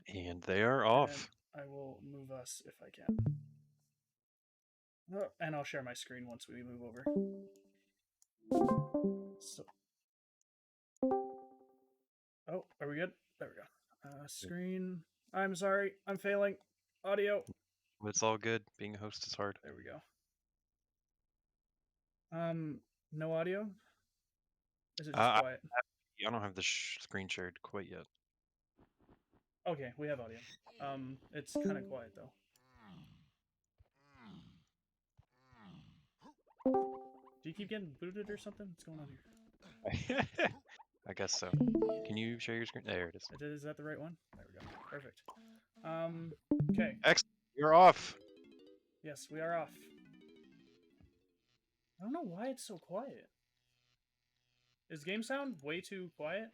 And they are off. And I will move us if I can. Oh, and I'll share my screen once we move over. So, oh, are we good? There we go. Screen. I'm sorry, I'm failing. Audio. It's all good. Being a host is hard. There we go. No audio. Is it just quiet? I don't have the screen shared quite yet. Okay, we have audio. It's kind of quiet though. Do you keep getting booted or something? What's going on here? I guess so. Can you share your screen? There it is. Is that the right one? There we go. Perfect. Okay. Excellent. You're off. Yes, we are off. I don't know why it's so quiet. Is game sound way too quiet?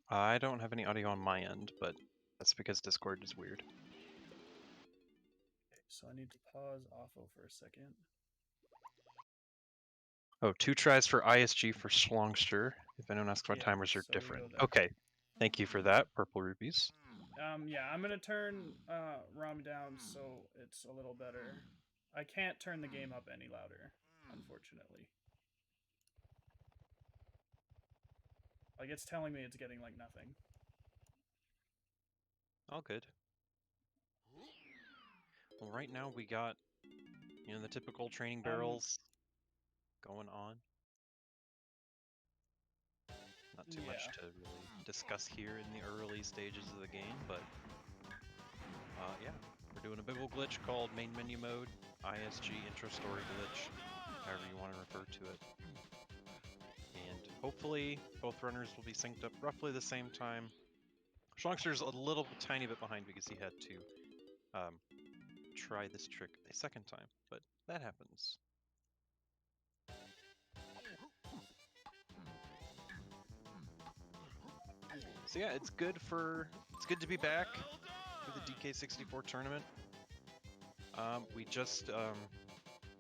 I don't have any audio on my end, but that's because Discord is weird. Okay, so I need to pause Auphonium for a second. Oh, 2 tries for ISG for SHLONGSTER. If anyone asks why timers are different. Okay. Thank you for that, Purple Rupees. Yeah, I'm gonna turn ROM down so it's a little better. I can't turn the game up any louder, unfortunately. Like, it's telling me it's getting, like, nothing. All good. Well, right now we got, you know, the typical training barrels going on. Not too much to really discuss here in the early stages of the game, but yeah, we're doing a big old glitch called main menu mode, ISG intro story glitch, however you want to refer to it. And hopefully both runners will be synced up roughly the same time. SHLONGSTER's a little tiny bit behind because he had to try this trick a second time, but that happens. So yeah, it's good to be back for the DK64 tournament. We just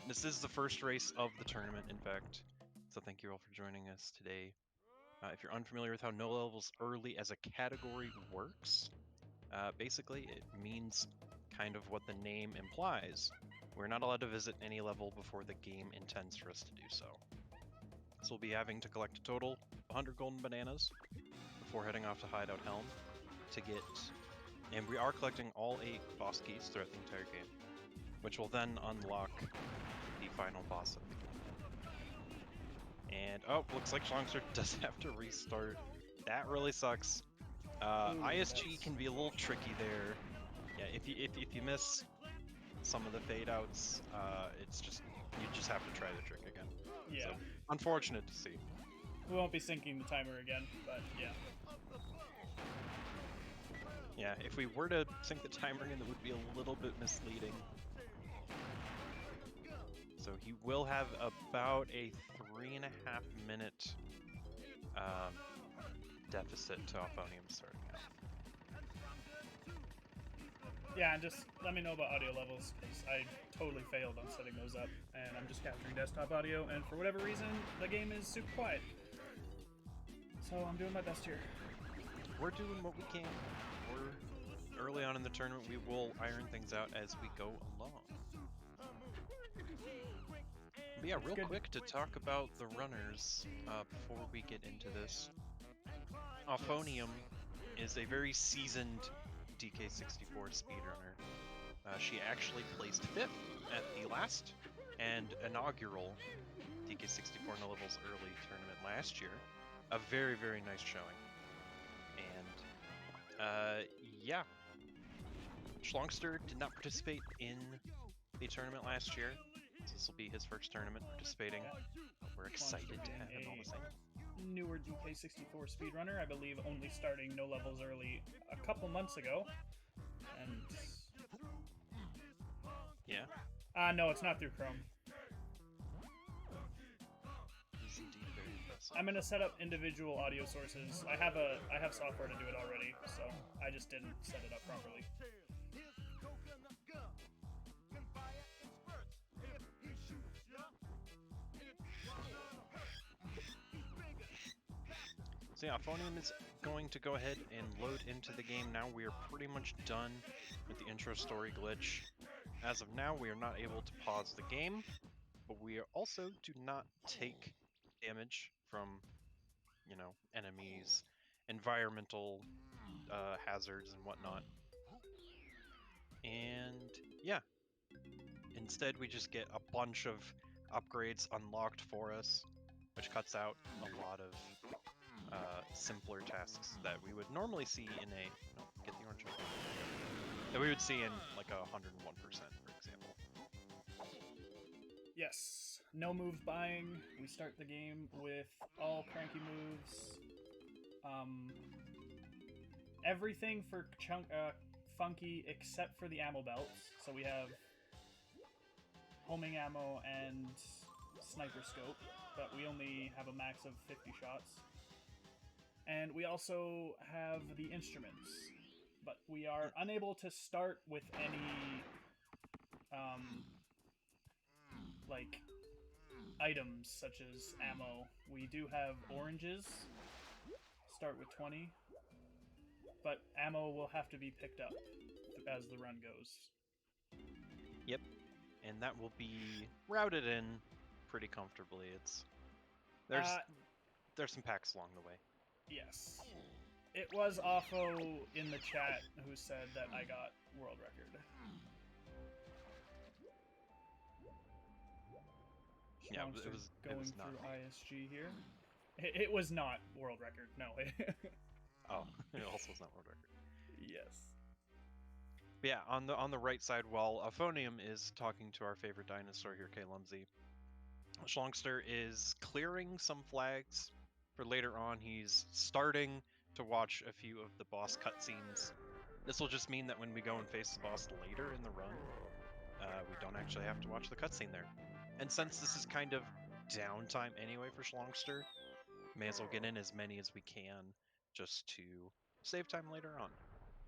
this is the first race of the tournament, in fact. So thank you all for joining us today. If you're unfamiliar with how no levels early as a category works, basically it means kind of what the name implies. We're not allowed to visit any level before the game intends for us to do so. So we'll be having to collect a total of 100 golden bananas before heading off to Hideout Helm to get, and we are collecting all 8 boss keys throughout the entire game, which will then unlock the final boss of the game. And oh, looks like SHLONGSTER does have to restart. That really sucks. ISG can be a little tricky there. Yeah, if you miss some of the fade outs, it's just you just have to try the trick again. Yeah. So, unfortunate to see. We won't be syncing the timer again, but yeah. Yeah, if we were to sync the timer in, that would be a little bit misleading. So he will have about a 3.5 minute deficit to Auphonium starting out. Yeah, and just let me know about audio levels, because I totally failed on setting those up, and I'm just capturing desktop audio, and for whatever reason, the game is super quiet. So I'm doing my best here. We're doing what we can. We're early on in the tournament. We will iron things out as we go along. But yeah, real quick to talk about the runners before we get into this. Auphonium is a very seasoned DK64 speedrunner. She actually placed 5th at the last and inaugural DK64 No Levels Early tournament last year. A very, very nice showing. And yeah, SHLONGSTER did not participate in the tournament last year. So this will be his first tournament participating. We're excited to have him all the same. Newer DK64 speedrunner, I believe, only starting No Levels Early a couple months ago. And yeah. No, it's not through Chrome. He's indeed very impressive. I'm gonna set up individual audio sources. I have software to do it already, so I just didn't set it up properly. So yeah, Auphonium is going to go ahead and load into the game now. We are pretty much done with the intro story glitch. As of now, we are not able to pause the game, but we also do not take damage from, you know, enemies, environmental hazards and whatnot. And yeah, instead we just get a bunch of upgrades unlocked for us, which cuts out a lot of simpler tasks that we would normally see in a get the orange one, that we would see in like a 101%, for example. Yes, no moves buying. We start the game with all cranky moves. Everything for funky except for the ammo belts. So we have homing ammo and sniper scope, but we only have a max of 50 shots. And we also have the instruments, but we are unable to start with any like items such as ammo. We do have oranges, start with 20, but ammo will have to be picked up as the run goes. Yep, and that will be routed in pretty comfortably. There's some packs along the way. Yes. It was Auphо in the chat who said that I got world record. Yeah, it was going not through me. ISG here. It was not world record, no. Oh, it also was not world record. Yes. But yeah, on the right side, while Auphonium is talking to our favorite dinosaur here, Lumsey, SHLONGSTER is clearing some flags for later on. He's starting to watch a few of the boss cutscenes. This will just mean that when we go and face the boss later in the run, we don't actually have to watch the cutscene there. And since this is kind of downtime anyway for SHLONGSTER, may as well get in as many as we can just to save time later on.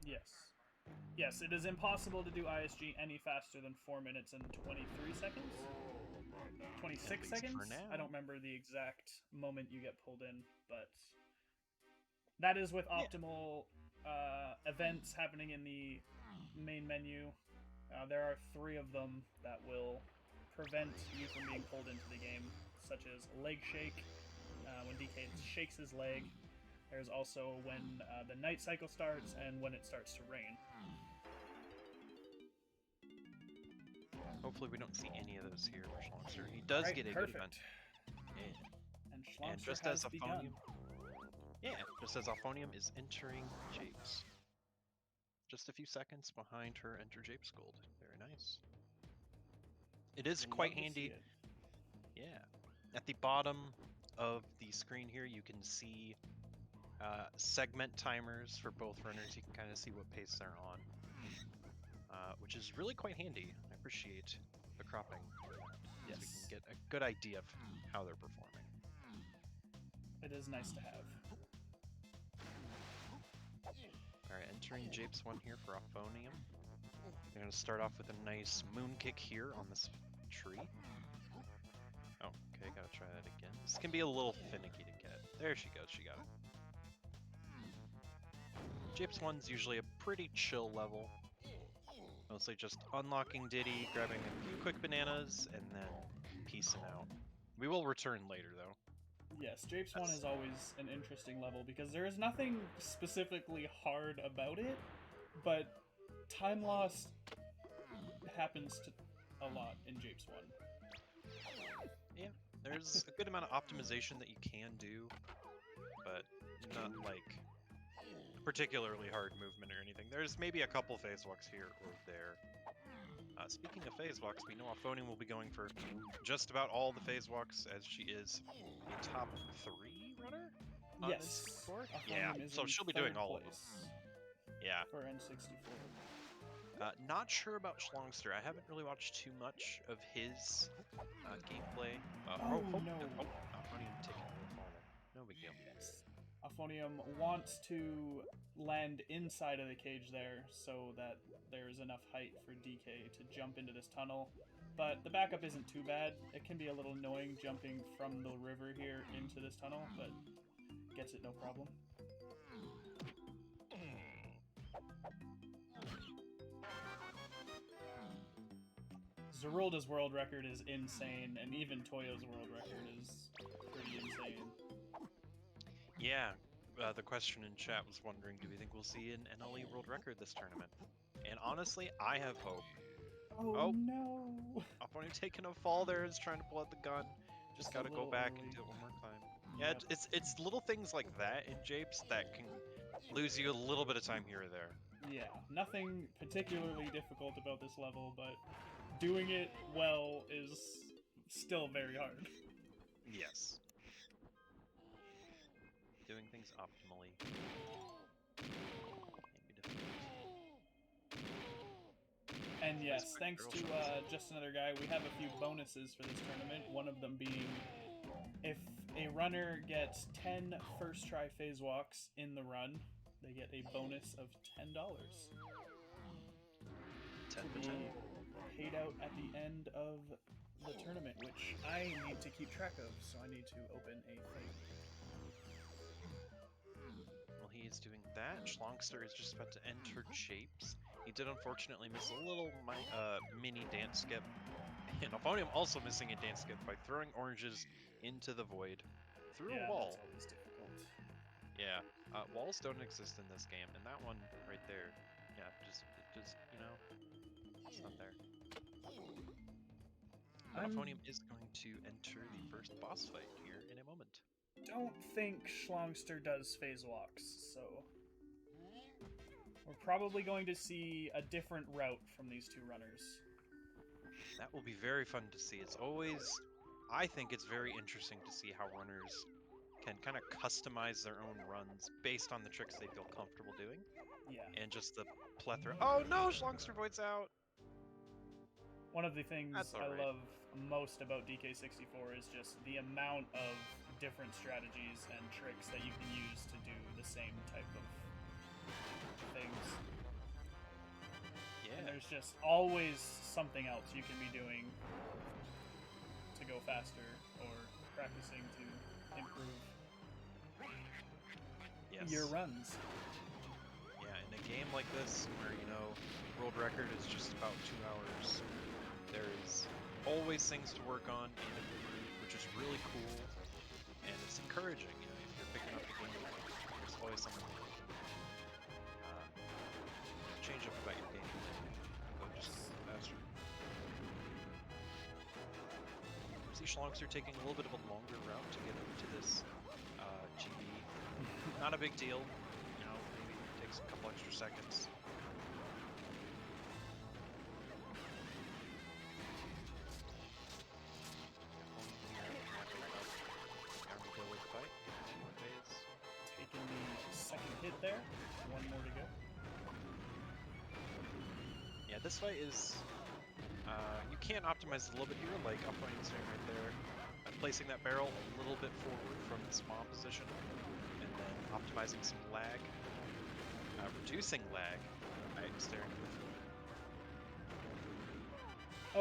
Yes. Yes, it is impossible to do ISG any faster than 4 minutes and 23 seconds? 26 seconds? For now. I don't remember the exact moment you get pulled in, but that is with optimal events happening in the main menu. There are 3 of them that will prevent you from being pulled into the game, such as leg shake, when DK shakes his leg. There's also when the night cycle starts and when it starts to rain. Hopefully we don't see any of those here for SHLONGSTER. He does get a good event. And SHLONGSTER just has as begun. Just as Auphonium is entering Japes. Just a few seconds behind her enter Japes Gold. Very nice. It is quite handy. Yeah. At the bottom of the screen here, you can see segment timers for both runners. You can kind of see what pace they're on, which is really quite handy. I appreciate the cropping. Yes. So we can get a good idea of how they're performing. It is nice to have. Alright, entering Japes 1 here for Auphonium. We're going to start off with a nice moon kick here on this tree. Oh, okay, gotta try that again. This can be a little finicky to get. There she goes, she got it. Japes 1's usually a pretty chill level. Mostly just unlocking Diddy, grabbing a few quick bananas, and then peacing out. We will return later, though. Yes, Japes 1 is always an interesting level because there is nothing specifically hard about it, but time loss happens to a lot in Japes 1. Yeah, there's a good amount of optimization that you can do, but not like particularly hard movement or anything. There's maybe a couple phase walks here or there. Speaking of phase walks, we know Auphonium will be going for just about all the phase walks, as she is a top 3 runner on Yes. N64. Yeah, so she'll be doing all of them. Yeah. For N64. Not sure about SHLONGSTER. I haven't really watched too much of his gameplay. No. Auphonium taking a little farther. No big deal. Yes. Auphonium wants to land inside of the cage there so that there is enough height for DK to jump into this tunnel. But the backup isn't too bad. It can be a little annoying jumping from the river here into this tunnel, but gets it no problem. Zerulda's world record is insane, and even Toyo's world record is pretty insane. Yeah, the question in chat was wondering, do we think we'll see an NLE world record this tournament? And honestly, I have hope. Oh no! Auphonium taking a fall there, is trying to pull out the gun. Just a gotta go little back early. and do it one more time. Yeah, Yep. it's little things like that in Japes that can lose you a little bit of time here or there. Yeah, nothing particularly difficult about this level, but doing it well is still very hard. Yes. Doing things optimally can be difficult. And yes, Nice thanks barrel to shots. just another guy, we have a few bonuses for this tournament. One of them being if a runner gets 10 first try phase walks in the run, they get a bonus of $10. 10 to for be 10. paid out at the end of the tournament, which I need to keep track of, so I need to open a thing. Well, he is doing that. SHLONGSTER is just about to enter Japes. He did unfortunately miss a little mini dance skip. And Auphonium also missing a dance skip by throwing oranges into the void through a wall. That's always difficult. Yeah, walls don't exist in this game, and that one right there, yeah, just you know, it's not there. But Auphonium is going to enter the first boss fight here in a moment. Don't think SHLONGSTER does phase walks, so we're probably going to see a different route from these two runners. That will be very fun to see. It's always, I think it's very interesting to see how runners can kind of customize their own runs based on the tricks they feel comfortable doing. Yeah. And just the plethora. Oh no, SHLONGSTER voids out! One of the things I right. love most about DK64 is just the amount of different strategies and tricks that you can use to do the same type of things. Yeah. And there's just always something else you can be doing to go faster or practicing to improve your runs. Yeah, in a game like this, where, you know, world record is just about 2 hours, there is always things to work on and improve, which is really cool, and it's encouraging, you know, if you're picking up a game, there's always something to change up about your game, go just a little faster. See SHLONGSTER taking a little bit of a longer route to get over to this GB. Not a big deal, you know, maybe it takes a couple extra seconds. Taking the second hit there, one more to go. Yeah, this fight is, you can optimize it a little bit here, like Auphonium's doing right there. Placing that barrel a little bit forward from the spawn position, and then optimizing some lag, reducing lag by staring at the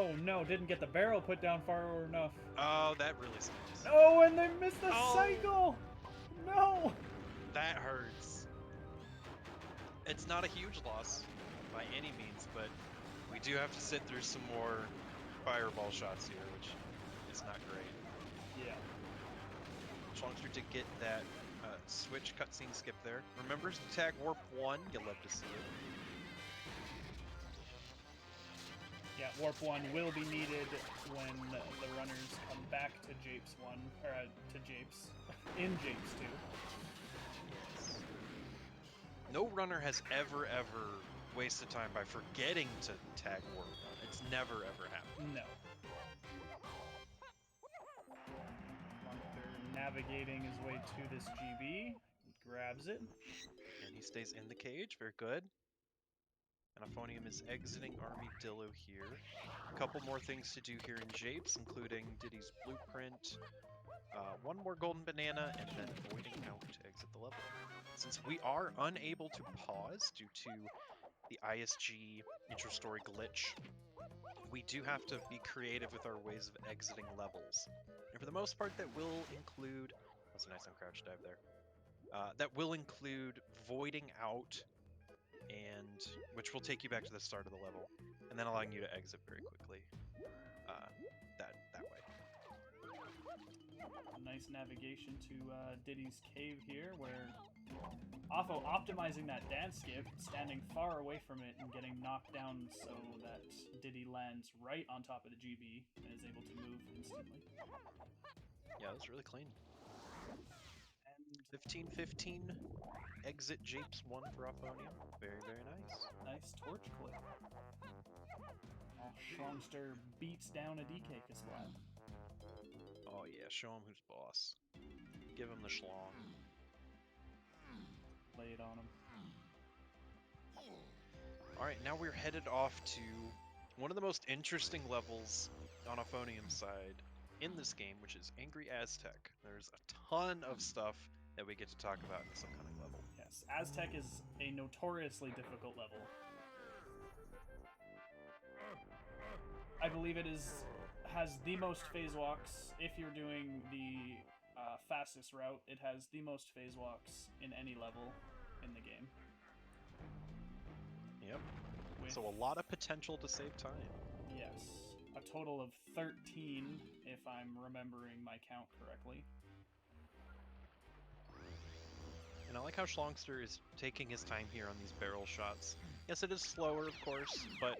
field. Oh no, didn't get the barrel put down far enough. Oh, that really stinks. Oh, and they missed the cycle! No! That hurts. It's not a huge loss by any means, but we do have to sit through some more fireball shots here, which is not great. Yeah. SHLONGSTER did get that switch cutscene skip there. Remember to tag Warp 1? You'll love to see it. Yeah, Warp 1 will be needed when the runners come back to Japes 1, or to Japes, in Japes 2. Yes. No runner has ever wasted time by forgetting to tag Warp 1. It's never ever happened. No. Navigating his way to this GB, grabs it. And he stays in the cage, very good. And Auphonium is exiting Armadillo here. A couple more things to do here in Japes, including Diddy's Blueprint, one more Golden Banana, and then voiding out to exit the level. Since we are unable to pause due to the ISG intro story glitch, we do have to be creative with our ways of exiting levels. And for the most part, that will include... That's a nice uncrouched dive there. That will include voiding out, and which will take you back to the start of the level, and then allowing you to exit very quickly. That way. Nice navigation to Diddy's cave here, where Auphon optimizing that dance skip, standing far away from it and getting knocked down so that Diddy lands right on top of the GB and is able to move instantly. Yeah, that was really clean. And 15-15, exit Japes 1 for Auphonium. Very, very nice. nice torch clip. SHLONGSTER beats down a DK64. Oh yeah, show him who's boss. Give him the schlong. Lay it on him. Alright, now we're headed off to one of the most interesting levels on Auphonium's side in this game, which is Angry Aztec. There's a ton of stuff that we get to talk about in this upcoming level. Yes, Aztec is a notoriously difficult level. I believe it has the most phase walks. If you're doing the fastest route, it has the most phase walks in any level in the game. Yep. With, So a lot of potential to save time. yes, a total of 13, if I'm remembering my count correctly. And I like how SHLONGSTER is taking his time here on these barrel shots. Yes, it is slower, of course, but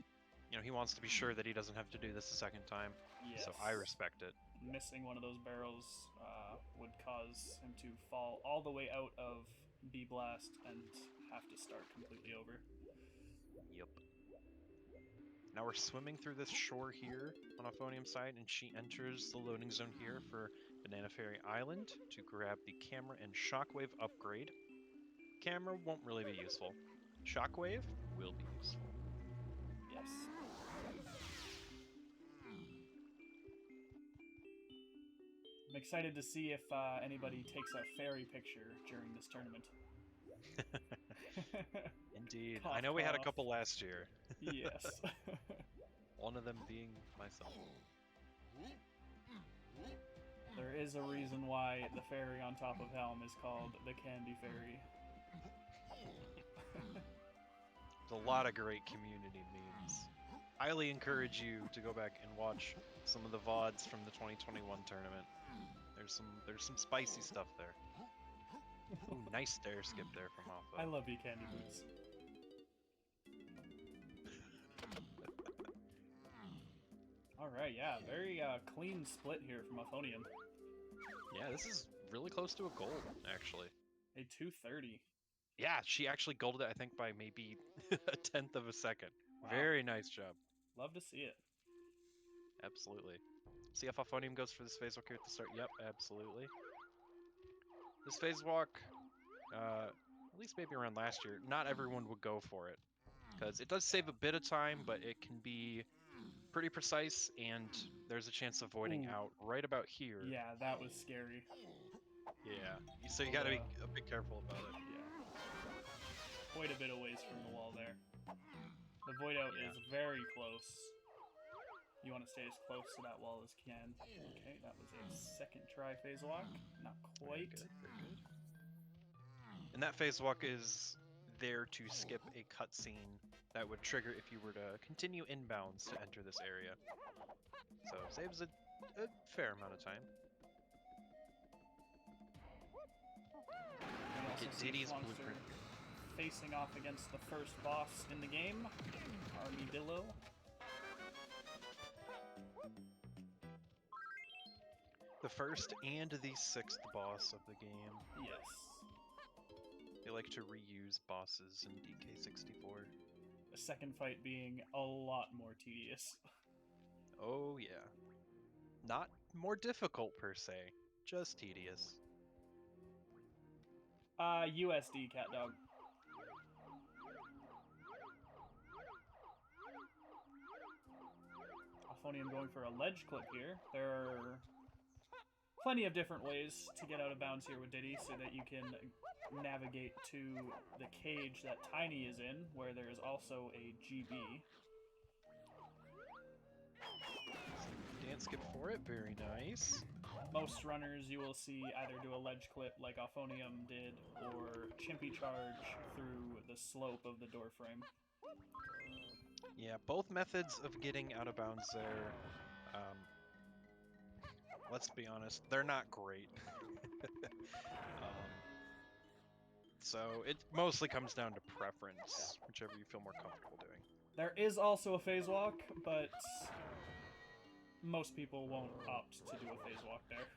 you know, he wants to be sure that he doesn't have to do this a second time. Yes. So I respect it. Missing one of those barrels would cause him to fall all the way out of B-Blast and have to start completely over. Yep. Now we're swimming through this shore here on Auphonium's side, and she enters the loading zone here for Banana Ferry Island to grab the camera and shockwave upgrade. Camera won't really be useful. Shockwave will be useful. Yes. I'm excited to see if anybody takes a fairy picture during this tournament. Indeed. Cough, I know we had a cough. couple last year. Yes. One of them being myself. There is a reason why the fairy on top of Helm is called the Candy Fairy. There's a lot of great community memes. Highly encourage you to go back and watch some of the VODs from the 2021 tournament. There's some spicy stuff there. Ooh, nice stair skip there from Auphon. I love you, Candy Boots. Alright, yeah, very clean split here from Auphonium. Yeah, this is really close to a gold, actually. A 230. Yeah, she actually golded it, I think, by maybe a tenth of a second. Wow. Very nice job. Love to see it. Absolutely. See if Auphonium goes for this phase walk here at the start. Yep, absolutely. This phase walk, at least maybe around last year, not everyone would go for it. Because it does save a bit of time, but it can be pretty precise, and there's a chance of voiding Ooh. out right about here. Yeah, that was scary. Yeah, so you gotta be a bit careful about it. Yeah. Quite a bit of ways from the wall there. The void out is very close. You want to stay as close to that wall as you can. Okay, that was a second try phase walk. Not quite. Very good, very good. And that phase walk is there to skip a cutscene that would trigger if you were to continue inbounds to enter this area. So saves a fair amount of time. Get Diddy's blueprint. Facing off against the first boss in the game, Armadillo. The first and the sixth boss of the game. Yes. They like to reuse bosses in DK64. The second fight being a lot more tedious. Oh yeah. Not more difficult per se, just tedious. USD, cat dog. Auphonium going for a ledge clip here. There are plenty of different ways to get out of bounds here with Diddy so that you can navigate to the cage that Tiny is in, where there is also a GB. Dance skip for it, very nice. most runners you will see either do a ledge clip like Auphonium did, or chimpy charge through the slope of the door frame. Yeah, both methods of getting out of bounds there, let's be honest, they're not great. So it mostly comes down to preference, whichever you feel more comfortable doing. There is also a phase walk, but most people won't opt to do a phase walk there.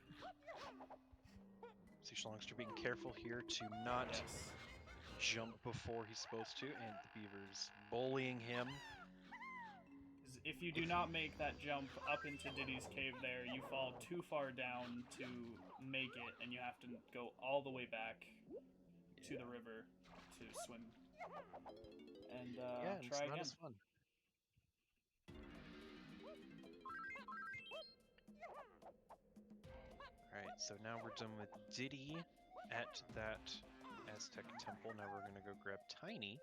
See Schlongster being careful here to not jump before he's supposed to, and the Beaver's bullying him. If you do not make that jump up into Diddy's cave there, you fall too far down to make it, and you have to go all the way back to the river to swim. And try again. As fun. Alright, so now we're done with Diddy at that Aztec temple. Now we're going to go grab Tiny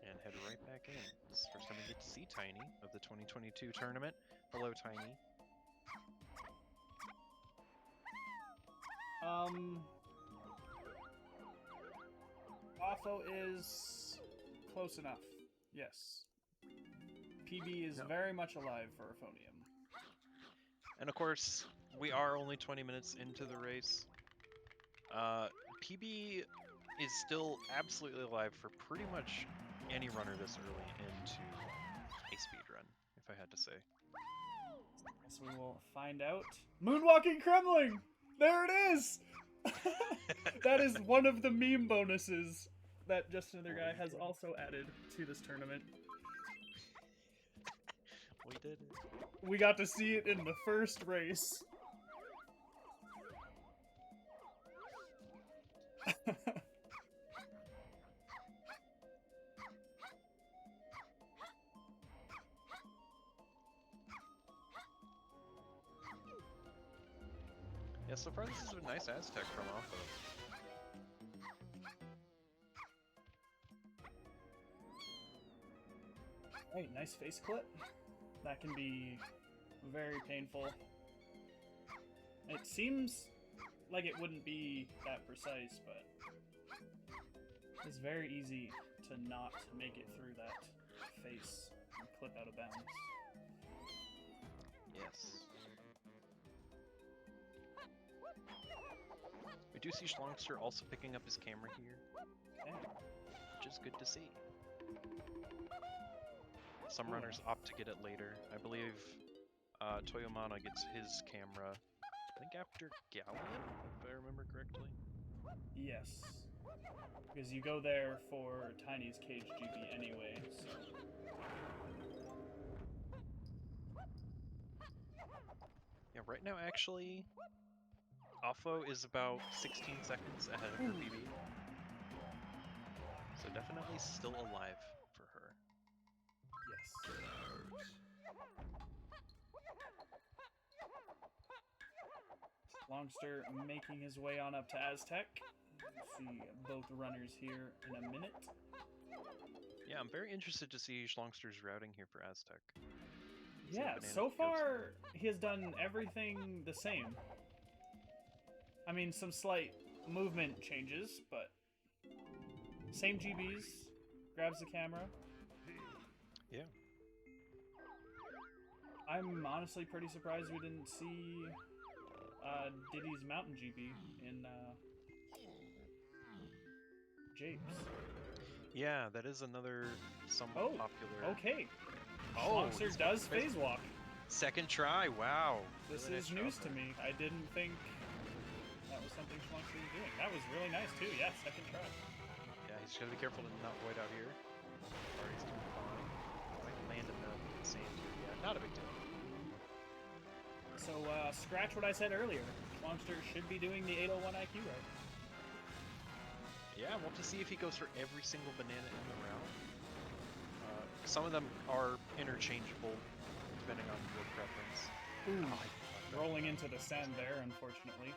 and head right back in. This is the first time we get to see Tiny of the 2022 tournament. Hello, Tiny. Auto is close enough. Yes. PB is very much alive for Auphonium. And of course, we are only 20 minutes into the race. PB is still absolutely alive for pretty much any runner this early into a speedrun, if I had to say. So we will find out. Moonwalking Kremling! There it is! That is one of the meme bonuses that Just Another Guy has also added to this tournament. We did it. We got to see it in the first race. Yeah, so far this is a nice Aztec from off of. Hey, nice face clip. That can be very painful. It seems like it wouldn't be that precise, but it's very easy to not make it through that face and clip out of bounds. Yes. We do see Schlongster also picking up his camera here, which is good to see. Some runners opt to get it later. I believe Toyomana gets his camera, I think after Galleon, if I remember correctly. Yes. Because you go there for Tiny's Cage GB anyway, so... Yeah, right now actually, Alpho is about 16 seconds ahead of her PB. So definitely still alive for her. Yes. Longster making his way on up to Aztec. See both runners here in a minute. Yeah, I'm very interested to see Schlongster's routing here for Aztec. Yeah, so far he has done everything the same. I mean, some slight movement changes, but same GBs, grabs the camera. Yeah. I'm honestly pretty surprised we didn't see Diddy's Mountain GB in Japes. Yeah, that is another somewhat popular. Okay. Schlongster does phase walk. Second try, wow. This is news to me. I didn't think that was something Schlongster was doing. That was really nice too. Yeah, second try. Yeah, he's just gotta be careful to not void out here. Or he's doing fine. Might land in the sand here. Yeah, not a big deal. So, scratch what I said earlier. Schlongster should be doing the 801 IQ route. Yeah, we'll have to see if he goes for every single banana in the round. Some of them are interchangeable, depending on your preference. Ooh, rolling into the sand there, unfortunately.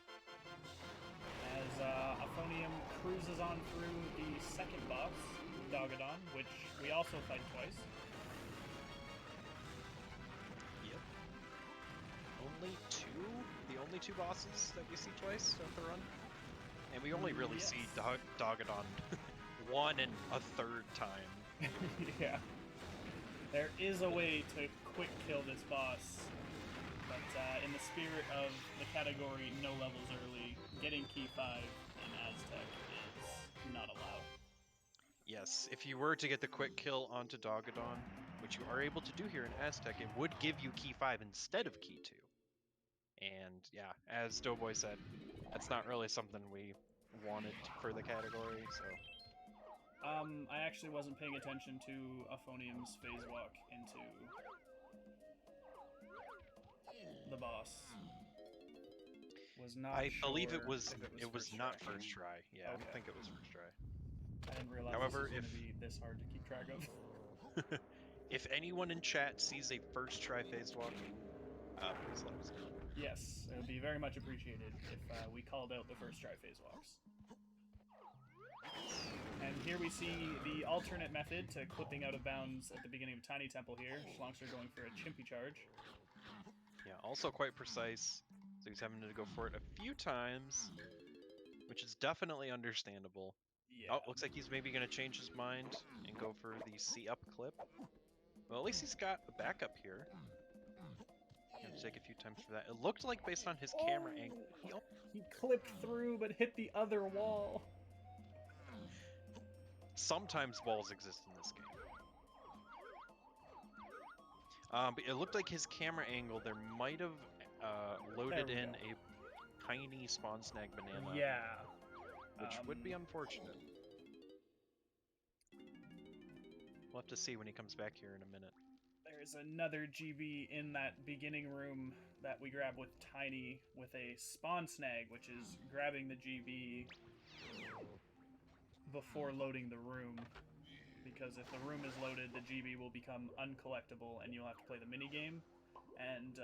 As Auphonium cruises on through the second boss, Dogadon, which we also fight twice. Yep. Only two? The only two bosses that we see twice throughout the run. And we only really see Dogadon one and a third time. Yeah. There is a way to quick kill this boss, but in the spirit of the category no levels early, getting key 5 in Aztec is not allowed. Yes, if you were to get the quick kill onto Dogadon, which you are able to do here in Aztec, it would give you key 5 instead of key 2. And yeah, as Doughboy said, that's not really something we wanted for the category, so... I actually wasn't paying attention to Auphonium's phase walk into the boss. Was not I believe sure it was if it was not try. first try. Yeah, Okay. I don't think it was first try. I didn't realize However, this was going to be this hard to keep track of. if anyone in chat sees a first try phase walk, please let us know. Yes, it would be very much appreciated if we called out the first try phase walks. And here we see the alternate method to clipping out of bounds at the beginning of Tiny Temple here. SHLONGSTER going for a chimpy charge. Yeah, also quite precise. So he's having to go for it a few times, which is definitely understandable. Yeah. Oh, looks like he's maybe going to change his mind and go for the C-up clip. Well, at least he's got a backup here. Gonna take a few times for that. It looked like based on his camera angle, He clipped through but hit the other wall. sometimes walls exist in this game. But it looked like his camera angle, there might have loaded in a tiny spawn snag banana. Yeah. Which would be unfortunate. We'll have to see when he comes back here in a minute. There's another GB in that beginning room that we grab with Tiny with a spawn snag, which is grabbing the GB before loading the room. Because if the room is loaded, the GB will become uncollectible and you'll have to play the minigame. And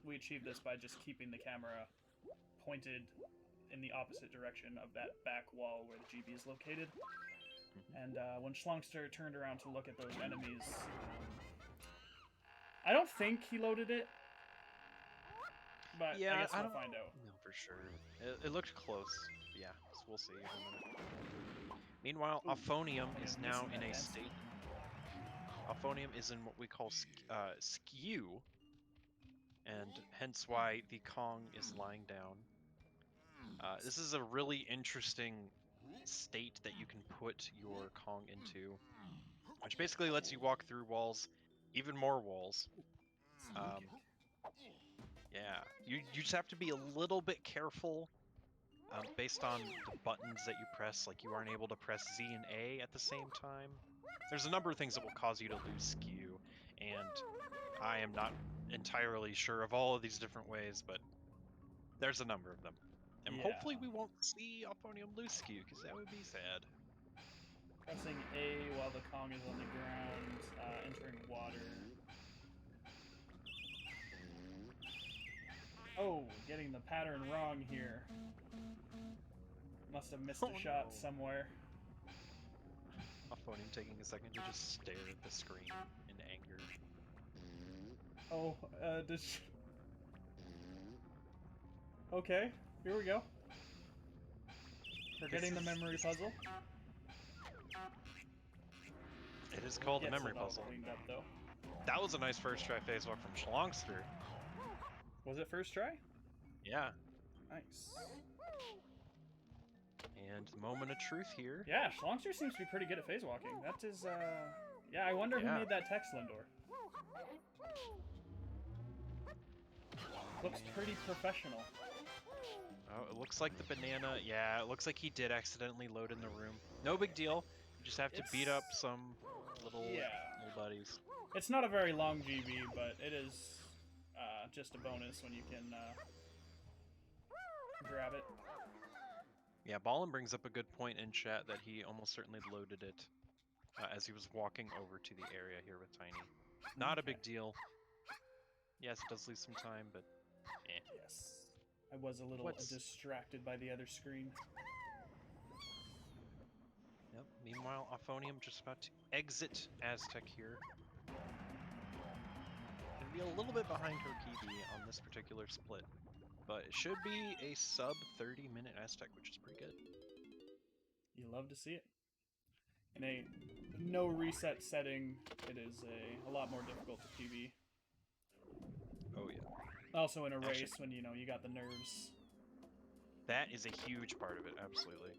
we achieve this by just keeping the camera pointed in the opposite direction of that back wall where the GB is located. And when SHLONGSTER turned around to look at those enemies, I don't think he loaded it, but yeah, I guess we'll find out. No, for sure. It looked close. Yeah, so we'll see in a minute. Meanwhile, Auphonium is now in a state. Auphonium is in what we call skew, and hence why the Kong is lying down. This is a really interesting state that you can put your Kong into, which basically lets you walk through walls, even more walls. Yeah, you just have to be a little bit careful based on the buttons that you press. Like, you aren't able to press Z and A at the same time. There's a number of things that will cause you to lose skew, and I am not entirely sure of all of these different ways, but there's a number of them. And hopefully we won't see Auphonium lose skew, because that would be sad. Pressing A while the Kong is on the ground, entering water. Oh, getting the pattern wrong here. Must have missed a shot somewhere. Auphonium taking a second to just stare at the screen in anger. Oh, okay, here we go. Forgetting the memory puzzle. It is called a memory puzzle. Up, though. That was a nice first try phase walk from SHLONGSTER. Was it first try? Yeah. Nice. And moment of truth here. Yeah, SHLONGSTER seems to be pretty good at phase walking. That is, yeah, I wonder who made that text, Lindor. Looks pretty professional. Oh, it looks like the banana. Yeah, it looks like he did accidentally load in the room. No big deal. You just have to beat up some little buddies. It's not a very long GB, but it is just a bonus when you can grab it. Yeah, Ballin brings up a good point in chat that he almost certainly loaded it as he was walking over to the area here with Tiny. Not a big deal. Yes, it does lose some time, but eh. Yes. I was a little distracted by the other screen. Yep. Meanwhile, Auphonium just about to exit Aztec here. Gonna be a little bit behind her PB on this particular split. but it should be a sub 30-minute Aztec, which is pretty good. You love to see it. In a no reset setting, it is a lot more difficult to PB. Oh yeah. Also in a race Actually, when, you know, you got the nerves. that is a huge part of it, absolutely.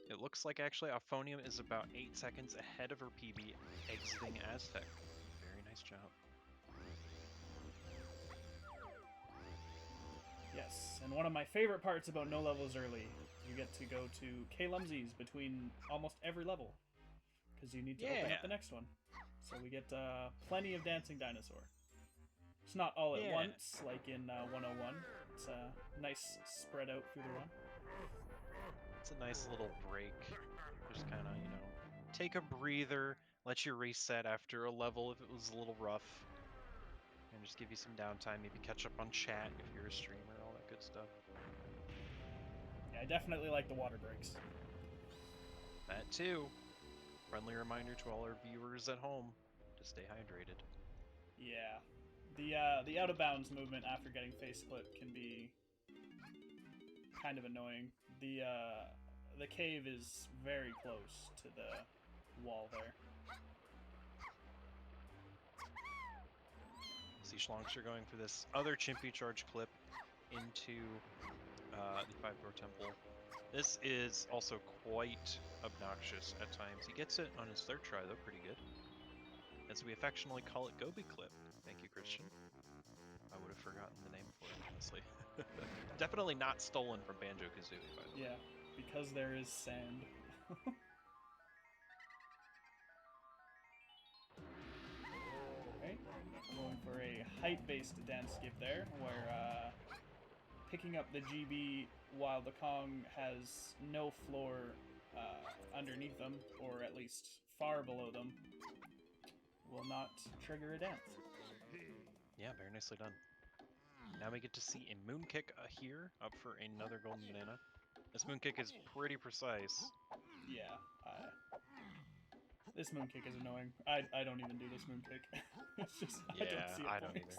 It looks like actually Auphonium is about 8 seconds ahead of her PB exiting Aztec. Very nice job. Yes, and one of my favorite parts about no levels early, you get to go to K-Lumsies between almost every level, because you need to open up the next one. So we get plenty of Dancing Dinosaur. It's not all at once, like in 101. It's nice spread out through the run. It's a nice little break. Just kind of, you know, take a breather, let you reset after a level if it was a little rough, and just give you some downtime, maybe catch up on chat if you're a streamer, all that good stuff. Yeah, I definitely like the water breaks. That too. Friendly reminder to all our viewers at home to stay hydrated. Yeah. The out of bounds movement after getting face clipped can be kind of annoying. The cave is very close to the wall there. See Schlongster going for this other Chimpy charge clip into the 5-door temple. This is also quite obnoxious at times. He gets it on his third try though, pretty good. As we affectionately call it Gobi clip. Thank you, Christian. I would have forgotten the name for it, honestly. Definitely not stolen from Banjo-Kazooie, by the way. Yeah, because there is sand. Okay, going for a height-based dance skip there, where picking up the GB while the Kong has no floor underneath them, or at least far below them, will not trigger a dance. Yeah, very nicely done. Now we get to see a moon kick here, up for another golden banana. This moon kick is pretty precise. Yeah, this moon kick is annoying. I don't even do this moon kick. It's just, I don't either.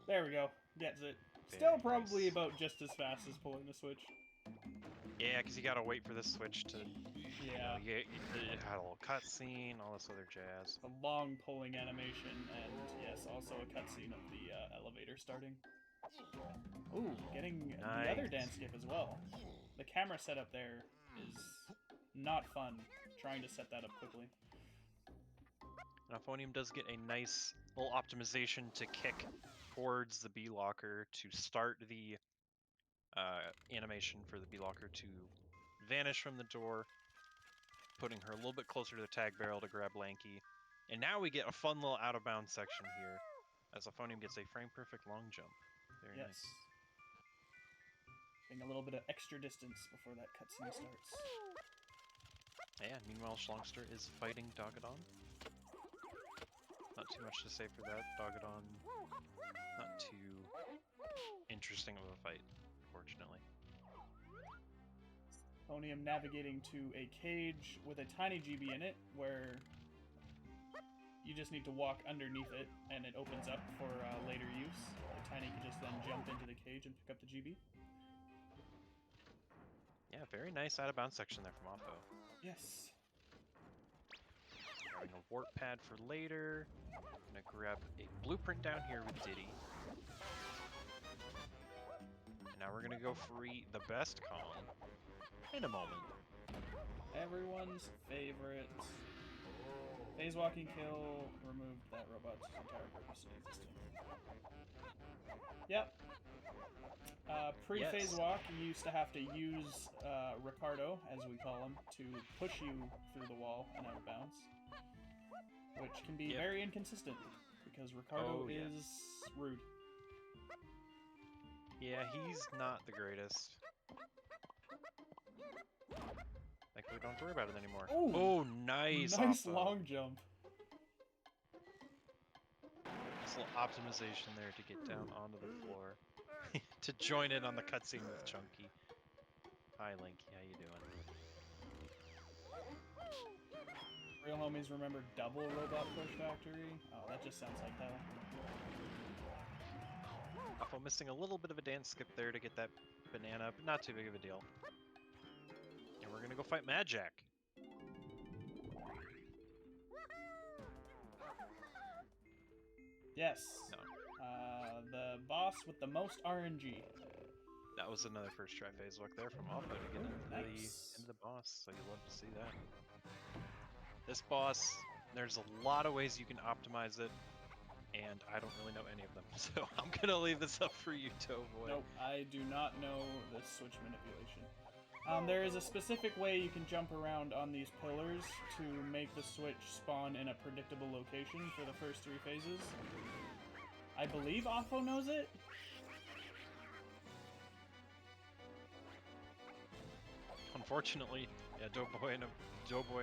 There we go. Gets it. Still probably about just as fast as pulling the switch. Yeah, because you gotta wait for this switch to... Yeah. You had a little cutscene, all this other jazz. A long pulling animation, and yes, also a cutscene of the elevator starting. Ooh, getting the other dance skip as well. The camera setup there is not fun, trying to set that up quickly. And Auphonium does get a nice little optimization to kick towards the B-locker to start the animation for the B-locker to vanish from the door, putting her a little bit closer to the tag barrel to grab Lanky. And now we get a fun little out-of-bounds section here, as Auphonium gets a frame-perfect long jump. Very nice. Getting a little bit of extra distance before that cutscene starts. Yeah, meanwhile Schlongster is fighting Dogadon. Not too much to say for that. Dogadon, not too interesting of a fight, unfortunately. Auphonium navigating to a cage with a tiny GB in it, where you just need to walk underneath it, and it opens up for later use. Tiny can just then jump into the cage and pick up the GB. Yeah, very nice out-of-bounds section there from Oppo. Yes. Grabbing a warp pad for later. Gonna grab a blueprint down here with Diddy. And now we're gonna go free the best Kong in a moment. Everyone's favorite. Phase walking kill removed that robot's entire purpose of existing. Yep. Pre-phase walk, you used to have to use Ricardo, as we call him, to push you through the wall and out of bounds. Which can be very inconsistent, because Ricardo is rude. Yeah, he's not the greatest. Thankfully, don't have to worry about it anymore. Oh, nice! Nice long jump. Nice little optimization there to get down onto the floor. To join in on the cutscene with Chunky. Hi, Lanky. How you doing? Real homies remember Double Robot Push Factory? Oh, that just sounds like hell. Alpha missing a little bit of a dance skip there to get that banana, but not too big of a deal. And we're gonna go fight Mad Jack. Yes. No. The boss with the most RNG. That was another first try phase walk there from Alpha to get Nice. into the boss, so you love to see that. This boss, there's a lot of ways you can optimize it, and I don't really know any of them, so I'm gonna leave this up for you, Doughboy. Nope, I do not know this switch manipulation. There is a specific way you can jump around on these pillars to make the switch spawn in a predictable location for the first 3 phases. I believe Auphonium knows it? Unfortunately, yeah, Doughboy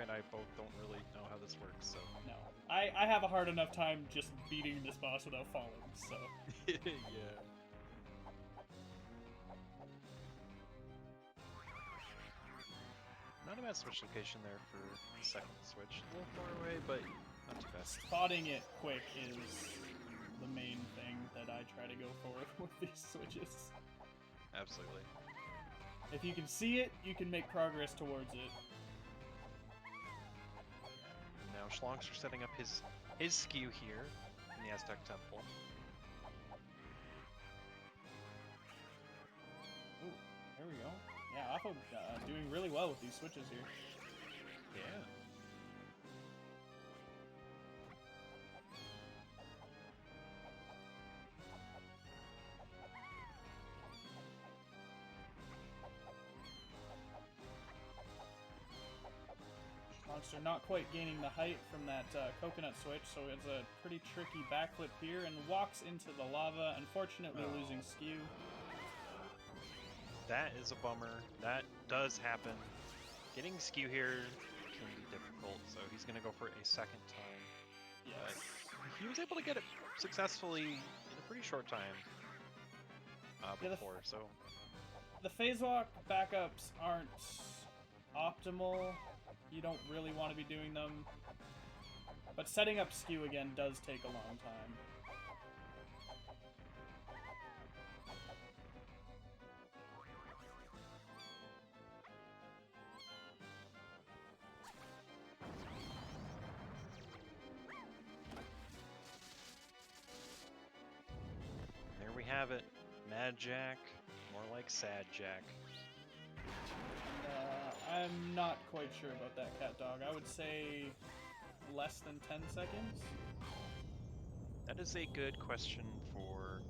and I both don't really know how this works, so... No. I have a hard enough time just beating this boss without falling, so... Yeah. Not a bad switch location there for the second switch. A little far away, but not too bad. Spotting it quick is the main thing that I try to go for with these switches. Absolutely. If you can see it, you can make progress towards it. Now Schlongster setting up his skew here in the Aztec Temple. Ooh, there we go. Yeah, Oppo doing really well with these switches here. Yeah. Monster not quite gaining the height from that coconut switch, so it's a pretty tricky backflip here and walks into the lava, unfortunately losing skew. That is a bummer. That does happen. Getting skew here can be difficult, so he's going to go for it a second time. Yes. He was able to get it successfully in a pretty short time before, so... The phase walk backups aren't optimal. You don't really want to be doing them. But setting up skew again does take a long time. There we have it. Mad Jack, more like Sad Jack. I'm not quite sure about that, Cat Dog. I would say less than 10 seconds. That is a good question for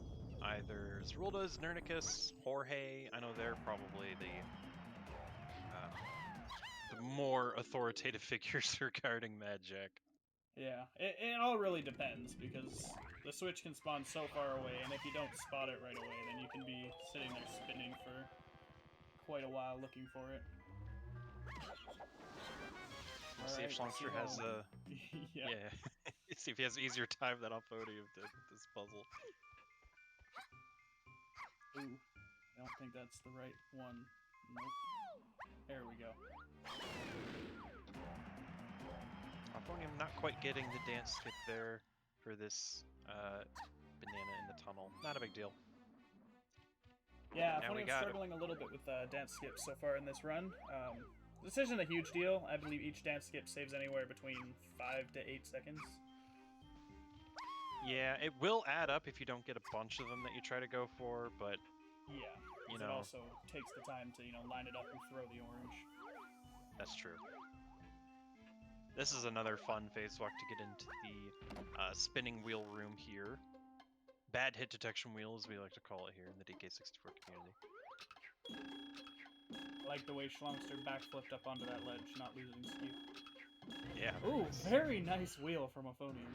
either Zerulda's, Nernicus, Jorge. I know they're probably the more authoritative figures regarding Mad Jack. Yeah, it all really depends, because the switch can spawn so far away, and if you don't spot it right away, then you can be sitting there spinning for quite a while looking for it. We'll see if Schlongster has a... yeah. See if he has an easier time than Auphonium did with this puzzle. Ooh, I don't think that's the right one. Nope. There we go. Auphonium not quite getting the dance skip there for this banana in the tunnel. Not a big deal. Yeah, Auphonium's struggling a little bit with dance skips so far in this run. This isn't a huge deal. I believe each dance skip saves anywhere between 5 to 8 seconds. Yeah, it will add up if you don't get a bunch of them that you try to go for, but... Yeah, you it know, also takes the time to, line it up and throw the orange. That's true. This is another fun phase walk to get into the spinning wheel room here. Bad hit detection wheel, as we like to call it here in the DK64 community. I like the way Schlongster backflipped up onto that ledge, not losing skew. Yeah. Ooh, very nice wheel from Auphonium.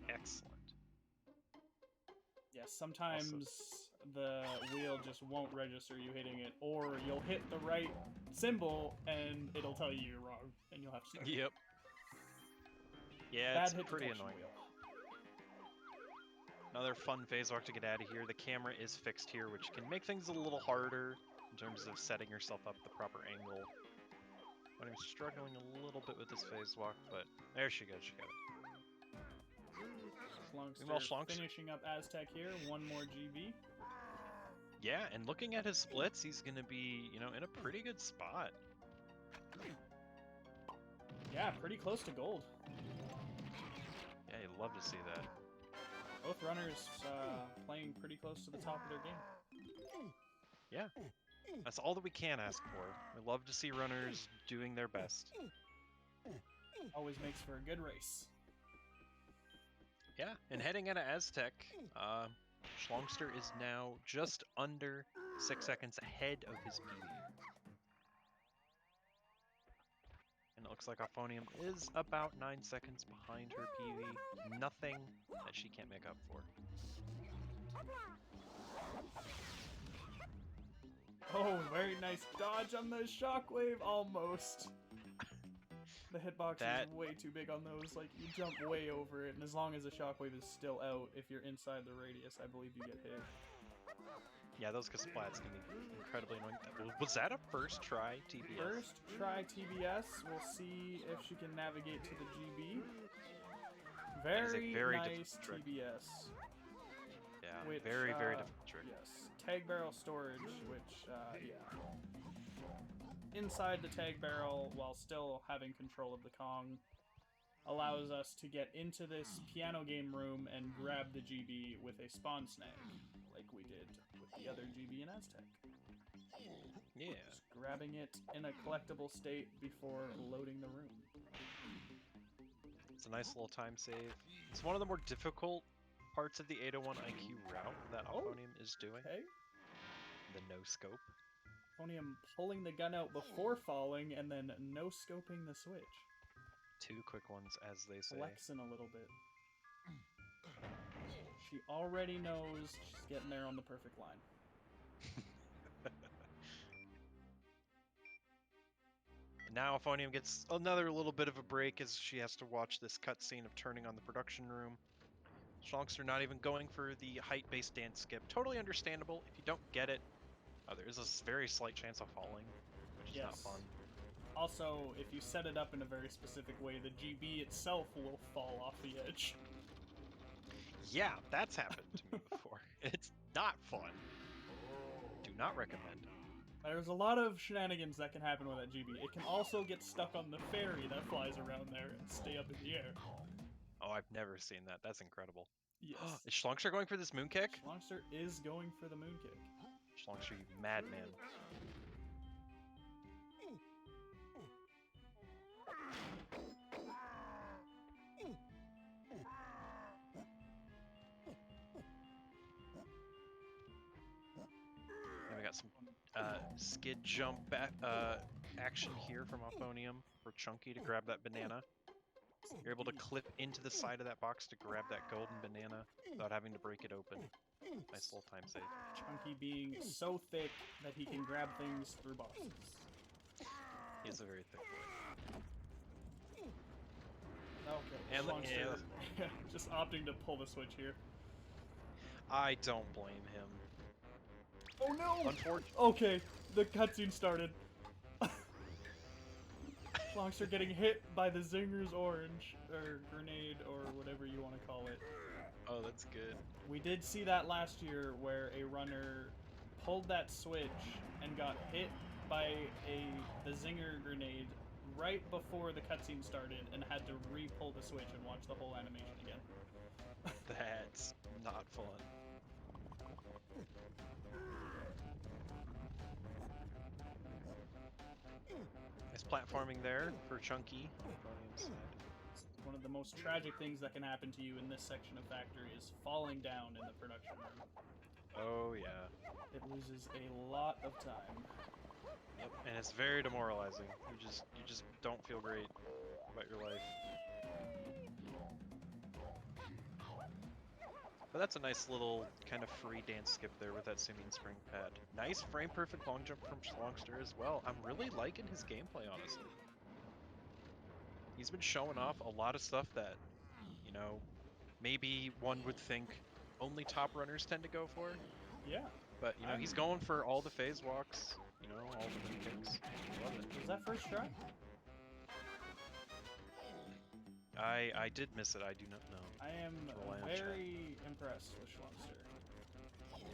Excellent. Yeah, sometimes the wheel just won't register you hitting it, or you'll hit the right symbol and it'll tell you you're wrong, and you'll have to start. Yep. Yeah, Bad it's hit pretty detection annoying. wheel. Another fun phase walk to get out of here. The camera is fixed here, which can make things a little harder in terms of setting yourself up the proper angle. But I'm struggling a little bit with this phase walk, but there she goes, she got it. Schlongster finishing up Aztec here. One more GB. Yeah, and looking at his splits, he's going to be, you know, in a pretty good spot. Yeah, pretty close to gold. Yeah, you'd love to see that. Both runners playing pretty close to the top of their game. Yeah, that's all that we can ask for. We love to see runners doing their best. Always makes for a good race. Yeah, and heading into Aztec, Schlongster is now just under 6 seconds ahead of his PB. And it looks like Auphonium is about 9 seconds behind her PB. Nothing that she can't make up for. Oh, very nice dodge on the shockwave, almost. The hitbox is way too big on those, like, you jump way over it, and as long as the shockwave is still out, if you're inside the radius, I believe you get hit. Yeah, those splats can be incredibly annoying. Was that a first try TBS? First try TBS, we'll see if she can navigate to the GB. Very nice TBS. Yeah, which, very difficult trick. Yes, tag barrel storage, which, yeah. Inside the tag barrel, while still having control of the Kong, allows us to get into this piano game room and grab the GB with a spawn snag, like we did with the other GB in Aztec. Yeah. Just grabbing it in a collectible state before loading the room. It's a nice little time save. It's one of the more difficult parts of the 801 IQ route that Auphonium is doing. Okay. The no-scope. Auphonium pulling the gun out before falling and then no-scoping the switch. 2 quick ones, as they say. Flexing a little bit. She already knows she's getting there on the perfect line. Now Auphonium gets another little bit of a break as she has to watch this cutscene of turning on the production room. Schlongster not even going for the height-based dance skip. Totally understandable. If you don't get it, there is a very slight chance of falling, which is not fun. Also, if you set it up in a very specific way, the GB itself will fall off the edge. Yeah, that's happened to me before. It's not fun. Do not recommend. There's a lot of shenanigans that can happen with that GB. It can also get stuck on the ferry that flies around there and stay up in the air. Oh, I've never seen that. That's incredible. Yes. Is Schlongster going for this moon kick? Schlongster is going for the moon kick. Schlongster, you madman. And we got some skid jump back action here from Auphonium for Chunky to grab that banana. You're able to clip into the side of that box to grab that golden banana without having to break it open. Nice little time save. Chunky being so thick that he can grab things through boxes. He's a very thick boy. Okay, and Schlongster just opting to pull the switch here. I don't blame him. Oh no! Unfortunately. Okay, the cutscene started. Schlongster getting hit by the Zinger's orange, or grenade, or whatever you want to call it. Oh, that's good. We did see that last year where a runner pulled that switch and got hit by the Zinger grenade right before the cutscene started and had to re-pull the switch and watch the whole animation again. That's not fun. Nice platforming there for Chunky. One of the most tragic things that can happen to you in this section of Factory is falling down in the production room. Oh yeah. It loses a lot of time. Yep, and it's very demoralizing. You just don't feel great about your life. But that's a nice little kind of free dance skip there with that Simeon spring pad. Nice frame perfect long jump from Schlongster as well. I'm really liking his gameplay, honestly. He's been showing off a lot of stuff that, you know, maybe one would think only top runners tend to go for. Yeah. But, you know, he's going for all the phase walks, you know, all the moon kicks. Love it. Was that first try? I did miss it. I do not know. I am Rely on chat. very impressed with Schlongster.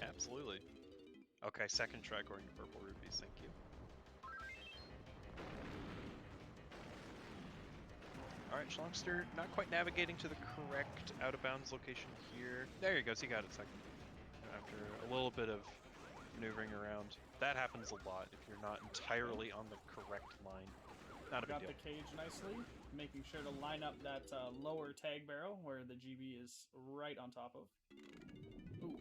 Absolutely. Okay, second try according to Purple Rubies. Thank you. Alright, Schlongster not quite navigating to the correct out-of-bounds location here. There he goes, he got it second. After a little bit of maneuvering around. That happens a lot if you're not entirely on the correct line. Not a big Got deal. the cage nicely, making sure to line up that lower tag barrel where the GB is right on top of. Ooh.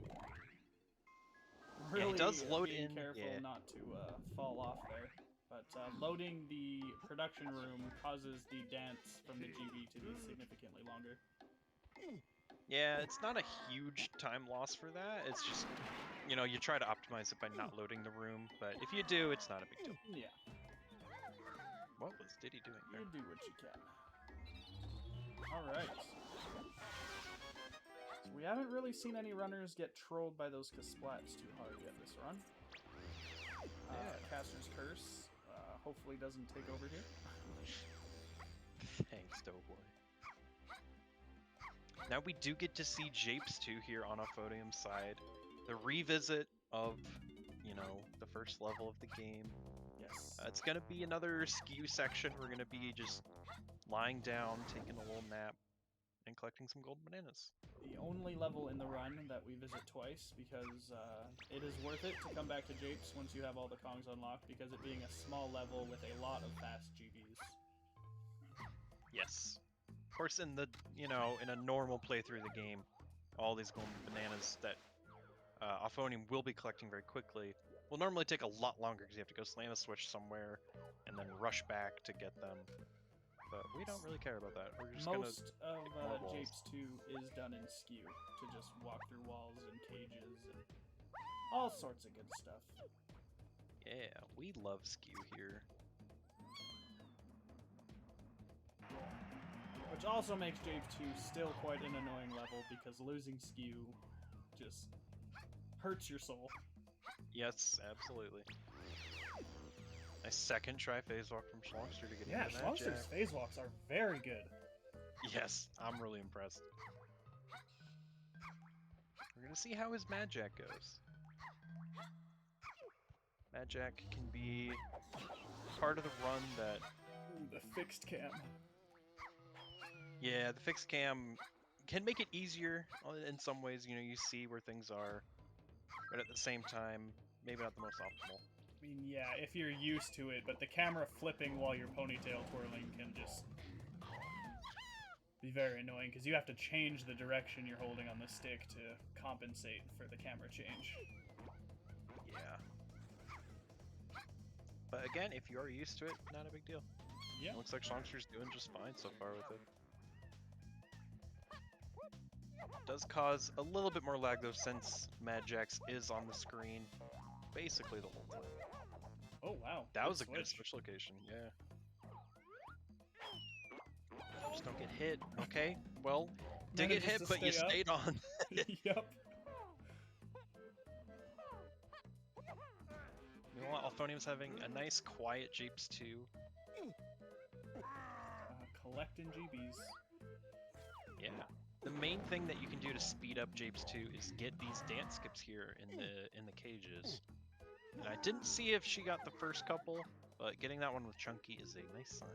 Really Yeah, he does load being in. careful Yeah. not to fall off there. But loading the production room causes the dance from the GB to be significantly longer. Yeah, it's not a huge time loss for that. It's just, you know, you try to optimize it by not loading the room, but if you do, it's not a big deal. Yeah. What was Diddy doing there? You do what you can. Alright. So we haven't really seen any runners get trolled by those Kasplats too hard yet this run. Caster's Curse hopefully doesn't take over here. Thanks, Doughboy. Now we do get to see Japes 2 here on Auphonium's side. The revisit of, you know, the first level of the game. Yes. It's going to be another skew section. We're going to be just lying down, taking a little nap, and collecting some gold bananas. The only level in the run that we visit twice, because it is worth it to come back to Japes once you have all the Kongs unlocked, because it being a small level with a lot of fast GBs. Yes. Of course, in the, you know, in a normal playthrough of the game, all these golden bananas that Auphonium will be collecting very quickly will normally take a lot longer because you have to go slam a switch somewhere and then rush back to get them. But we don't really care about that. We're just Most of more walls. Japes 2 is done in skew, to just walk through walls and cages and all sorts of good stuff. Yeah, we love skew here. Which also makes Japes 2 still quite an annoying level, because losing skew just hurts your soul. Yes, absolutely. Nice second try phase walk from Schlongster to get Yeah, into that Schlongster's jack. phase walks are very good. Yes, I'm really impressed. We're gonna see how his Mad Jack goes. Mad Jack can be part of the run that... Ooh, the fixed cam. Yeah, the fixed cam can make it easier in some ways. You know, you see where things are, but at the same time, maybe not the most optimal. I mean, yeah, if you're used to it, but the camera flipping while your ponytail twirling can just be very annoying, because you have to change the direction you're holding on the stick to compensate for the camera change. Yeah. But again, if you are used to it, not a big deal. Yeah. Looks like Schlongster's doing just fine so far with it. Does cause a little bit more lag though, since Mad Jax is on the screen basically the whole time. Oh, wow. That was a good switch location, yeah. Just don't get hit, okay? Well, did get hit, but you stayed on. Yep. You know what? Auphonium's having a nice, quiet Japes 2. Collecting GBs. Yeah. The main thing that you can do to speed up Japes 2 is get these dance skips here in the cages. And I didn't see if she got the first couple, but getting that one with Chunky is a nice sign.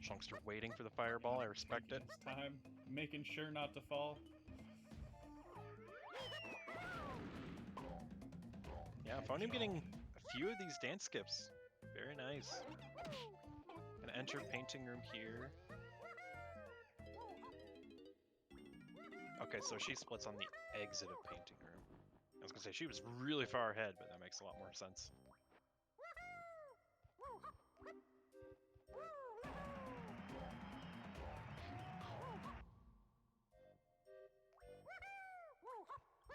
Schlongster waiting for the fireball, I respect it. It's time, making sure not to fall. Yeah, Auphonium getting a few of these dance skips. Very nice. Gonna enter painting room here. Okay, so she splits on the exit of painting room. I was gonna say she was really far ahead, but that makes a lot more sense.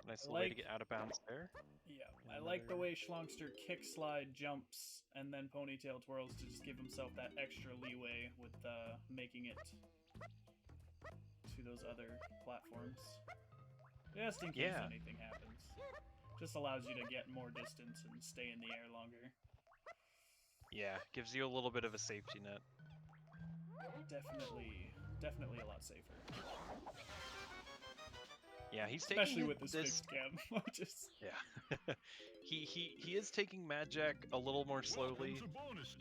Nice little way to get out of bounds there. Yeah, I like the way Schlongster kick slide jumps and then ponytail twirls to just give himself that extra leeway with making it to those other platforms. Just in case anything happens. Just allows you to get more distance and stay in the air longer. Yeah, gives you a little bit of a safety net. Definitely a lot safer. Yeah, he's Especially taking with this fixed cam. Just... Yeah. he is taking Magic a little more slowly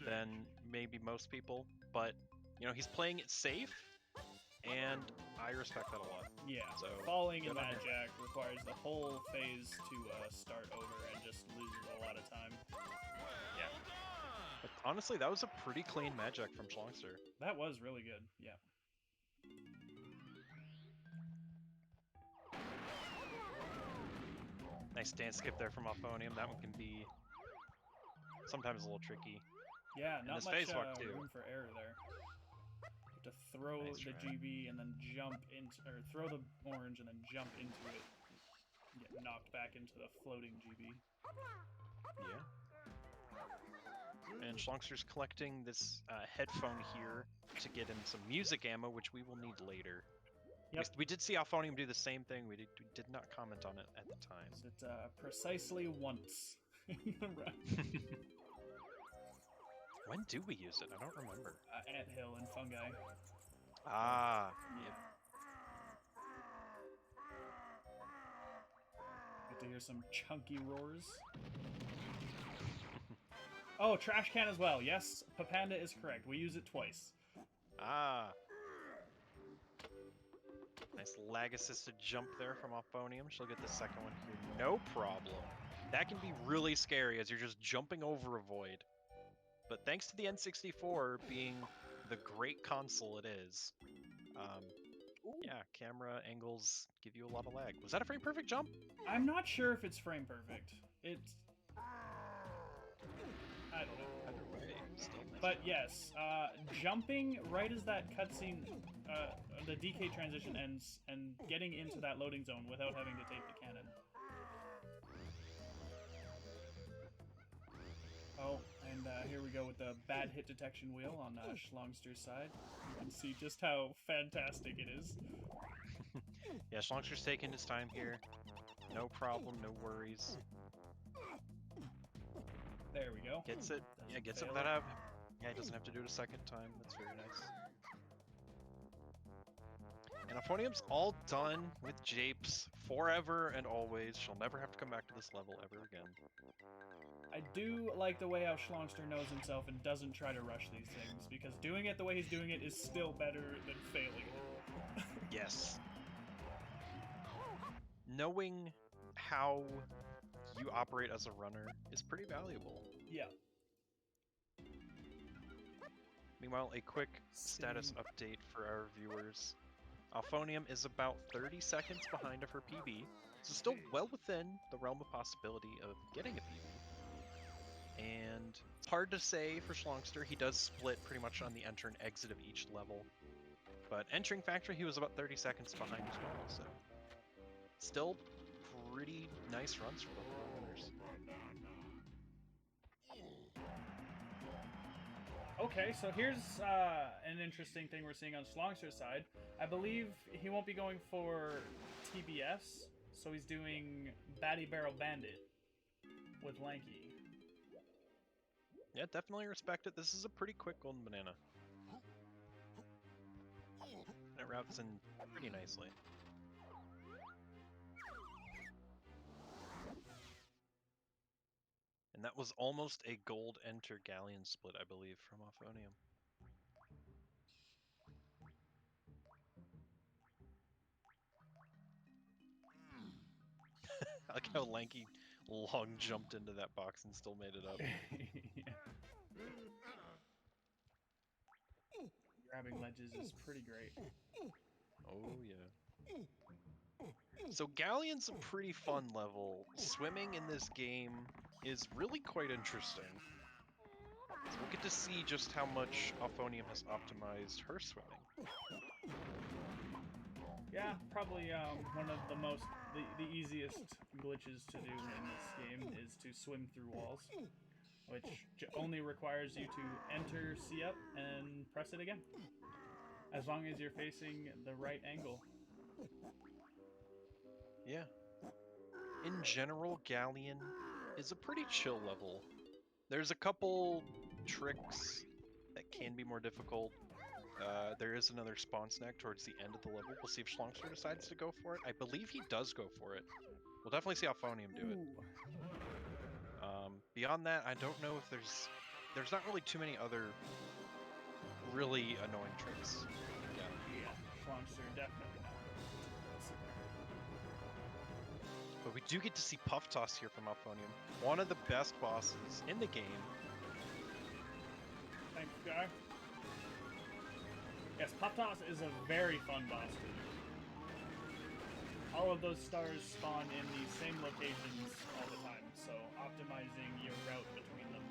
than maybe most people, but you know, he's playing it safe, and I respect that a lot. Yeah, so falling in good on Mad him. Jack requires the whole phase to start over and just loses a lot of time. Yeah. But honestly, that was a pretty clean Magic from Schlongster. That was really good, yeah. Nice dance skip there from Auphonium. That one can be sometimes a little tricky. Yeah, And not this much phase walk too. room for error there. You have to throw Nice the try. GB and then jump into, or throw the orange and then jump into it. Get knocked back into the floating GB. Yeah. And Schlongster's collecting this headphone here to get him some music ammo, which we will need later. Yep. We did see Auphonium do the same thing. We did not comment on it at the time. Is it precisely once in the run? When do we use it? I don't remember. Anthill and Fungi. Ah, Yeah. Get to hear some chunky roars. Oh, trash can as well. Yes, Papanda is correct. We use it twice. Ah. Nice lag-assisted jump there from Auphonium. She'll get the second one here. No problem. That can be really scary as you're just jumping over a void. But thanks to the N64 being the great console it is, yeah, camera angles give you a lot of lag. Was that a frame perfect jump? I'm not sure if it's frame perfect. It's... I don't know. Either way, still nice. But yes, jumping right as that cutscene, the DK transition ends, and getting into that loading zone without having to tape the cannon. Oh, and here we go with the bad hit detection wheel on Schlongster's side. You can see just how fantastic it is. Yeah, Schlongster's taking his time here. No problem, no worries. There we go. Gets it. Doesn't Yeah, gets it fail that up. Yeah, he doesn't have to do it a second time. That's very nice. And Auphonium's all done with Japes forever and always. She'll never have to come back to this level ever again. I do like the way how Schlongster knows himself and doesn't try to rush these things, because doing it the way he's doing it is still better than failing it. Yes. Knowing how you operate as a runner is pretty valuable. Yeah. Meanwhile, a quick status update for our viewers. Auphonium is about 30 seconds behind of her PB, so still well within the realm of possibility of getting a PB. And it's hard to say for Schlongster. He does split pretty much on the enter and exit of each level. But entering factory, he was about 30 seconds behind as well, so still pretty nice runs for both runners. Okay, so here's an interesting thing we're seeing on Schlongster's side. I believe he won't be going for TBS, so he's doing Batty Barrel Bandit with Lanky. Yeah, definitely respect it. This is a pretty quick golden banana. And it routes in pretty nicely. And that was almost a gold enter galleon split, I believe, from Auphonium. I like how Lanky long jumped into that box and still made it up. Yeah. Grabbing ledges is pretty great. Oh yeah. So Galleon's a pretty fun level. Swimming in this game is really quite interesting. So we'll get to see just how much Auphonium has optimized her swimming. Yeah, probably one of the easiest glitches to do in this game is to swim through walls, which only requires you to enter C up and press it again, as long as you're facing the right angle. Yeah. In general, Galleon is a pretty chill level. There's a couple tricks that can be more difficult. There is another spawn snack towards the end of the level. We'll see if Schlongster decides to go for it. I believe he does go for it. We'll definitely see Auphonium do it. Ooh. Beyond that, I don't know if there's not really too many other really annoying tricks. Yeah, Schlongster definitely not. But we do get to see Puff Toss here from Auphonium. One of the best bosses in the game. Thanks, guy. Yes, Puff Toss is a very fun boss to do. All of those stars spawn in the same locations all the time, so optimizing your route between them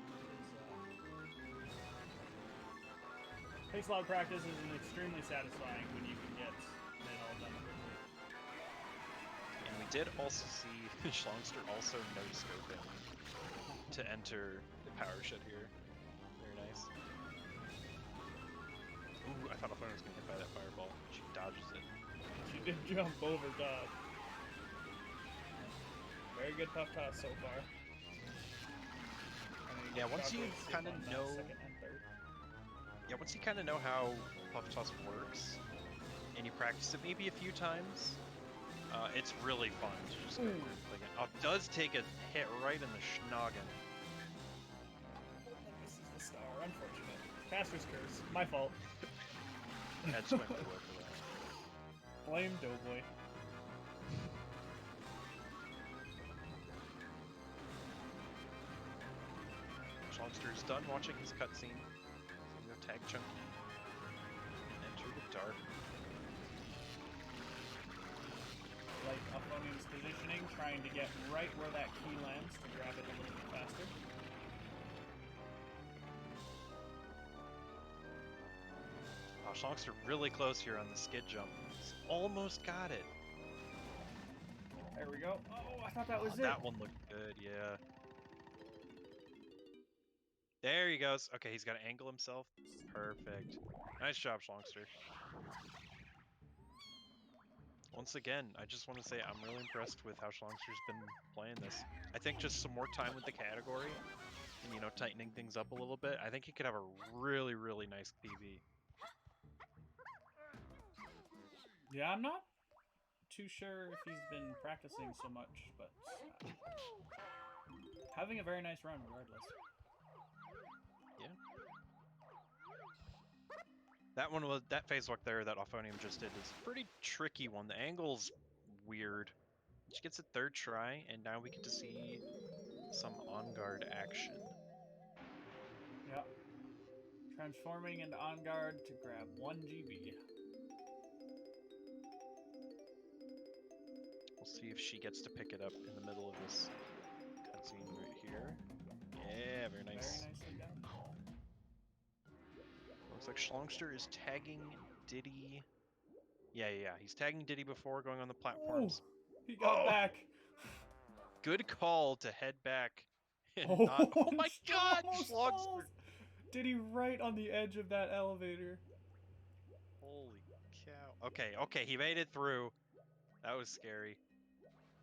takes a lot of practice and is extremely satisfying when you can get it all done quickly. And we did also see Schlongster also no-scoping to enter the power shed here. Very nice. Ooh, I thought Auphonium was going to get by that fireball. She dodges it. She did jump over top. Very good Puff Toss so far. Yeah, once you kind of know... Yeah, once you kind of know how Puff Toss works, and you practice it maybe a few times, it's really fun to just go through. Like, it does take a hit right in the schnoggin. This is the star, unfortunate. Caster's curse. My fault. That's went to work for that. Blame Doughboy. Schlongster's done watching his cutscene. So go tag Chunky and enter the dark. Like Auphonium's positioning, trying to get right where that key lands to grab it a little bit faster. Oh, Schlongster really close here on the skid jump. He's almost got it. There we go. Oh, I thought that was it. That one looked good, yeah. There he goes. Okay, he's got to angle himself. Perfect. Nice job, Schlongster. Once again, I just want to say I'm really impressed with how Schlongster's been playing this. I think just some more time with the category, and, you know, tightening things up a little bit, I think he could have a really, really nice PV. Yeah, I'm not too sure if he's been practicing so much, but having a very nice run regardless. Yeah. That one was that phase walk there that Auphonium just did is a pretty tricky one. The angle's weird. She gets a third try, and now we get to see some on-guard action. Yep. Transforming into on guard to grab 1 GB. We'll see if she gets to pick it up in the middle of this cutscene right here. Yeah, very nice. Very nicely done. Looks like Schlongster is tagging Diddy. Yeah, he's tagging Diddy before going on the platforms. Ooh, he got back. Good call to head back. And Oh, not... oh my god, Schlongster! Diddy right on the edge of that elevator. Holy cow. Okay, he made it through. That was scary.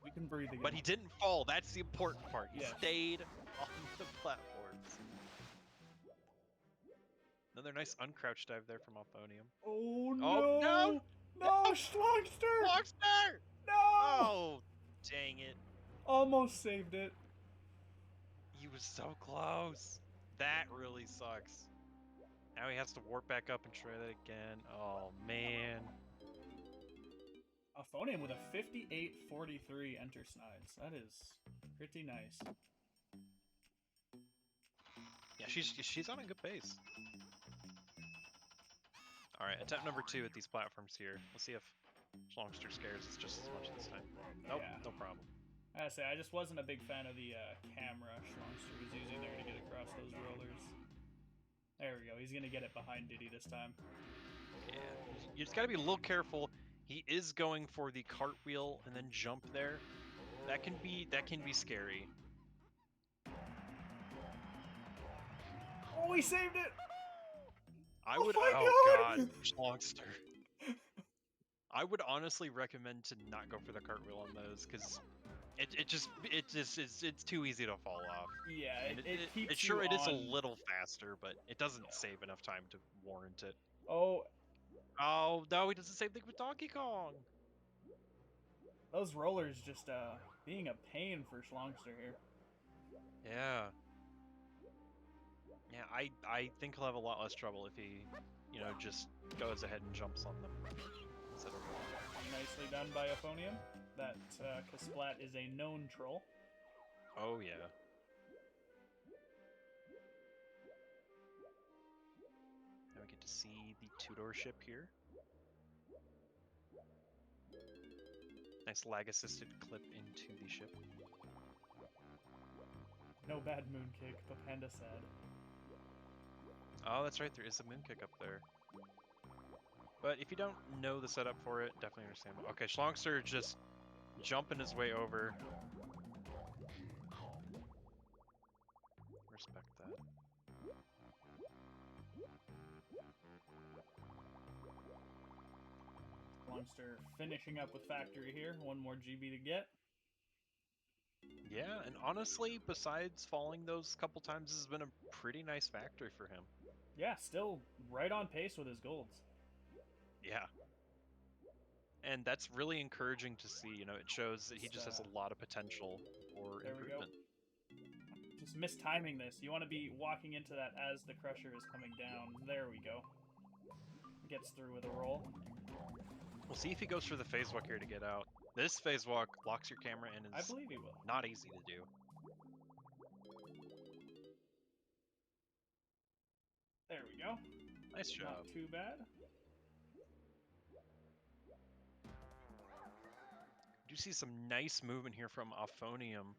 We can breathe again. But he didn't fall. That's the important part. He Yes. stayed on the platforms. Another nice uncrouch dive there from Auphonium. Oh no! Oh, no! No, Schlongster! Schlongster! No! Oh, dang it. Almost saved it. He was so close. That really sucks. Now he has to warp back up and try that again. Oh, man. Auphonium with a 58-43 enter snides. That is pretty nice. Yeah, she's on a good pace. Alright, attempt number 2 at these platforms here. Let's see if Schlongster scares us just as much this time. Nope, Yeah. no problem. I say, I just wasn't a big fan of the camera Schlongster was using there to get across those rollers. There we go. He's going to get it behind Diddy this time. Yeah, you just gotta be a little careful. He is going for the cartwheel and then jump there. That can be scary. Oh, he saved it! I would. my Oh God! god, Schlongster. I would honestly recommend to not go for the cartwheel on those, because it's too easy to fall off. Yeah, And it keeps sure, you it is a on. little faster, but it doesn't Yeah. save enough time to warrant it. Oh, Oh no, he does the same thing with Donkey Kong. those rollers just being a pain for Schlongster here. Yeah. Yeah, I think he'll have a lot less trouble if he, just goes ahead and jumps on them instead of rolling. Nicely done by Auphonium. That Kasplat is a known troll. Oh yeah. Now we get to see the two-door ship here. Nice lag-assisted clip into the ship. No bad moon kick, but Panda sad. Oh, that's right, there is a moon kick up there. But if you don't know the setup for it, definitely understandable. Okay, Schlongster just jumping his way over. Respect that. Schlongster finishing up with Factory here. One more GB to get. Yeah, and honestly, besides falling those couple times, this has been a pretty nice factory for him. Yeah, still right on pace with his golds. Yeah. And that's really encouraging to see. It shows that he just has a lot of potential for improvement. We go. Just mistiming this. You want to be walking into that as the crusher is coming down. There we go. Gets through with a roll. We'll see if he goes for the phase walk here to get out. This phase walk locks your camera and I is believe he will. not easy to do. There we go. Nice job. Not too bad. Do see some nice movement here from Auphonium,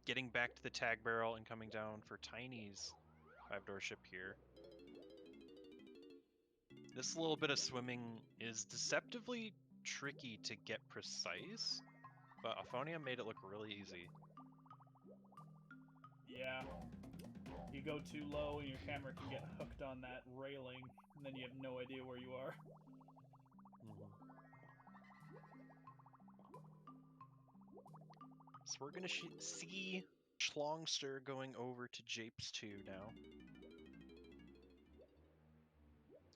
getting back to the tag barrel and coming down for Tiny's 5-door ship here. This little bit of swimming is deceptively tricky to get precise, but Auphonium made it look really easy. Yeah. You go too low and your camera can get hooked on that railing, and then you have no idea where you are. So we're going to see Schlongster going over to Japes 2 now.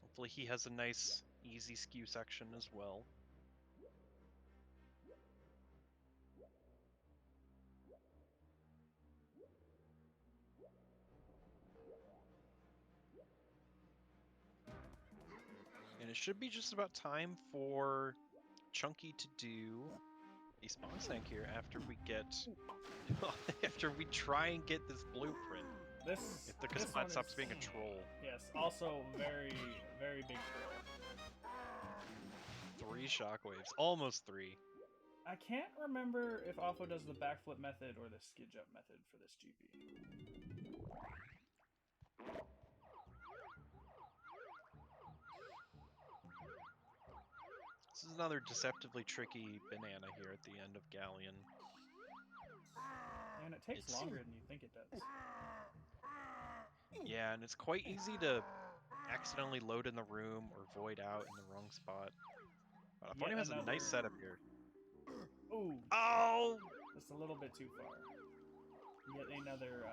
Hopefully he has a nice, easy skew section as well. And it should be just about time for Chunky to do a spawn snag here after we try and get this blueprint. If the Kasplat stops being a troll. Yes, also very, very big troll. 3 shockwaves. Almost 3. I can't remember if Auphо does the backflip method or the skid jump method for this GB. This is another deceptively tricky banana here at the end of Galleon. And it takes longer than you think it does. Yeah, and it's quite easy to accidentally load in the room or void out in the wrong spot. Auphonium has a nice setup here. Ooh! Oh! Just a little bit too far. Yet another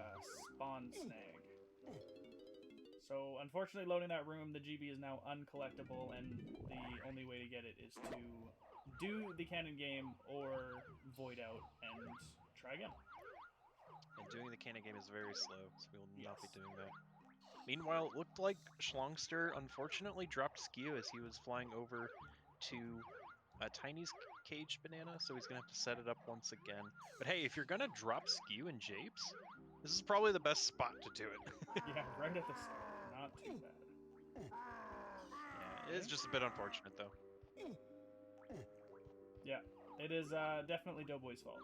spawn snag. So, unfortunately, loading that room, the GB is now uncollectible, and the only way to get it is to do the cannon game or void out and try again. And doing the cannon game is very slow, so we will not be doing that. Meanwhile, it looked like Schlongster unfortunately dropped skew as he was flying over to Tiny's cage banana, so he's going to have to set it up once again. But hey, if you're going to drop skew in Japes, this is probably the best spot to do it. Yeah, right at the start. Not too bad. Yeah, it is just a bit unfortunate, though. Yeah, it is definitely Doughboy's fault.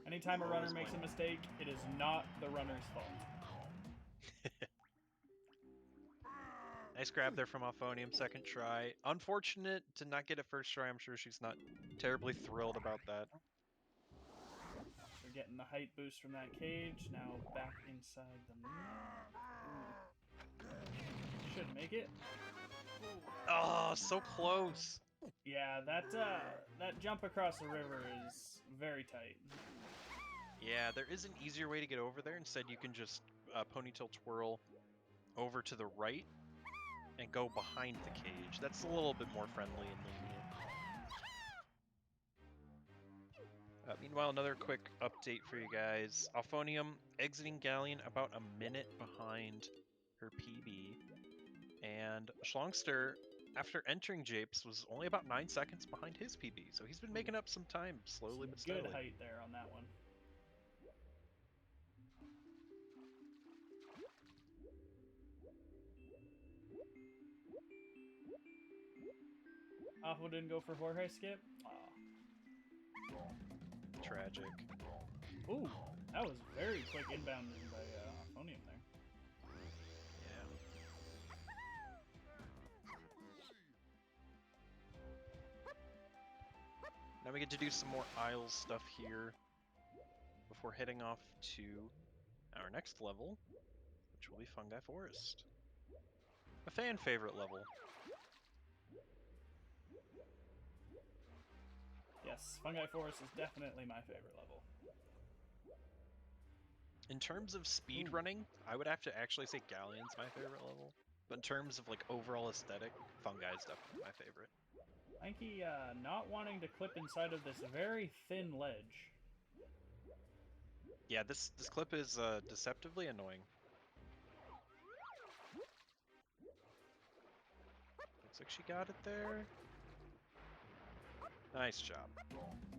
Anytime a runner makes a mistake, it is not the runner's fault. Nice grab there from Auphonium, second try. Unfortunate to not get it first try. I'm sure she's not terribly thrilled about that. We're getting the height boost from that cage. Now back inside the net. Should make it. Oh, so close. Yeah, that jump across the river is very tight. Yeah, there is an easier way to get over there. Instead, you can just ponytail twirl over to the right and go behind the cage. That's a little bit more friendly and lenient. Meanwhile, another quick update for you guys. Auphonium exiting Galleon about a minute behind her PB. And Schlongster, after entering Japes, was only about 9 seconds behind his PB. So he's been making up some time, slowly Some but steadily. good height there on that one. Aho didn't go for Jorge skip. Aw. Tragic. Ooh, that was very quick inbounding by Auphonium there. Yeah. Now we get to do some more Isles stuff here before heading off to our next level, which will be Fungi Forest. A fan favorite level. Yes, Fungi Forest is definitely my favorite level. In terms of speed running, I would have to actually say Galleon's my favorite level. But in terms of like overall aesthetic, Fungi is definitely my favorite. I think he not wanting to clip inside of this very thin ledge. Yeah, this clip is deceptively annoying. Looks like she got it there. Nice job.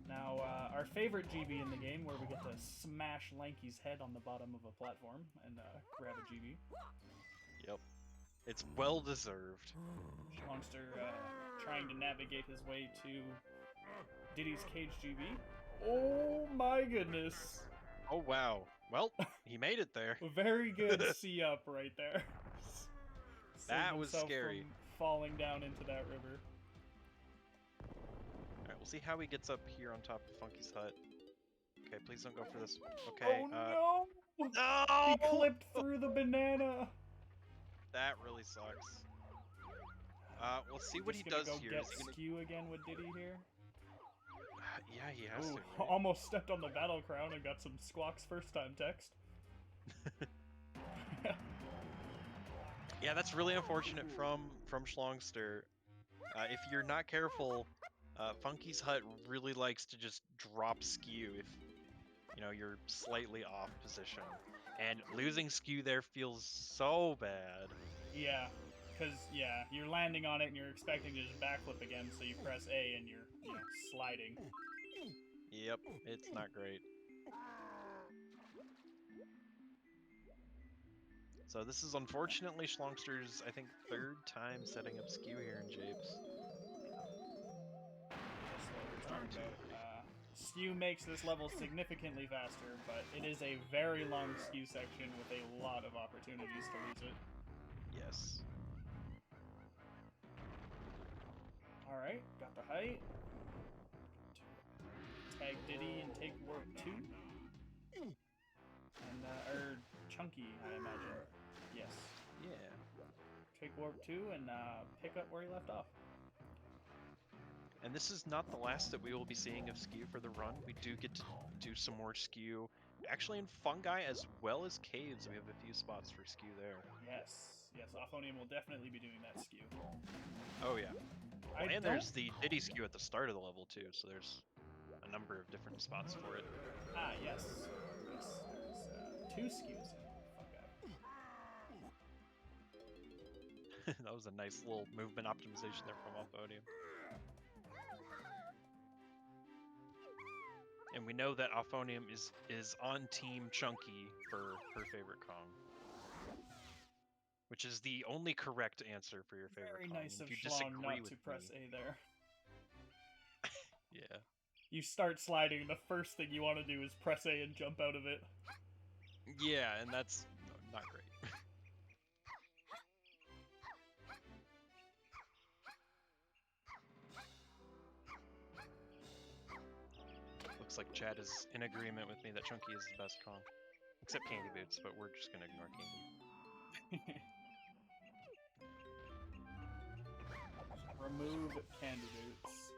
Now, our favorite GB in the game, where we get to smash Lanky's head on the bottom of a platform and grab a GB. Yep. It's well deserved. Schlongster trying to navigate his way to Diddy's cage GB. Oh my goodness. Oh wow. Well, he made it there. Very good C-up right there. That was himself scary. from falling down into that river. Alright, we'll see how he gets up here on top of Funky's hut. Okay, please don't go for this. Okay, Oh no! No! He clipped through the banana! That really sucks. We'll see what he Just gonna does go here. get Is he gonna... skew again with Diddy here? Yeah, he has Ooh, to, right? almost stepped on the battle crown and got some Squawk's first time text. Yeah, that's really unfortunate from Schlongster. If you're not careful, Funky's hut really likes to just drop skew if you're slightly off position, and losing skew there feels so bad. Yeah, because you're landing on it and you're expecting to just backflip again, so you press A and you're sliding. Yep, it's not great. So this is unfortunately Schlongster's, I think, third time setting up skew here in Japes. Skew makes this level significantly faster, but it is a very long skew section with a lot of opportunities to lose it. Yes. Alright, got the height. Tag Diddy and take warp 2. And, or Chunky, I imagine. Yes. Yeah. Take warp 2 and pick up where he left off. And this is not the last that we will be seeing of skew for the run. We do get to do some more skew. Actually in Fungi as well as Caves, we have a few spots for skew there. Yes. Yes, Auphonium will definitely be doing that skew. Oh yeah. Well, and there's the Diddy skew at the start of the level too, so there's a number of different spots for it. Ah, yes. Yes, there's 2 skews in Fungi. That was a nice little movement optimization there from Auphonium. And we know that Auphonium is on Team Chunky for her favorite Kong. Which is the only correct answer for your favorite Very Kong. nice of if you Schlong disagree not with to press me, A there. yeah. You start sliding, the first thing you want to do is press A and jump out of it. Yeah, and that's not great. Looks like Chad is in agreement with me that Chunky is the best Kong. Except Candy Boots, but we're just gonna ignore Candy. Remove candidates.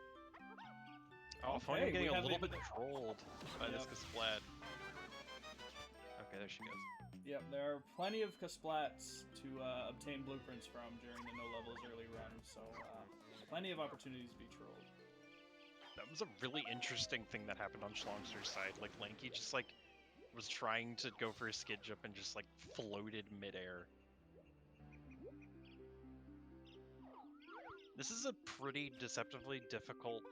Oh, Okay, Auphonium getting we a have little a- bit trolled by this Yep. Kasplat. Okay, there she goes. Yep, there are plenty of Kasplats to obtain blueprints from during the no levels early run, so plenty of opportunities to be trolled. That was a really interesting thing that happened on Schlongster's side. Like, Lanky just, like, was trying to go for a skid jump and just, like, floated midair. This is a pretty deceptively difficult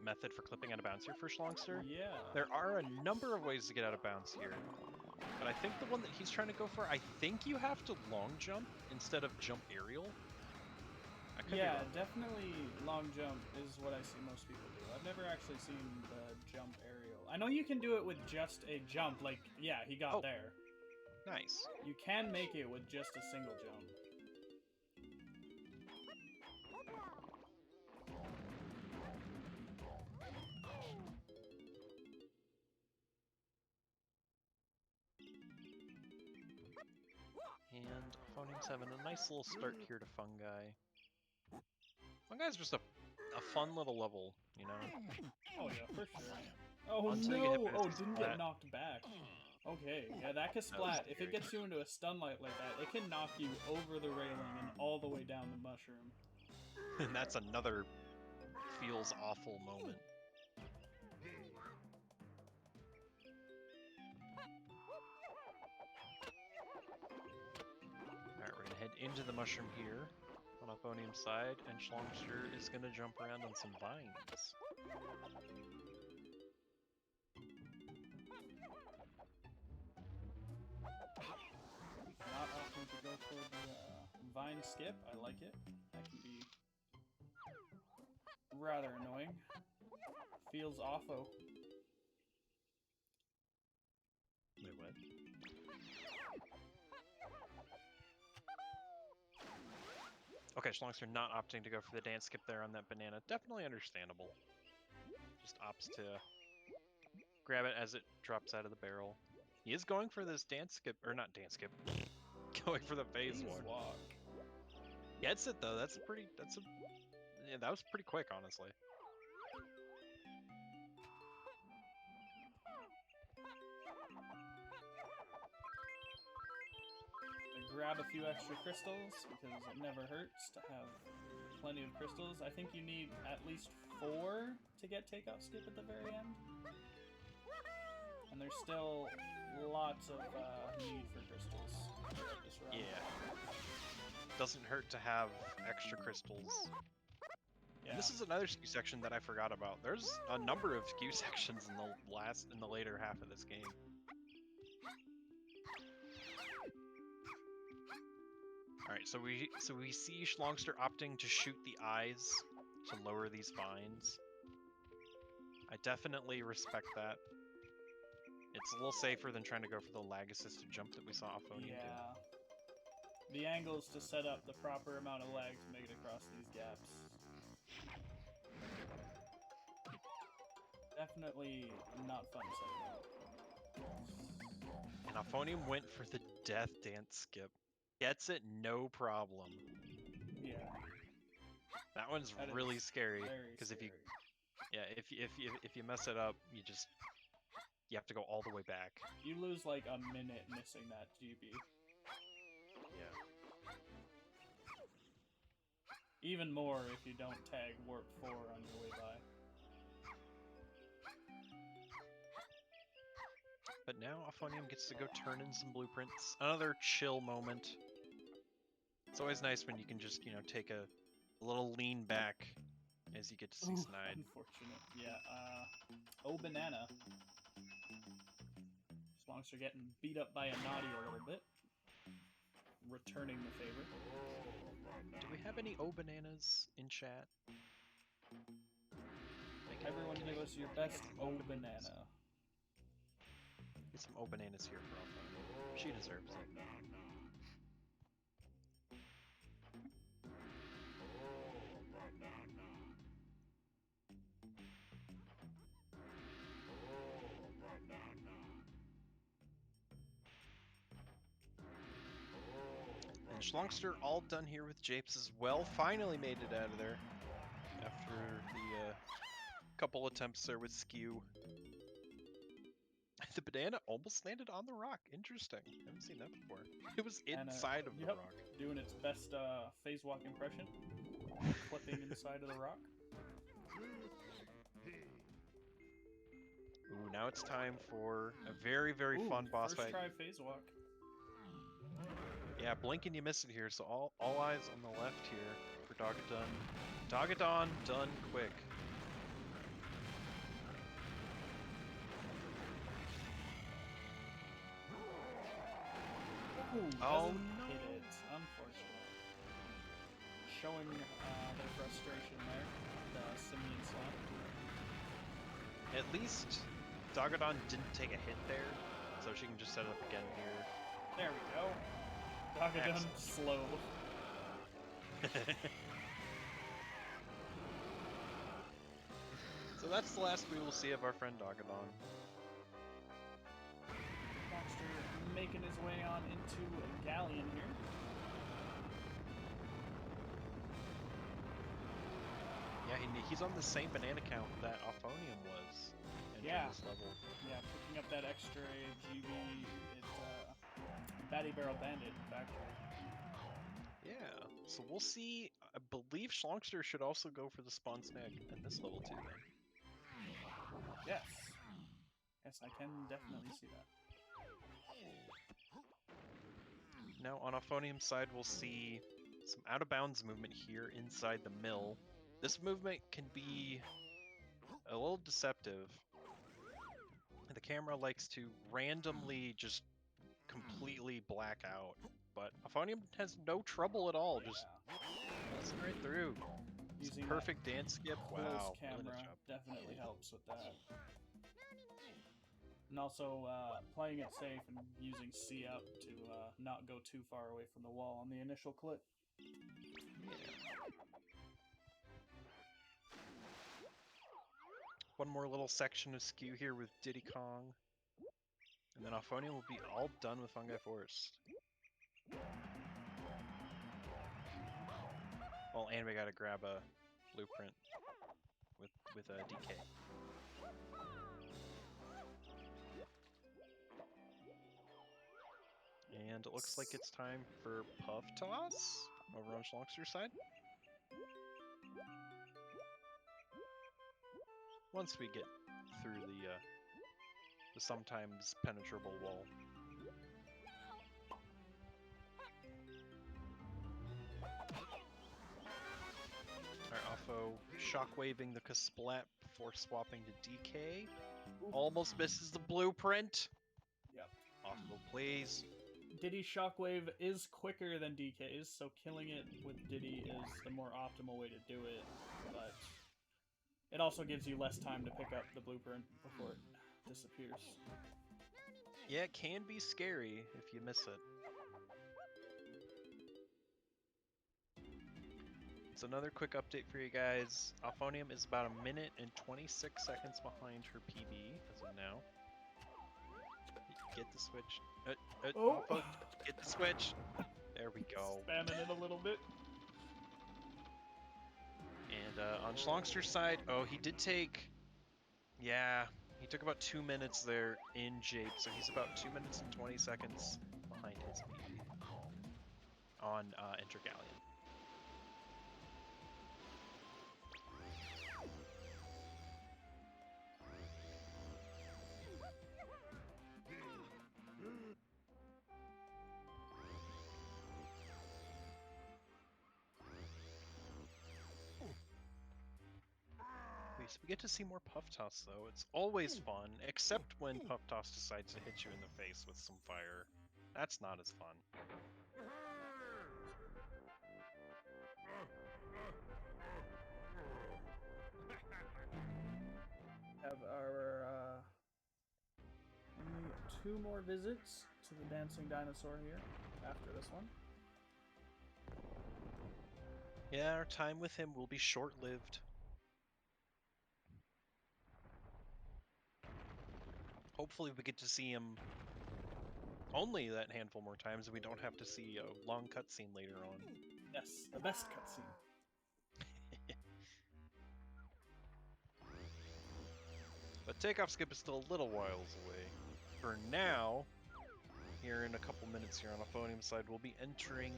method for clipping out of bounds here for Schlongster. Yeah. There are a number of ways to get out of bounds here, but I think the one that he's trying to go for, I think you have to long jump instead of jump aerial. I could be Yeah, wrong. definitely long jump is what I see most people do. I've never actually seen the jump aerial. I know you can do it with just a jump, like, yeah, he got Oh. there. Nice. You can make it with just a single jump. And Auphonium's having a nice little start here to Fungi. Fungi's just a fun little level, you know? Oh yeah, for sure. Oh Until you get hit no! by Oh, this didn't Kasplat. get knocked back. Okay, yeah, that Kasplat, if it scary. gets you into a stun light like that, it can knock you over the railing and all the way down the mushroom. And that's another feels awful moment. Alright, we're gonna head into the mushroom here on Auphonium's side, and Schlongster is gonna jump around on some vines. Not opting to go for the vine skip. I like it. That can be rather annoying. Feels awful. Wait, what? Okay, Schlongster not opting to go for the dance skip there on that banana. Definitely understandable. Just opts to grab it as it drops out of the barrel. He is going for this dance skip, or not dance skip, going for the phase walk. Gets it though. Yeah, that was pretty quick, honestly. Grab a few extra crystals because it never hurts to have plenty of crystals. I think you need at least 4 to get takeoff skip at the very end. And there's still lots of need for crystals throughout this round. Yeah. Doesn't hurt to have extra crystals. Yeah. And this is another SKU section that I forgot about. There's a number of SKU sections in the later half of this game. Alright, so we see Schlongster opting to shoot the eyes to lower these vines. I definitely respect that. It's a little safer than trying to go for the lag-assisted jump that we saw Auphonium do. Yeah. The angles to set up the proper amount of lag to make it across these gaps. Definitely not fun setting up. And Auphonium went for the death dance skip. Gets it, no problem. Yeah. That one's That really is scary very because if you scary. if you mess it up, you have to go all the way back. You lose like a minute missing that GB. Yeah. Even more if you don't tag Warp 4 on your way by. But now Auphonium gets to go turn in some blueprints. Another chill moment. It's always nice when you can just, take a little lean back as you get to see Snide. Unfortunate. Yeah, oh, banana. Schlongster getting beat up by a naughty a little bit. Returning the favor. Do we have any O-Bananas in chat? Everyone give us your best O-Banana. Get some O-Bananas here for Auphonium. She deserves it. And Schlongster all done here with Japes as well. Finally made it out of there after the couple attempts there with Skew. The banana almost landed on the rock. Interesting. I haven't seen that before. It was inside of the rock. Doing its best phase walk impression. Clipping inside of the rock. Ooh, now it's time for a very, very fun boss fight. First try phase walk. Yeah, blink and you miss it here, so all eyes on the left here for Dogadon. Dogadon done quick. Ooh, oh no! no! Hit it, unfortunate. Showing their frustration there, the Simian slap. At least Dogadon didn't take a hit there, so she can just set it up again here. There we go. Dogadon slow. So that's the last we will see of our friend Dogadon. Monster making his way on into a galleon here. Yeah, he's on the same banana count that Auphonium was entering this level. Yeah, picking up that extra GB, Batty Barrel Bandit factory. Yeah, so we'll see. I believe Schlongster should also go for the spawn snag in this level too, then. Yes. Yes, I can definitely see that. Now on Auphonium's side, we'll see some out-of-bounds movement here inside the mill. This movement can be a little deceptive. The camera likes to randomly just completely black out, but Auphonium has no trouble at all, just passing right through. Using perfect dance skip. Wow, camera really nice job. definitely helps with that. And also playing it safe and using C up to not go too far away from the wall on the initial clip. One more little section of Skew here with Diddy Kong. And then Auphonium will be all done with Fungi Forest. Well, and we gotta grab a blueprint with a DK. And it looks like it's time for Puff Toss over on Schlongster's side. Once we get through the sometimes penetrable wall. Alright, Aupho shockwaving the Kasplat before swapping to DK. Almost misses the blueprint. Yep. Aupho plays. Diddy's shockwave is quicker than DK's, so killing it with Diddy is the more optimal way to do it, but it also gives you less time to pick up the blueprint before it disappears. Yeah, it can be scary if you miss it. So another quick update for you guys. Auphonium is about 1 minute and 26 seconds behind her PB as of now. Get the switch. Aupho, get the switch. There we go. Spamming it a little bit. And on Schlongster's side, he did take... Yeah, he took about 2 minutes there in Jape, so he's about 2 minutes and 20 seconds behind his PB on Intergallion. So we get to see more Puff Toss though. It's always fun, except when Puff Toss decides to hit you in the face with some fire. That's not as fun. Have our 2 more visits to the dancing dinosaur here after this one. Yeah, our time with him will be short-lived. Hopefully we get to see him only that handful more times, and we don't have to see a long cutscene later on. Yes, the best cutscene. But takeoff skip is still a little whiles away. For now, here in a couple minutes here on Auphonium side, we'll be entering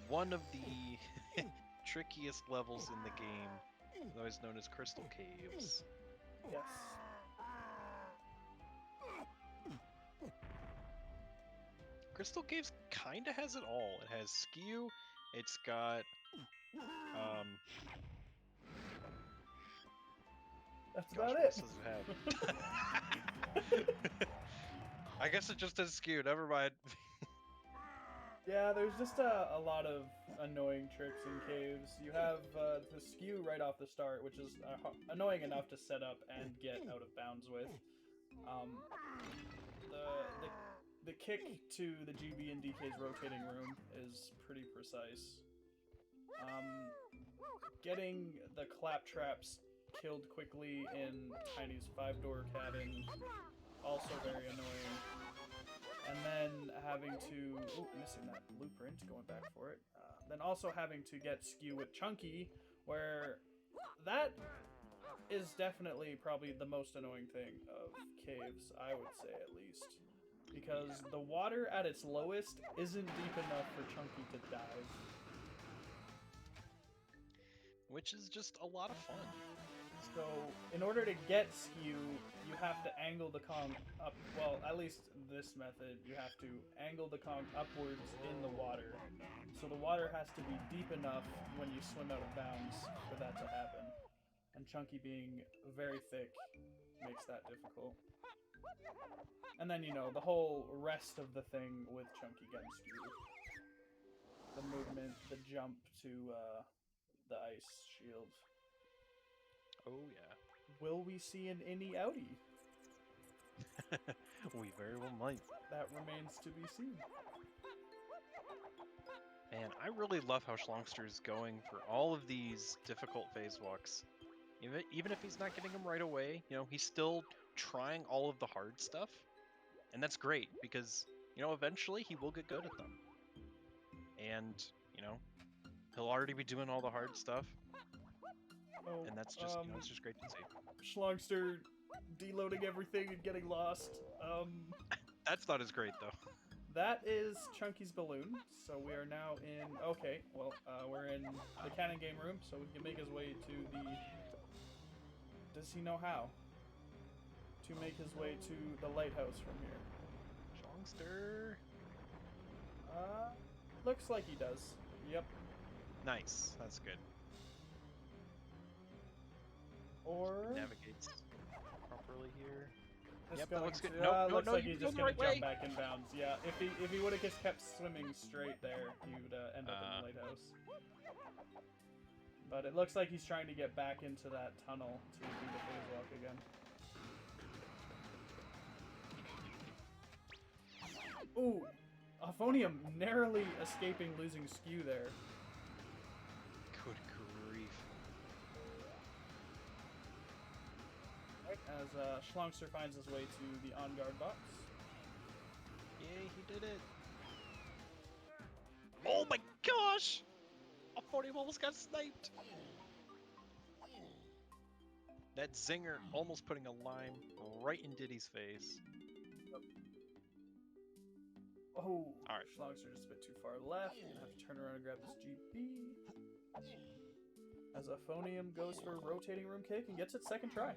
one of the trickiest levels in the game, otherwise known as Crystal Caves. Yes. Crystal Caves kinda has it all. It has skew, it's got That's gosh, about what it. else does it have? I guess it just has skew, never mind. Yeah, there's just a lot of annoying tricks in caves. You have the skew right off the start, which is annoying enough to set up and get out of bounds with. The kick to the GB and DK's rotating room is pretty precise. Getting the claptraps killed quickly in Tiny's 5-door cabin, also very annoying. And then having to... Ooh, missing that blueprint, going back for it. Then also having to get skew with Chunky, where that is definitely probably the most annoying thing of caves, I would say at least. Because the water at its lowest isn't deep enough for Chunky to dive. Which is just a lot of fun. So, in order to get skew, you have to angle the Kong up. Well, at least this method, you have to angle the Kong upwards in the water. So the water has to be deep enough when you swim out of bounds for that to happen. And Chunky being very thick makes that difficult. And then, you know, the whole rest of the thing with Chunky getting skew. The movement, the jump to the ice shield. Oh yeah. Will we see an innie outie? We very well might. That remains to be seen. Man, I really love how SHLONGSTER is going for all of these difficult phase walks. Even if he's not getting them right away, you know, he's still trying all of the hard stuff. And that's great, because, you know, eventually he will get good at them. And, you know, he'll already be doing all the hard stuff. Oh, And that's just, you know, it's just great to see. SHLONGSTER deloading everything and getting lost. That's not as great, though. That is Chunky's balloon. So we are now in... Okay, well, we're in the cannon game room, so we can make his way to the... Does he know how? To make his way to the lighthouse from here. SHLONGSTER. Looks like he does. Yep. Nice. That's good. Or... Navigates properly here. Yep, that looks good. No, looks no, like you're he's going just the gonna right jump way. back in bounds. Yeah, if he would have just kept swimming straight there, he would end up in the lighthouse. But it looks like he's trying to get back into that tunnel to do the phase walk again. Ooh, Auphonium narrowly escaping losing skew there. Good grief. As SHLONGSTER finds his way to the on-guard box. Yay, he did it. Oh my gosh! Auphonium almost got sniped. That zinger almost putting a lime right in Diddy's face. Oh, Alright. SHLONGSTER just a bit too far left. Gonna have to turn around and grab this GP. As Auphonium goes for a rotating room kick and gets it second try.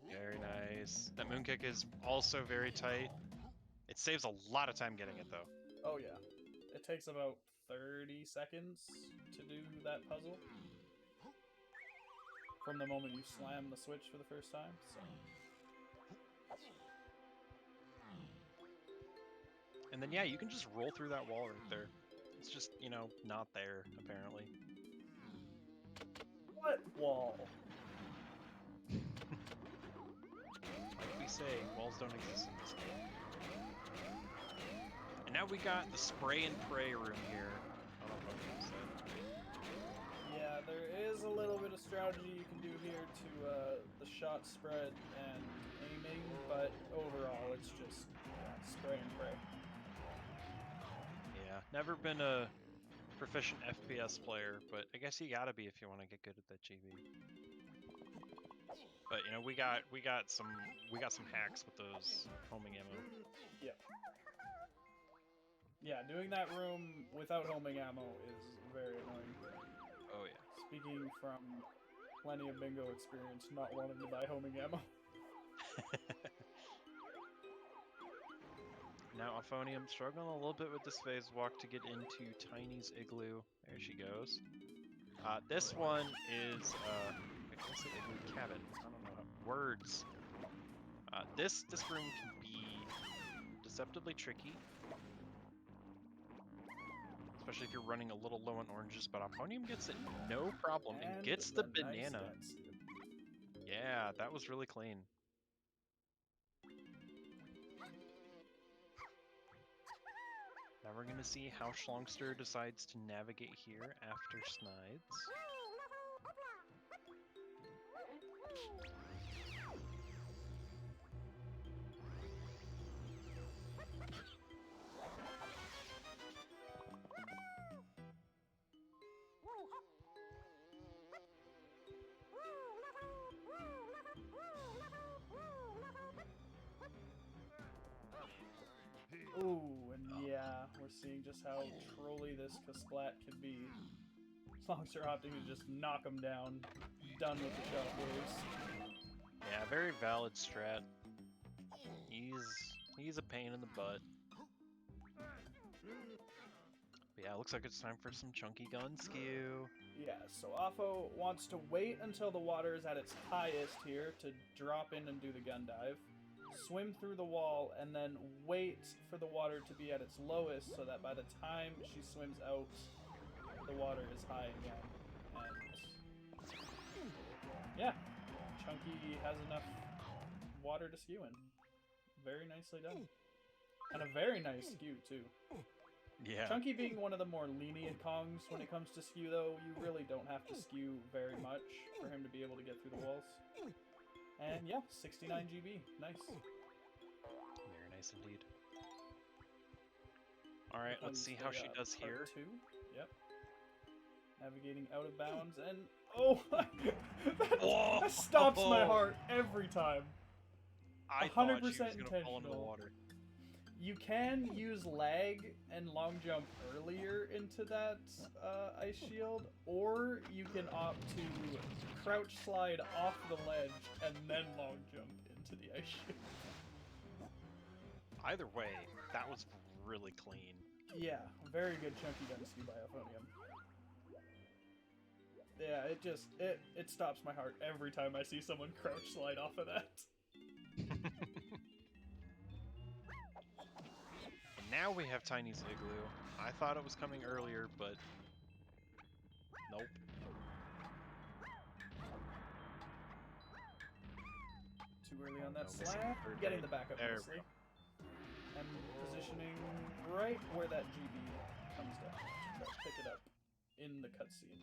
Very nice. That moon kick is also very tight. It saves a lot of time getting it, though. Oh yeah. It takes about 30 seconds to do that puzzle. From the moment you slam the switch for the first time, so... And then, yeah, you can just roll through that wall right there. It's just, you know, not there, apparently. What wall? Like we say, walls don't exist in this game. And now we got the spray and pray room here. I don't know what you said. Yeah, there is a little bit of strategy you can do here to the shot spread and aiming, but overall it's just spray and pray. Yeah, never been a proficient FPS player, but I guess you gotta be if you want to get good at that GB. But you know, we got some hacks with those homing ammo. Yep. Yeah, doing that room without homing ammo is very annoying. Oh yeah. Speaking from plenty of bingo experience, not wanting to buy homing ammo. Now Auphonium struggling a little bit with this phase walk to get into Tiny's igloo. There she goes. This one is I can say igloo cabin. I don't know words. This room can be deceptively tricky, especially if you're running a little low on oranges. But Auphonium gets it no problem and gets the banana. Nice Yeah, that was really clean. Now we're gonna see how SHLONGSTER decides to navigate here after Snides. Ooh, and yeah, we're seeing just how trolly this Kasplat can be. SHLONGSTER opting to just knock him down. Done with the shockwaves. Yeah, very valid strat. He's a pain in the butt. But yeah, looks like it's time for some chunky gun skew. Yeah, so Aupho wants to wait until the water is at its highest here to drop in and do the gun dive. Swim through the wall, and then wait for the water to be at its lowest so that by the time she swims out, the water is high again. And yeah, Chunky has enough water to skew in. Very nicely done. And a very nice skew, too. Yeah. Chunky being one of the more lenient Kongs when it comes to skew, though, you really don't have to skew very much for him to be able to get through the walls. And yeah, 69 GB. Nice. Very nice indeed. Alright, let's see how she does here. Part 2. Yep. Navigating out of bounds, and oh, that stops my heart every time. I 100% thought she was gonna fall into the intentional. water. You can use lag and long jump earlier into that ice shield, or you can opt to crouch slide off the ledge and then long jump into the ice shield. Either way, that was really clean. Yeah, very good chunky gun skew by Auphonium. Yeah, it stops my heart every time I see someone crouch slide off of that. Now we have Tiny's igloo. I thought it was coming earlier, but nope. Too early on that No, slap. Getting the backup there nicely. And positioning right where that GB comes down. Let's pick it up in the cutscene.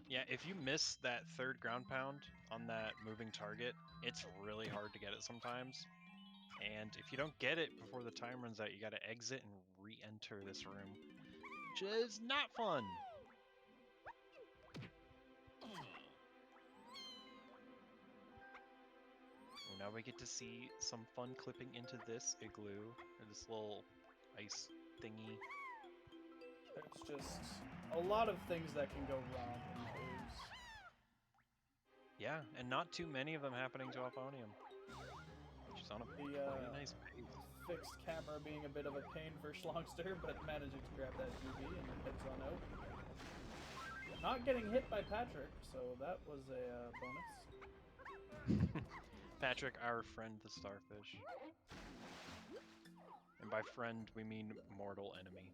Yeah, if you miss that third ground pound on that moving target, it's really hard to get it sometimes. And if you don't get it before the time runs out, you gotta exit and re-enter this room, which is not fun. Well, now we get to see some fun clipping into this igloo, or this little ice thingy. There's just a lot of things that can go wrong in caves. Yeah, and not too many of them happening to Auphonium. She's on a pretty nice pace. Fixed camera being a bit of a pain for SHLONGSTER, but managing to grab that GB and then heads on out. Not getting hit by Patrick, so that was a bonus. Patrick, our friend the starfish. And by friend, we mean mortal enemy.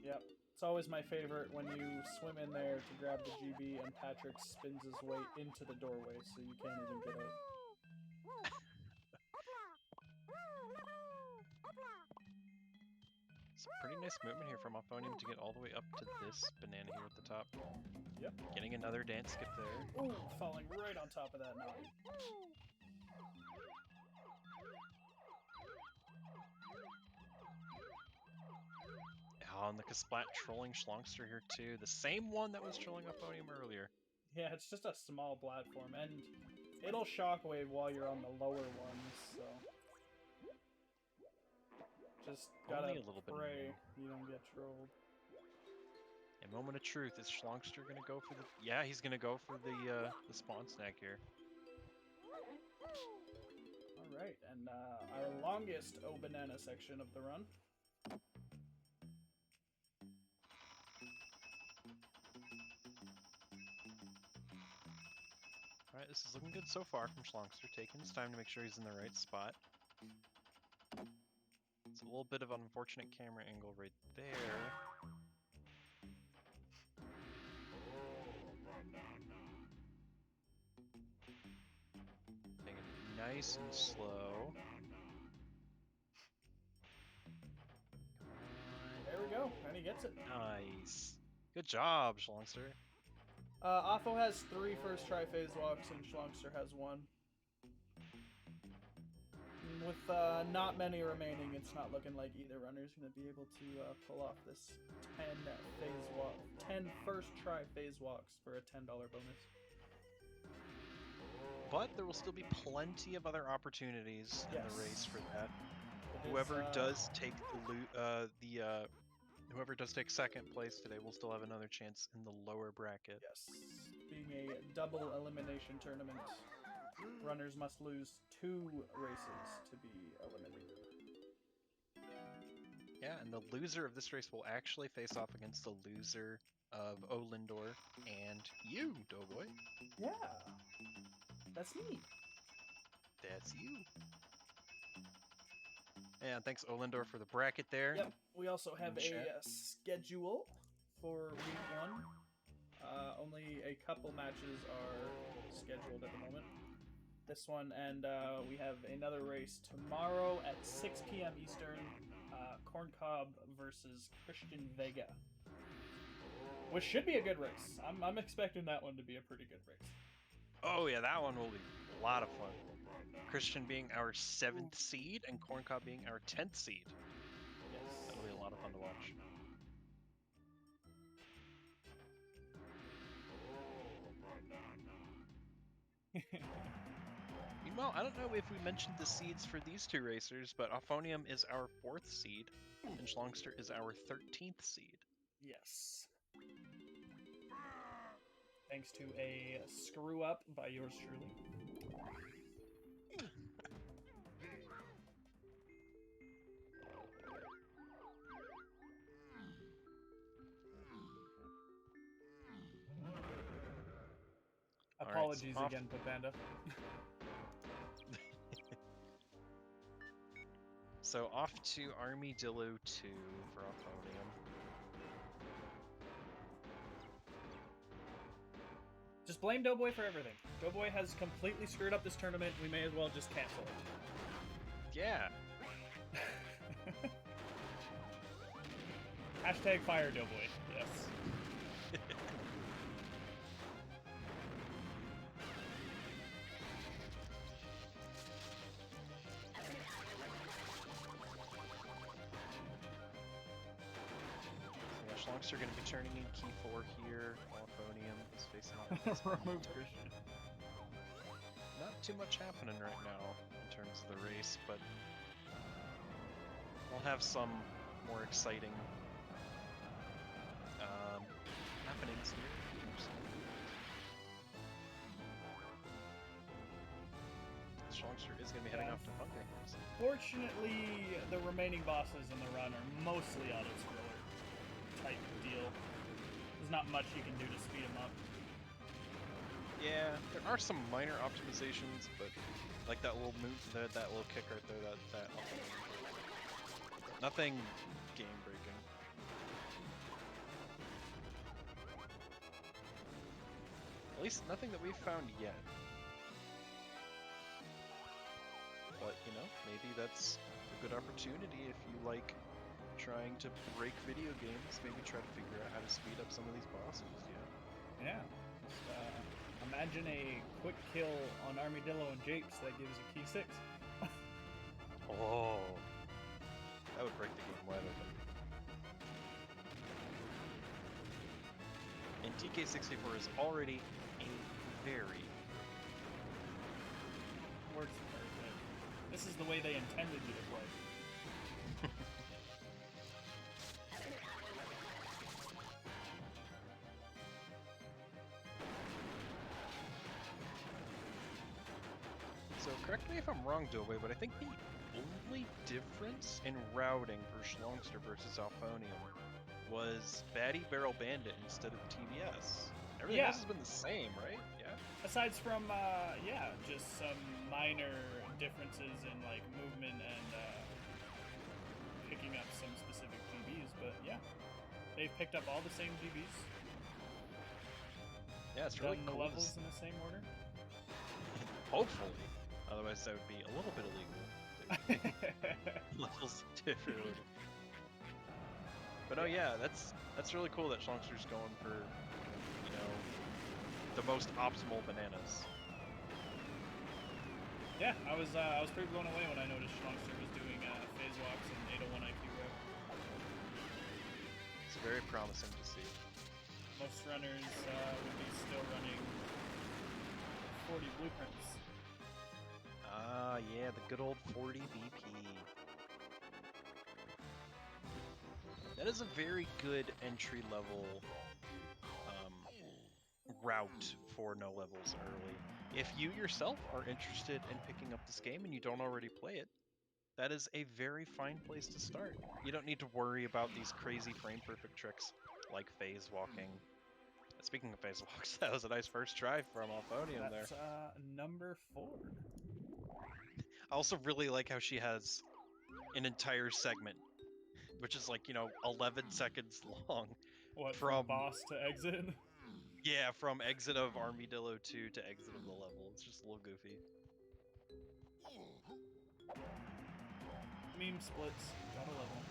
Yep. It's always my favorite when you swim in there to grab the GB and Patrick spins his way into the doorway so you can't even get out. It's a pretty nice movement here from Auphonium to get all the way up to this banana here at the top. Yep. Getting another dance skip there. Ooh, falling right on top of that knot. On the Kasplat trolling Schlongster here too. The same one that was trolling Auphonium earlier. Yeah, it's just a small platform, and it'll shockwave while you're on the lower ones, so... Just gotta Only a little bit pray annoying. you don't get trolled. A moment of truth. Is Schlongster gonna go for the? Yeah, he's gonna go for the spawn snack here. All right, and our longest O banana section of the run. All right, this is looking good so far from Schlongster. Taking his time to make sure he's in the right spot. It's a little bit of an unfortunate camera angle right there. Taking it nice and slow. There we go, and he gets it. Nice. Good job, Schlongster. Aupho has 3 first try phase walks, and Schlongster has 1. With not many remaining, it's not looking like either runner's going to be able to pull off this 10 first try phase walks for a $10 bonus. But there will still be plenty of other opportunities in the race for that. Whoever does take whoever does take second place today will still have another chance in the lower bracket. Yes, being a double elimination tournament, runners must lose 2 races to be eliminated. Yeah, and the loser of this race will actually face off against the loser of Olindor and you, Doughboy. Yeah, that's me. That's you. And thanks, Olindor, for the bracket there. Yep, we also have a schedule for week 1. Only a couple matches are scheduled at the moment. This one, and we have another race tomorrow at 6 p.m. Eastern, Corncob versus Christian Vega. Which should be a good race. I'm expecting that one to be a pretty good race. Oh yeah, that one will be a lot of fun. Christian being our 7th seed and Corncob being our 10th seed. Yes. That'll be a lot of fun to watch. Meanwhile, I don't know if we mentioned the seeds for these 2 racers, but Auphonium is our 4th seed and Schlongster is our 13th seed. Yes. Thanks to a screw up by yours truly. Apologies again, Papanda. So off to Armadillo 2 for Auphonium. Just blame Doughboy for everything. Doughboy has completely screwed up this tournament. We may as well just cancel it. Yeah. Hashtag fire Doughboy. Yes. Schlongster going to be turning in key 4 here. Auphonium is facing off. Remove Christian. Not too much happening right now in terms of the race, but we'll have some more exciting happenings here. Schlongster is going to be heading off to Hunger Games. Fortunately, the remaining bosses in the run are mostly auto-scroller type deal. There's not much you can do to speed them up. Yeah, there are some minor optimizations, but like that little move, that little kick right there, that nothing game breaking. At least nothing that we've found yet. But you know, maybe that's a good opportunity if you like trying to break video games. Maybe try to figure out how to speed up some of these bosses. Yeah. Just, imagine a quick kill on Armadillo and Japes that gives you key 6. Oh, that would break the game wide open. And DK64 is already a very... Works perfect. This is the way they intended you to play. So correct me if I'm wrong, Doughboy, but I think the only difference in routing for SHLONGSTER versus Auphonium was Batty Barrel Bandit instead of TBS. Everything else has been the same, right? Yeah. Aside from, yeah, just some minor differences in like movement and picking up some specific GBs, but yeah, they've picked up all the same GBs. Yeah, it's really done cool. The levels in the same order. Hopefully, otherwise that would be a little bit illegal. Levels differently. But oh yeah, that's really cool that SHLONGSTER's going for, you know, the most optimal bananas. Yeah, I was pretty blown away when I noticed SHLONGSTER was doing phase walks and 801 IQ rep. It's very promising to see. Most runners would be still running 40 blueprints. Ah, yeah, the good old 40 BP. That is a very good entry-level route for no levels early. If you yourself are interested in picking up this game and you don't already play it, that is a very fine place to start. You don't need to worry about these crazy frame-perfect tricks like phase walking. Speaking of phase walks, that was a nice first try from Auphonium there. That's number 4. I also really like how she has an entire segment, which is like, you know, 11 seconds long. What, from boss to exit? Yeah, from exit of Armadillo 2 to exit of the level. It's just a little goofy. Meme splits, got a level.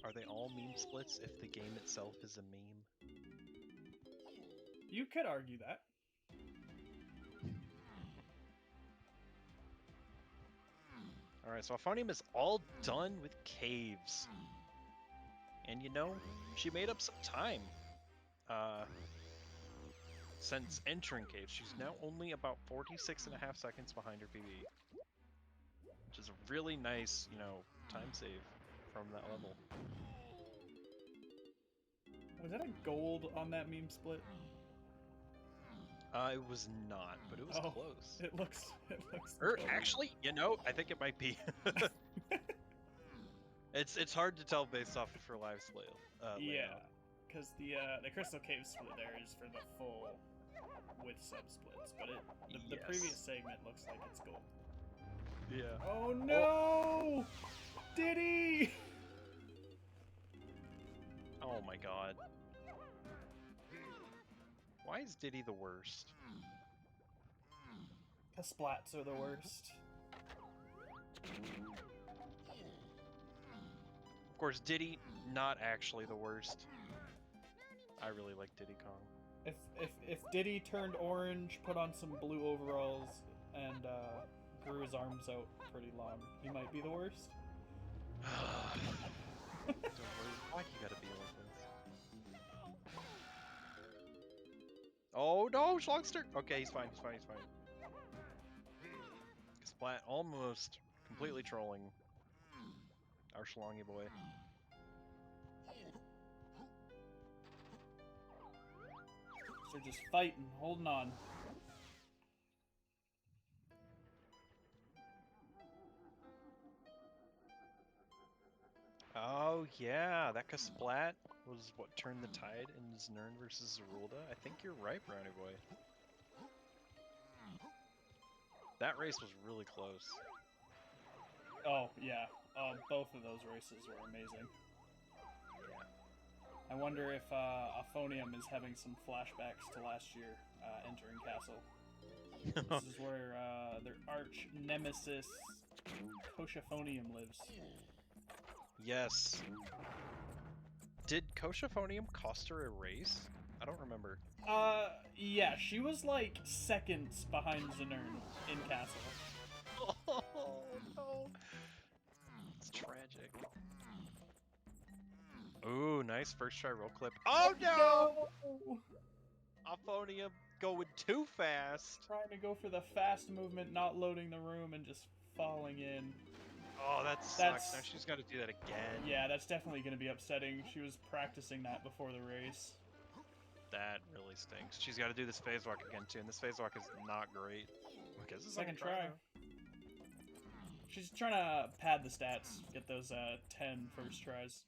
Are they all meme splits if the game itself is a meme? You could argue that. Alright, so Auphonium is all done with caves. And you know, she made up some time. Since entering caves, she's now only about 46.5 seconds behind her PB. Which is a really nice, you know, time save from that level. Was that a gold on that meme split? It was not, but it was close. It looks. Actually, you know, I think it might be. It's hard to tell based off of her live layout. Yeah, because the Crystal Cave split there is for the full with sub splits, but the previous segment looks like it's gold. Yeah. Oh no! Diddy! Oh my god. Why is Diddy the worst? The splats are the worst. Of course, Diddy, not actually the worst. I really like Diddy Kong. If Diddy turned orange, put on some blue overalls, and grew his arms out pretty long, he might be the worst. Don't worry, why you gotta be like this? Oh no, SHLONGSTER! Okay, he's fine. Splat almost completely trolling our Shlongy boy. So just fighting, holding on. Oh yeah, that Kasplat was what turned the tide in Znern versus Zerulda. I think you're right, Brownie Boy. That race was really close. Oh yeah, both of those races were amazing. Yeah. I wonder if Auphonium is having some flashbacks to last year entering Castle. This is where their arch nemesis Koshaphonium lives. Yes. Did Koshaphonium cost her a race? I don't remember. Yeah, she was like seconds behind Znern in Castle. Oh no. It's tragic. Ooh, nice first try roll clip. Oh no! Auphonium going too fast. Trying to go for the fast movement, not loading the room, and just falling in. Oh, that sucks. Now she's got to do that again. Yeah, that's definitely going to be upsetting. She was practicing that before the race. That really stinks. She's got to do this phase walk again too, and this phase walk is not great. Okay, this is Second try. She's trying to pad the stats, get those 10 first tries.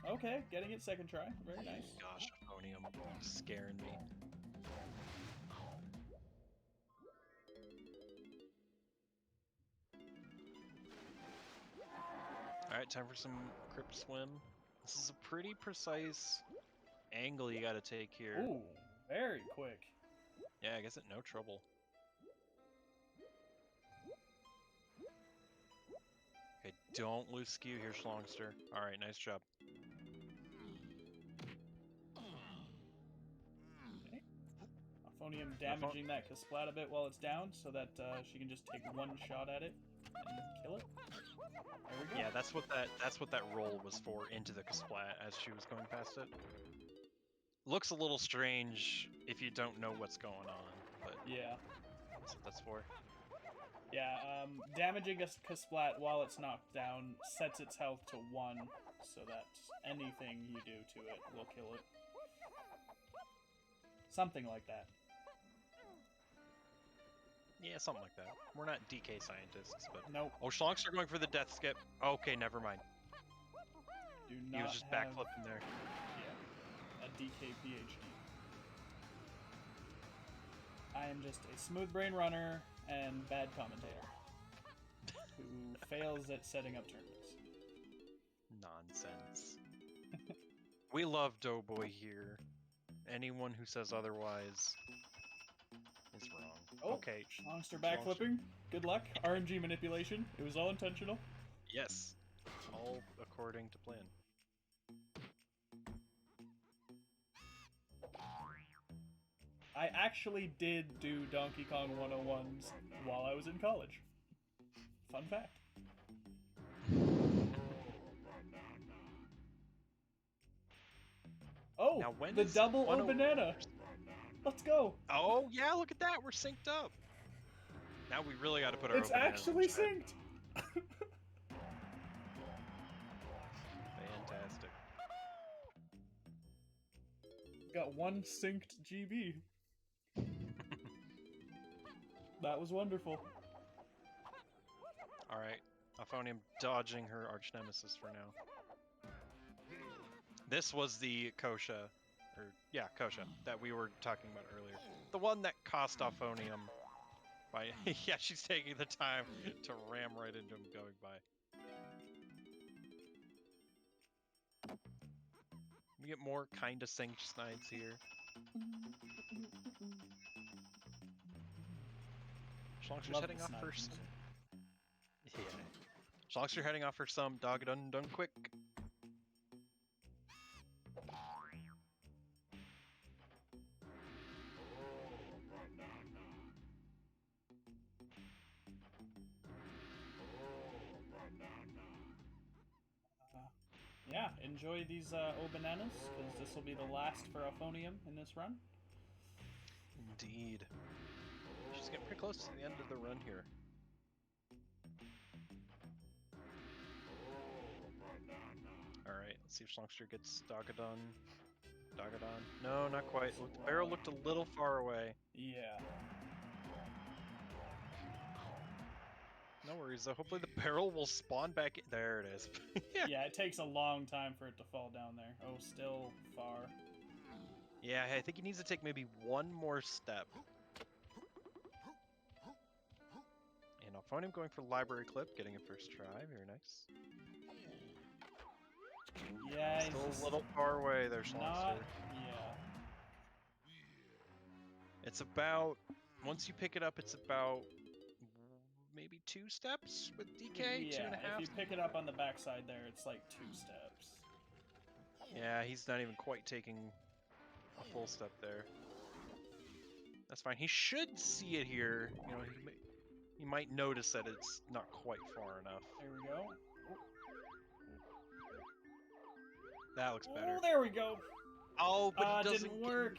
Okay, getting it second try. Very nice. Gosh, Auphonium scaring me. Alright, time for some crypt swim. This is a pretty precise angle you gotta take here. Ooh, very quick. Yeah, I guess it no trouble. Okay, don't lose skew here, Schlongster. Alright, nice job. Okay. Auphonium damaging that Kasplat a bit while it's down so that she can just take one shot at it and kill it. There we go. Yeah, that's what that roll was for, into the Kasplat as she was going past it. Looks a little strange if you don't know what's going on, but yeah, that's what that's for. Yeah, damaging a Kasplat while it's knocked down sets its health to 1, so that anything you do to it will kill it. Something like that. Yeah, something like that. We're not DK scientists, but... Nope. Oh, Schlongster going for the death skip. Okay, never mind. Do not He was just have, backflipping there. Yeah, a DK PhD. I am just a smooth brain runner and bad commentator who fails at setting up tournaments. Nonsense. We love Doughboy here. Anyone who says otherwise is wrong. Oh, okay. Schlongster backflipping. Good luck. RNG manipulation. It was all intentional. Yes. All according to plan. I actually did do Donkey Kong 101s while I was in college. Fun fact. Oh, now, when the double O banana. Let's go. Oh, yeah, look at that. We're synced up. Now we really got to put our It's actually synced. Fantastic. Got one synced GB. That was wonderful. Alright, Auphonium dodging her arch nemesis for now. This was the Kosha, Kosha, that we were talking about earlier. The one that cost Auphonium by... yeah, she's taking the time to ram right into him going by. We get more kinda synced snides here. Schlongster's heading off for some... Yeah. Schlongster heading off for some dog done quick. Yeah, enjoy these O bananas, because this will be the last for Auphonium in this run. Indeed. She's getting pretty close to the end of the run here. Alright, let's see if Schlongster gets Dogadon. Dogadon. No, not quite. The barrel looked a little far away. Yeah. No worries though, hopefully the barrel will spawn back in. There it is. Yeah, it takes a long time for it to fall down there. Oh, still far. Yeah, I think he needs to take maybe one more step. And Auphonium going for library clip, getting a first try, very nice. Yeah, still a little far away there, Schlongster. Yeah. It's about, once you pick it up, it's about maybe 2 steps with DK, yeah, 2.5. if you pick it up on the backside there, it's like 2 steps. Yeah, he's not even quite taking a full step there. That's fine. He should see it here. You know, he might notice that it's not quite far enough. There we go. That looks better. Oh, there we go. Oh, but it doesn't didn't work.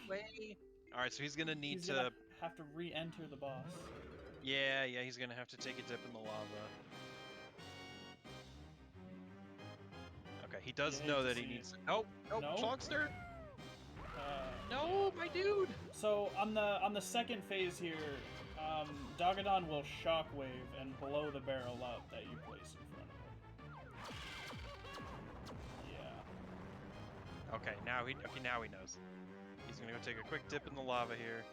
Alright, so he's gonna need He's to... gonna have to re-enter the boss. Yeah, he's gonna have to take a dip in the lava. Okay, he does know that he needs to... Nope, No? Schlongster! No, my dude! So on the second phase here, Dogadon will shockwave and blow the barrel up that you place in front of him. Yeah. Okay, now he knows. He's gonna go take a quick dip in the lava here.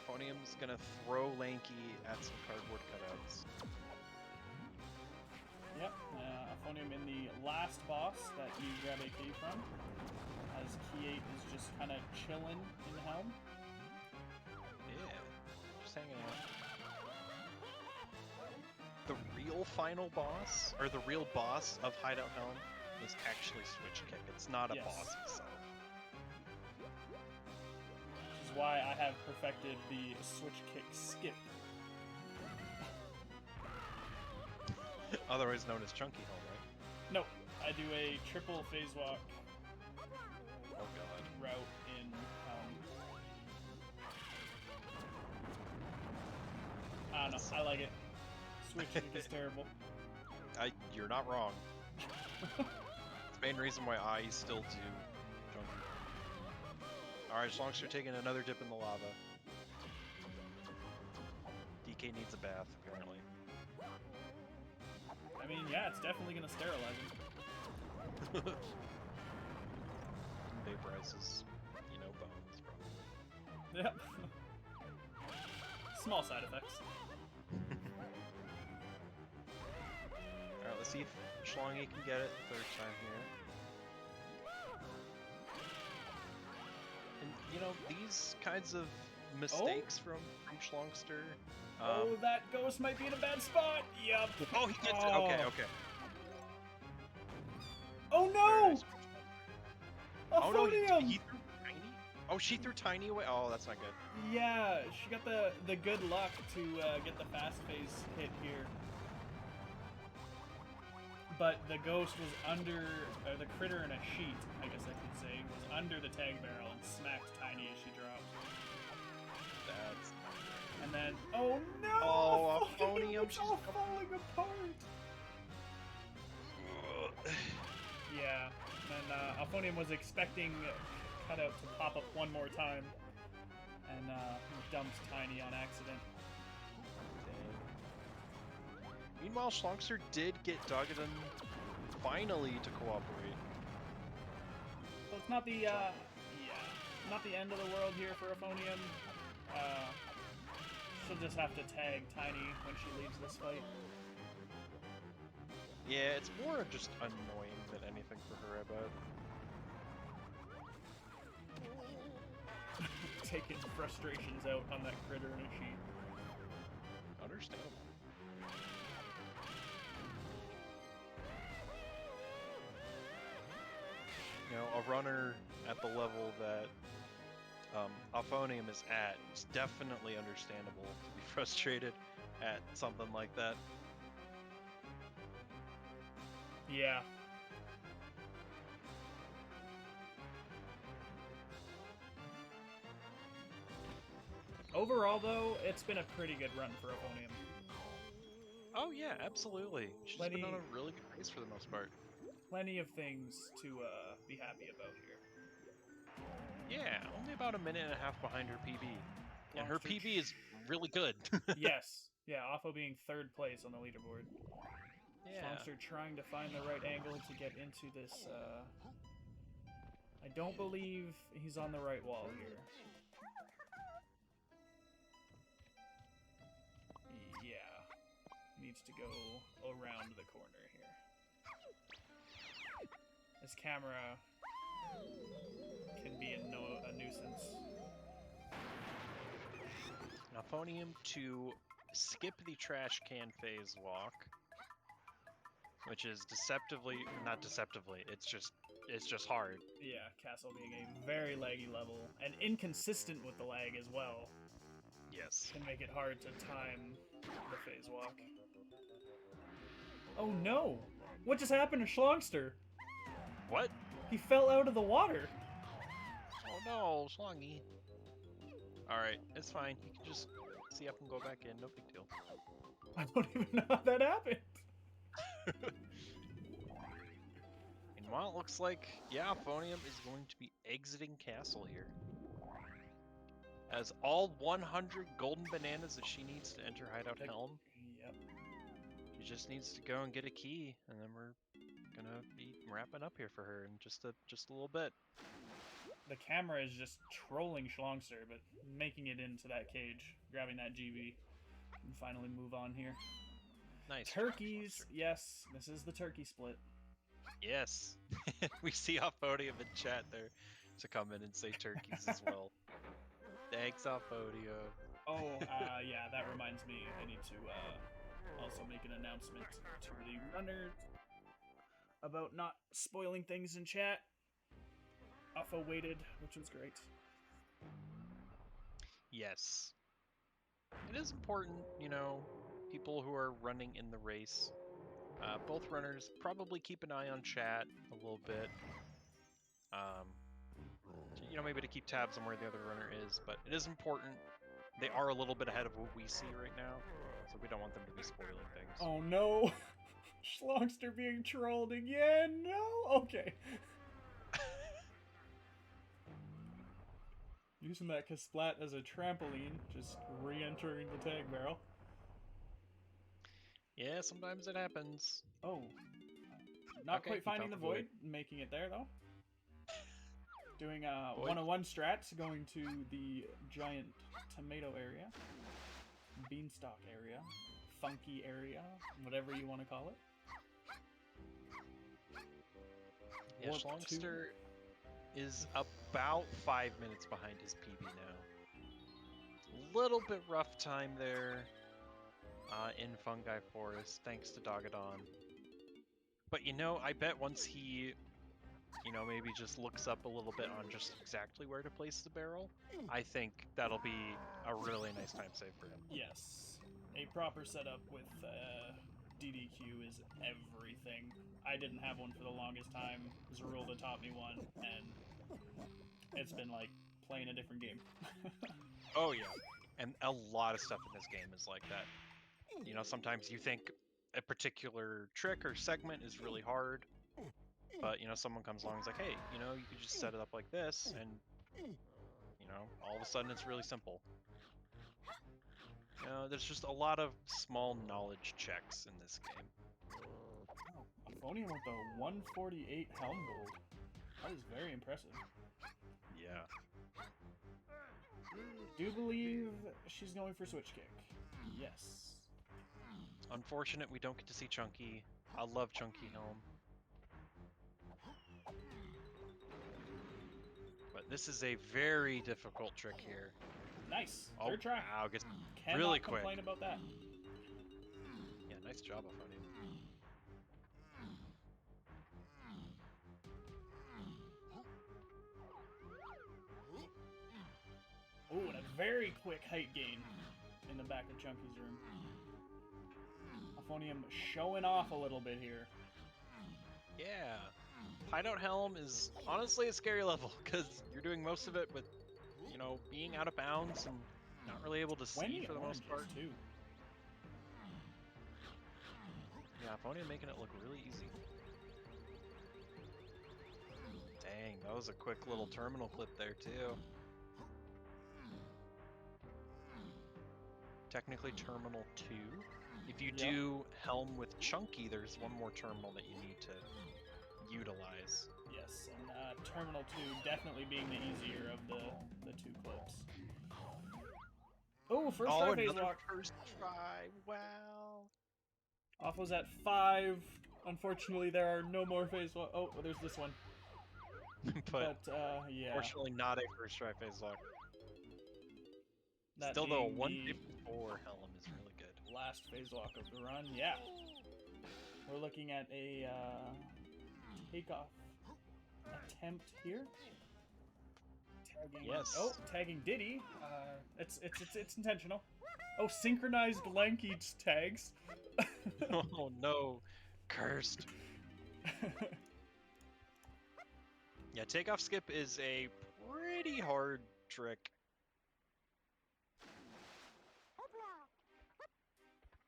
Auphonium's gonna throw Lanky at some cardboard cutouts. Yep, Auphonium in the last boss that you grab a key from, as Key 8 is just kind of chilling in Helm. Yeah, just hanging out. The real final boss, or the real boss of Hideout Helm, is actually Switch Kick. It's not a boss itself. Which is why I have perfected the Switch Kick skip. Otherwise known as Chunky Helm, right? No, I do a triple phase walk Oh god. route in Helm. I don't know, I like it. Switch Kick is terrible. You're not wrong. It's the main reason why I still do Chunky. Alright, Schlongster taking another dip in the lava. DK needs a bath, apparently. I mean, yeah, it's definitely gonna sterilize him. Vaporizes, bones, probably. Yep. Small side effects. Alright, let's see if Schlongy can get it the third time here. And, these kinds of mistakes from Schlongster... oh, that ghost might be in a bad spot! Yep. Oh, he gets it! Okay. Oh no! Oh no, he Auphonium! threw Tiny? Oh, she threw Tiny away? Oh, that's not good. Yeah, she got the good luck to get the fast phase hit here. But the ghost was under, the critter in a sheet, I guess I could say, was under the tag barrel and smacked Tiny as she dropped. That's not good. And then, oh no! Oh, Auphonium, it's all falling apart! Yeah, and Auphonium was expecting Cutout to pop up one more time, and dumped Tiny on accident. Meanwhile, Schlongster did get Dogadon finally to cooperate. So it's not the not the end of the world here for Auphonium. She'll just have to tag Tiny when she leaves this fight. Yeah, it's more just annoying than anything for her, I bet. Taking frustrations out on that critter in a sheet. Understandable. A runner at the level that Auphonium is at, it's definitely understandable to be frustrated at something like that. Yeah. Overall, though, it's been a pretty good run for Auphonium. Oh yeah, absolutely. She's been on a really good pace for the most part. Plenty of things to be happy about here. Yeah, only about a minute and a half behind her PB. And her PB is really good. Yes. Yeah, Aupho being third place on the leaderboard. Yeah. Schlongster trying to find the right angle to get into this. I don't believe he's on the right wall here. Yeah. Needs to go around the corner here. This camera can be a nuisance. Auphonium to skip the trash can phase walk, which is not deceptively, it's just hard. Yeah, Castle being a very laggy level, and inconsistent with the lag as well. Yes. Can make it hard to time the phase walk. Oh no! What just happened to Schlongster? What? He fell out of the water. Oh no, Slongy. Alright, it's fine. You can just see up and go back in. No big deal. I don't even know how that happened. Meanwhile, it looks like, yeah, Auphonium is going to be exiting castle here. As all 100 golden bananas that she needs to enter Hideout Helm. Yep. She just needs to go and get a key, and then we're gonna be wrapping up here for her in just a little bit. The camera is just trolling Schlongster, but making it into that cage, grabbing that GB, and finally move on here. Nice. Turkeys, yes, this is the turkey split. Yes. We see Auphonium in chat there to come in and say turkeys as well. Thanks, Auphonium. Oh, yeah, that reminds me, I need to also make an announcement to the runners about not spoiling things in chat. Auphо waited, which was great. Yes. It is important, you know, people who are running in the race. Both runners probably keep an eye on chat a little bit. You know, maybe to keep tabs on where the other runner is, but it is important. They are a little bit ahead of what we see right now, so we don't want them to be spoiling things. Oh no! Schlongster being trolled again! No! Okay. Using that Kasplat as a trampoline, just re-entering the tag barrel. Yeah, sometimes it happens. Oh. Not Okay, quite finding the void, making it there though. Doing 101 strats, going to the giant tomato area, beanstalk area, funky area, whatever you want to call it. Yeah, Schlongster is about 5 minutes behind his PB now. Little bit rough time there in Fungi Forest, thanks to Dogadon. But you know, I bet once he, you know, maybe just looks up a little bit on just exactly where to place the barrel, I think that'll be a really nice time save for him. Yes. A proper setup with DDQ is everything. I didn't have one for the longest time. Zerulda taught me one, and it's been like playing a different game. Oh yeah, and a lot of stuff in this game is like that. You know, sometimes you think a particular trick or segment is really hard, but you know, someone comes along and is like, hey, you know, you could just set it up like this, and you know, all of a sudden it's really simple. You know, there's just a lot of small knowledge checks in this game. Oh, Auphonium with the 148 Helm Gold. That is very impressive. Yeah. Do believe she's going for switch kick. Yes. Unfortunate we don't get to see Chunky. I love Chunky Helm. But this is a very difficult trick here. Nice. Oh, Third try. wow, gets Cannot really quick. complain about that. Yeah, nice job, Auphonium. Oh, and a very quick height gain in the back of Chunky's room. Auphonium showing off a little bit here. Yeah. Hideout Helm is honestly a scary level, because you're doing most of it with, you know, being out of bounds and not really able to see for the most part. Too. Yeah, Auphonium making it look really easy. Dang, that was a quick little terminal clip there too. Technically Terminal 2. If you do Helm with Chunky, there's one more terminal that you need to utilize. Yes, and Terminal 2 definitely being the easier of the two clips. Oh, first try phase lock. First try, wow. Aufo's at 5. Unfortunately, there are no more phase lock. Oh, there's this one. but yeah. Unfortunately, not a first try phase lock. That Still though, 154 Helm is really good. Last phase lock of the run, yeah. We're looking at a takeoff attempt here. Tagging, yes. Oh, tagging Diddy. It's intentional. Oh, synchronized lanky tags. Oh no, Cursed. Yeah, takeoff skip is a pretty hard trick.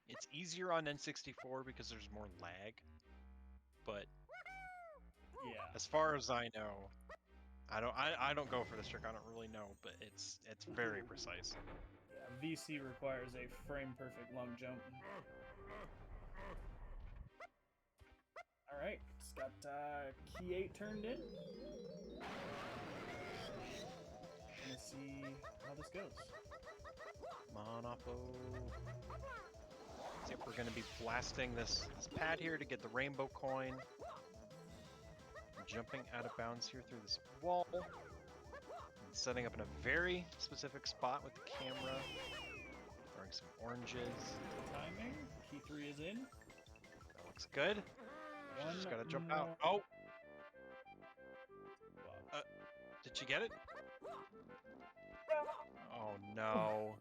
It's easier on N64 because there's more lag, but Yeah. as far as I know, I don't go for this trick. I don't really know, but it's very precise. Yeah, VC requires a frame perfect long jump. Alright, it's got key 8 turned in. Let's see how this goes. Monopo. So, yep, we're going to be blasting this pad here to get the rainbow coin. Jumping out of bounds here through this wall. And setting up in a very specific spot with the camera. Throwing some oranges. Timing. Key 3 is in. That looks good. Just gotta jump out. Oh! Did she get it? Oh no.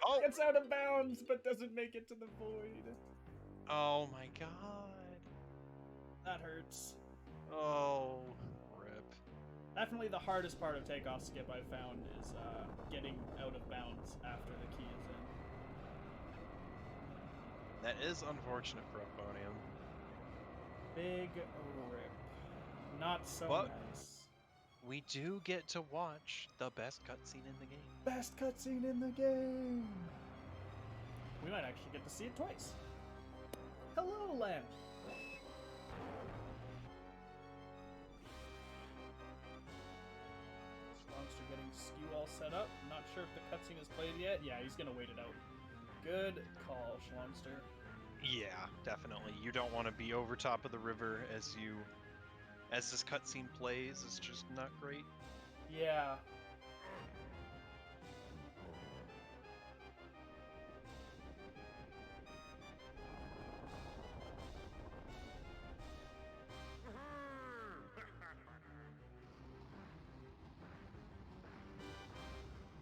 Oh! Gets out of bounds, but doesn't make it to the void. Oh my god. That hurts. Oh, rip. Definitely the hardest part of takeoff skip I've found is getting out of bounds after the key is in. That is unfortunate for Auphonium. Big rip. Not so But nice. we do get to watch the best cutscene in the game. Best cutscene in the game! We might actually get to see it twice. Hello, Lamp! Schlongster getting skew all set up. Not sure if the cutscene is played yet. Yeah, he's gonna wait it out. Good call, Schlongster. Yeah, definitely. You don't want to be over top of the river as this cutscene plays. It's just not great. Yeah.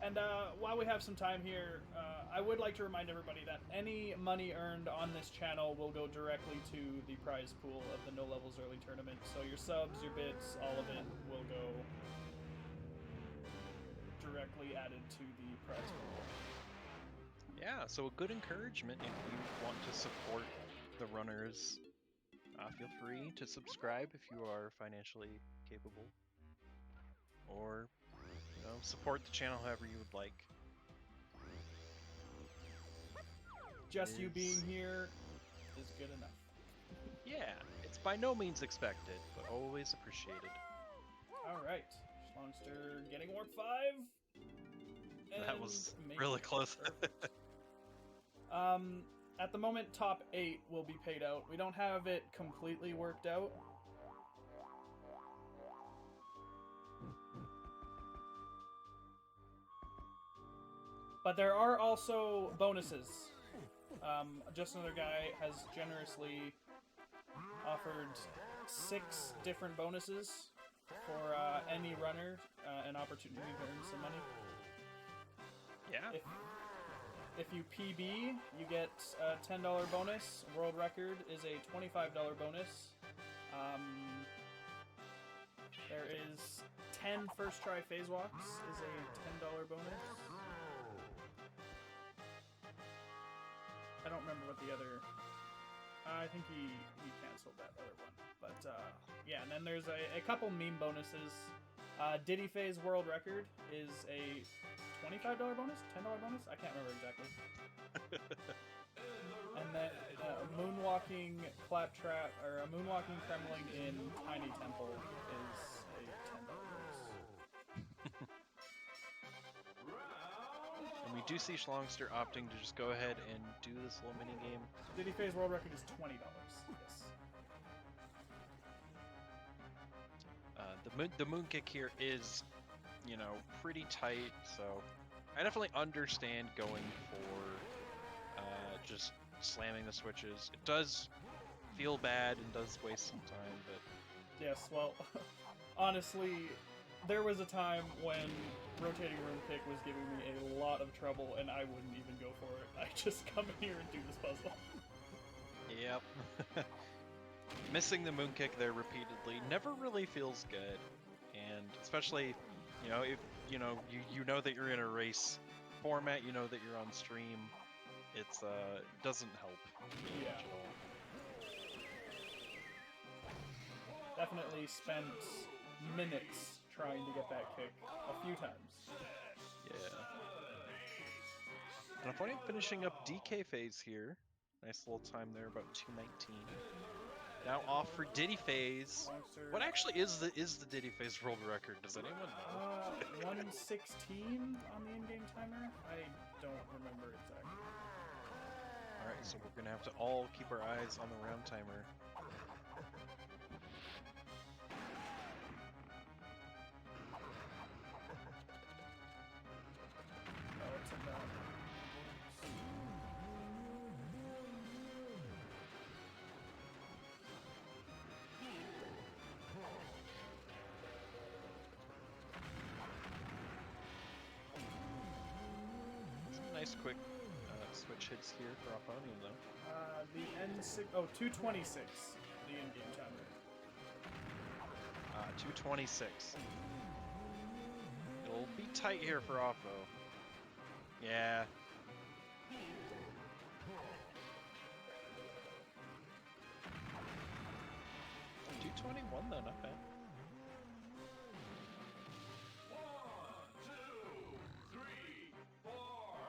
And while we have some time here, I would like to remind everybody that any money earned on this channel will go directly to the prize pool of the No Levels Early Tournament. So your subs, your bits, all of it will go directly added to the prize pool. Yeah, so a good encouragement if you want to support the runners. Feel free to subscribe if you are financially capable. Or support the channel however you would like. Just you being here is good enough. Yeah, it's by no means expected, but always appreciated. Alright, Schlongster getting Warp 5. That was really close. At the moment, top 8 will be paid out. We don't have it completely worked out. But there are also bonuses. Just Another Guy has generously offered 6 different bonuses for any runner, an opportunity to earn some money. Yeah. If you PB, you get a $10 bonus. World record is a $25 bonus. There is 10 first try phase walks is a $10 bonus. I don't remember what the other... I think he canceled that other one. But, yeah, and then there's a couple meme bonuses. Diddy Phase World Record is a $25 bonus? $10 bonus? I can't remember exactly. And then Moonwalking Claptrap, or a Moonwalking Kremling in Tiny Temple is a $10 bonus. And we do see Schlongster opting to just go ahead and do this little mini game. Diddy Phase World Record is $20. Yes. The moon kick here is, pretty tight, so I definitely understand going for just slamming the switches. It does feel bad and does waste some time, but... Yes, well, honestly, there was a time when rotating room kick was giving me a lot of trouble, and I wouldn't even go for it. I just come here and do this puzzle. Yep. Missing the moon kick there repeatedly never really feels good, and especially, you know, if you know that you're in a race format, you know that you're on stream. It's doesn't help Yeah. much at all. Definitely spent minutes trying to get that kick a few times. Yeah. And Auphonium finishing up DK phase here. Nice little time there, about 2:19. Now off for Diddy phase. Slongster. What actually is the Diddy phase world record? Does anyone know? 116 on the in-game timer? I don't remember exactly. Alright, so we're gonna have to all keep our eyes on the round timer. Oh, it's in that. Some nice quick switch hits here for Auphonium though. The N6. Oh, 226. The in-game timer. 2:26. It'll be tight here for Auphо. Yeah. $2:21 though, not bad.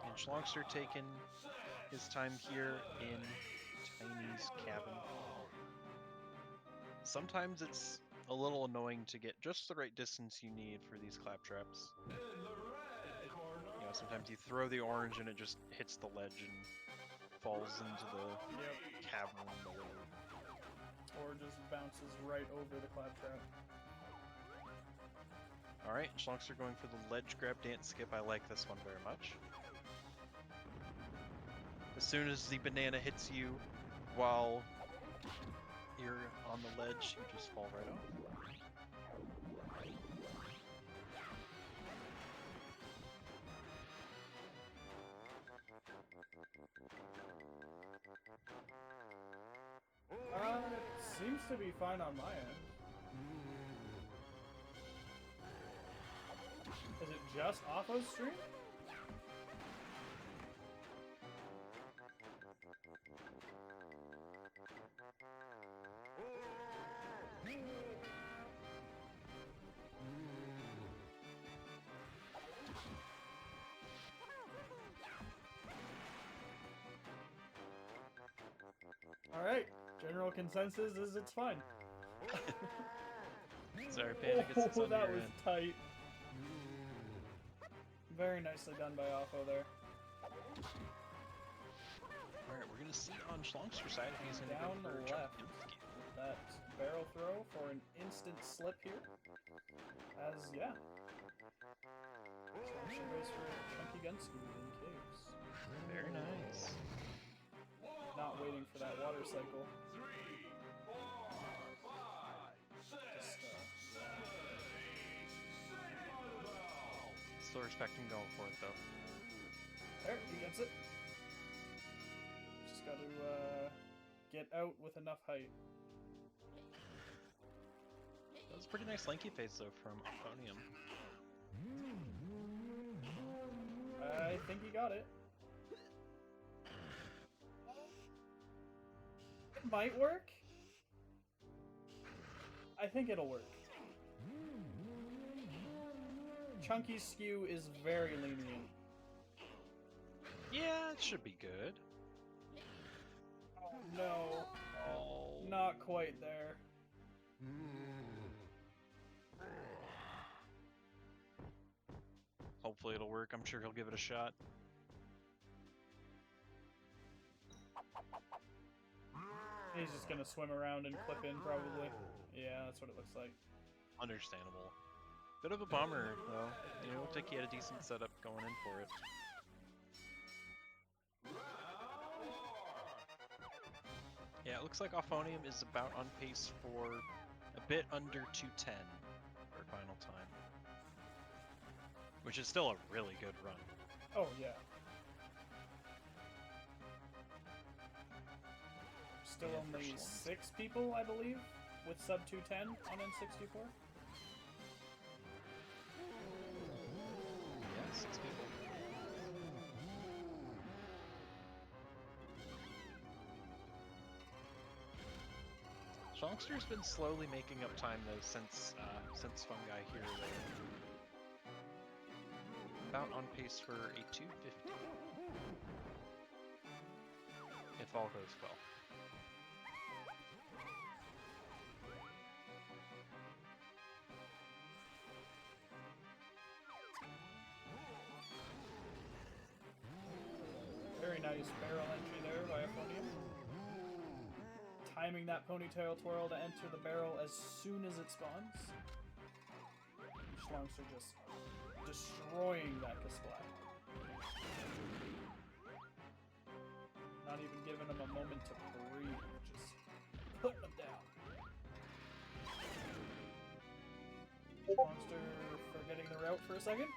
And SHLONGSTER taking his time here in Tiny's cabin. Sometimes it's a little annoying to get just the right distance you need for these claptraps. You know, sometimes you throw the orange and it just hits the ledge and falls into the cavern below. Or just bounces right over the claptrap. Alright, SHLONGSTER going for the ledge grab dance skip. I like this one very much. As soon as the banana hits you while you're on the ledge, you just fall right off. It seems to be fine on my end. Is it just Aupo's stream? Alright, general consensus is it's fine. Sorry, Panda gets this on that your was end. tight. Very nicely done by Aupo there. Alright, we're gonna see on SHLONGSTER's side if he's gonna Down go the for left. That barrel throw for an instant slip here. As, yeah. Slongster goes for Chunky Gunski in caves. Very nice. Not waiting for that water cycle. Just, Still respect him going for it though. there, he gets it. Just got to get out with enough height. That was a pretty nice lanky phase though from Auphonium. I think he got it. It might work. I think it'll work. Chunky's skew is very lenient. Yeah, it should be good. Oh, no. Oh. Not quite there. Hopefully it'll work. I'm sure he'll give it a shot. He's just gonna swim around and clip in, probably. Yeah, that's what it looks like. Understandable. Bit of a bummer, though. You know, it looked like he had a decent setup going in for it. Yeah, it looks like Auphonium is about on pace for a bit under 2:10 for final time. Which is still a really good run. Oh, yeah. still And only for 6 people, I believe, with sub 210 on N64. Yeah, 6 people. Schlongster's been slowly making up time though since Fungi Hero there. About on pace for a 250. If all goes well. Very nice barrel entry there by Auphonium. Timing that ponytail twirl to enter the barrel as soon as it spawns. Schlongster just destroying that Kasplat. Not even giving him a moment to breathe, just putting him down. Schlongster forgetting the route for a second.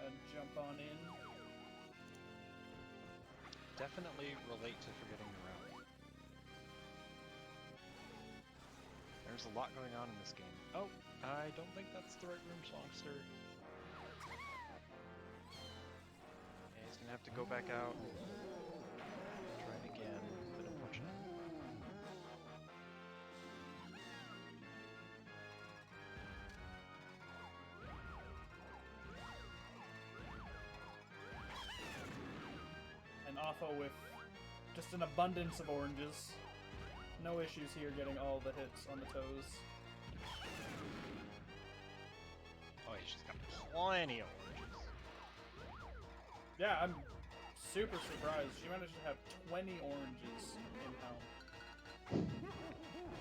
And jump on in. Definitely relate to forgetting the route. There's a lot going on in this game. Oh, I don't think that's the right room, Schlongster. Yeah, he's gonna have to go back out. Try it again, but unfortunate. And Auphо with just an abundance of oranges. No issues here getting all the hits on the toes. Oh, he's just got plenty of oranges. Yeah, I'm super surprised. She managed to have 20 oranges in helm.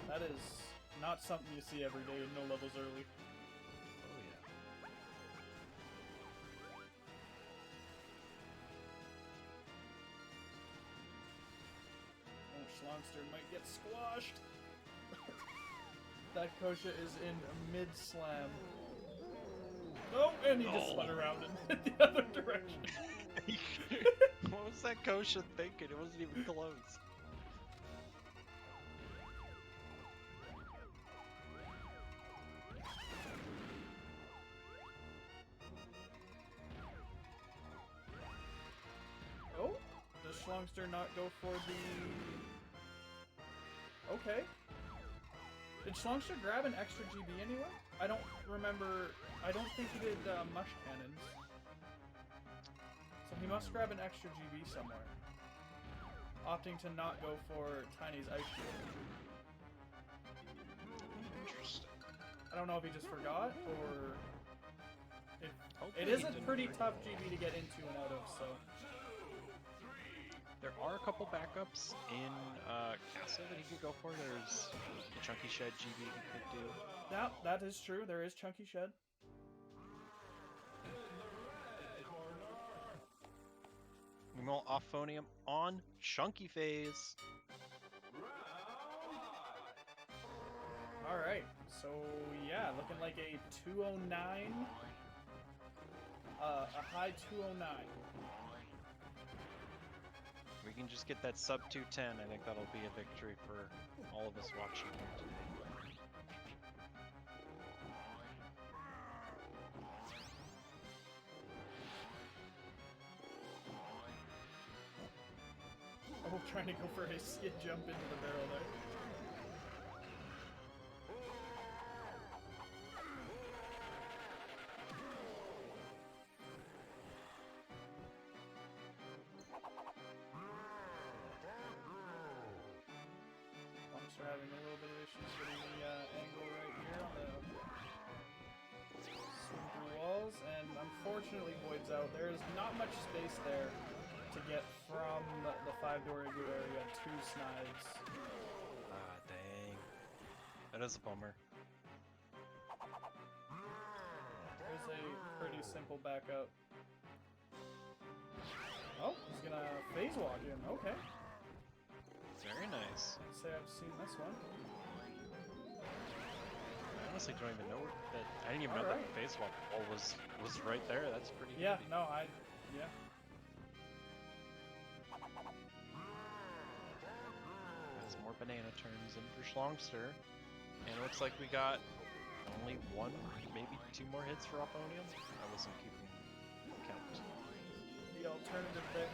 That is not something you see every day, no levels early. Oh yeah. Oh, Schlongster might get squashed. That Kosha is in mid-slam. Oh, and he just spun around and hit the other direction. What was that Kosha thinking? It wasn't even close. Oh, does Schlongster not go for the... Okay. Did Schlongster grab an extra GB anywhere? I don't remember... I don't think he did mush cannons. So he must grab an extra GB somewhere. Opting to not go for Tiny's ice shield. Interesting. I don't know if he just forgot, or... Hopefully It is he a didn't pretty forget. tough GB to get into and out of, so... There are a couple backups in Castle that he could go for. There's Chunky Shed GB he could do. Yeah, that is true. There is Chunky Shed. Meanwhile, Auphonium on Chunky Phase. Alright, so yeah, looking like a 209. A high 209. We can just get that sub 210. I think that'll be a victory for all of us watching here today. Oh, trying to go for a skid jump into the barrel there. We're having a little bit of issues getting the angle right here on the swing through walls, and unfortunately Void's out. There is not much space there to get from the 5-door igloo area to Snides. Ah, dang. That is a bummer. There's a pretty simple backup. Oh, he's gonna phase walk in. Okay. Very nice. Can't say I've seen this one. I honestly don't even know that. I didn't even know Alright. that face walk wall was right there. That's pretty Yeah, handy. no, yeah. Some more banana turns in for Schlongster. And it looks like we got only one, maybe two more hits for Auphonium. I wasn't keeping count. The alternative there.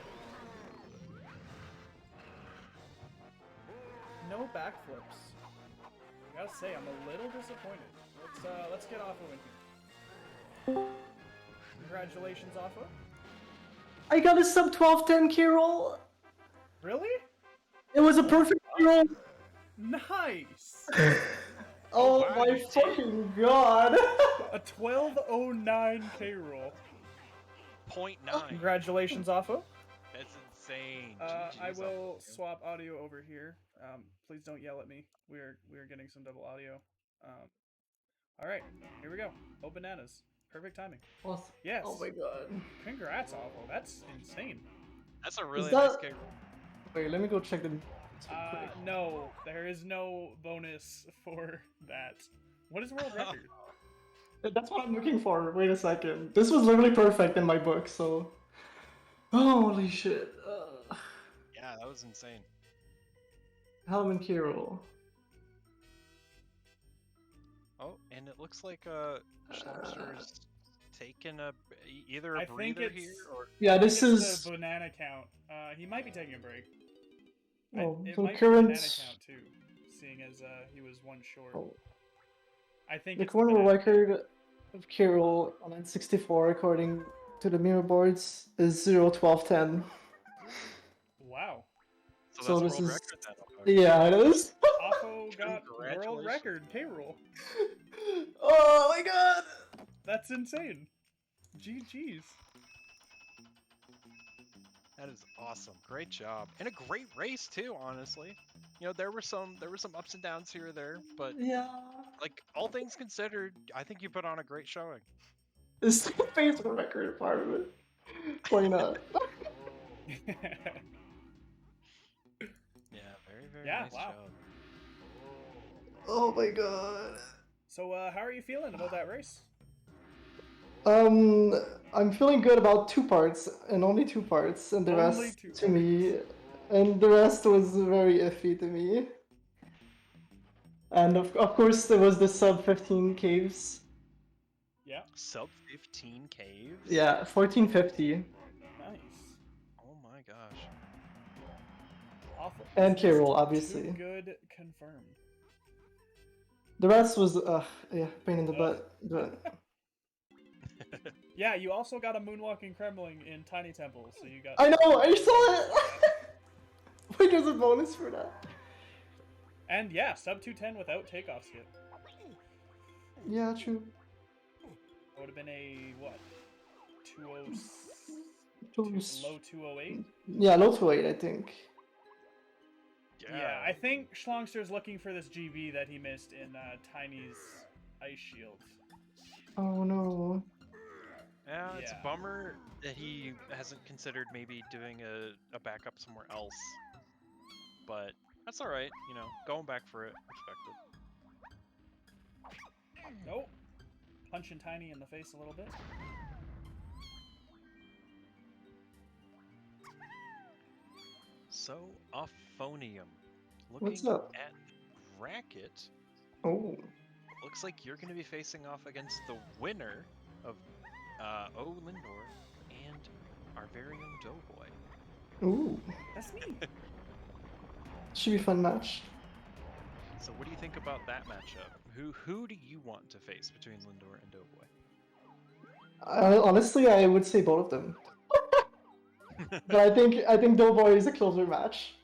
No backflips. I gotta say, I'm a little disappointed. Let's get Auphon in here. Congratulations, Auphon. I got a sub 1210 K roll. Really? It was a perfect roll. Nice! Oh wow, my you did. fucking god. A 1209 K roll. 0.9. Congratulations, Auphon. That's insane. I GG's, will Auphonium. swap audio over here. Please don't yell at me. We're getting some double audio. All right, here we go. Oh, bananas. Perfect timing. Awesome. Yes. Oh my god. Congrats, Auphon. That's insane. That's a really that- nice kick roll. Wait, let me go check the. No, there is no bonus for that. What is world record? That's what I'm looking for. Wait a second. This was literally perfect in my book, so. Holy shit. Yeah, that was insane. Helman K roll. Oh, and it looks like Schlongster's taking either I a think breather it's- here or Yeah, this It's is. the banana count. He might be taking a break. Oh, It so might current. be banana count too, seeing as he was one short. Oh. I think The it's current banana record of K roll on N64, according to the mirror boards, is 0-12-10. Wow. so that's this world is- record then. Auphonium. Yeah, it is. Oppo got world Congratulations. record K-roll. Oh my god. That's insane. GG's. That is awesome. Great job. And a great race too, honestly. You know, there were some ups and downs here or there, but Yeah. like all things considered, I think you put on a great showing. Is the Facebook record part of it? Why not? Yeah, very Yeah, nice wow. job. Oh my god. So, how are you feeling about that race? I'm feeling good about 2 parts, and only 2 parts, and the Only rest 2 to me, and the rest was very iffy to me. And of course there was the sub 15 caves. Yeah. Sub 15 caves? Yeah, 1450. Nice. Oh my gosh. Awful. And This is K-roll, too obviously. good confirmed. The rest was yeah, pain in the butt. But Yeah, you also got a moonwalking Kremling in Tiny Temple, so you got. I know, I saw it. Wait, there's a bonus for that. And yeah, sub 210 without takeoff skip. Yeah, true. That would have been a what? 20 Those- low 208. Yeah, low to 8, I think. Yeah, I think Schlongster's looking for this GB that he missed in Tiny's Ice Shield. Oh no. Yeah, it's Yeah. a bummer that he hasn't considered maybe doing a backup somewhere else. But that's alright, you know, going back for it, respect it. Nope. Punching Tiny in the face a little bit. So, Auphonium. What's Looking up? at bracket, Oh. looks like you're going to be facing off against the winner of O Lindor and our very own Doughboy. Ooh. That's me. Should be a fun match. So what do you think about that matchup? Who do you want to face between Lindor and Doughboy? Honestly, I would say both of them. But I think Doughboy is a closer match.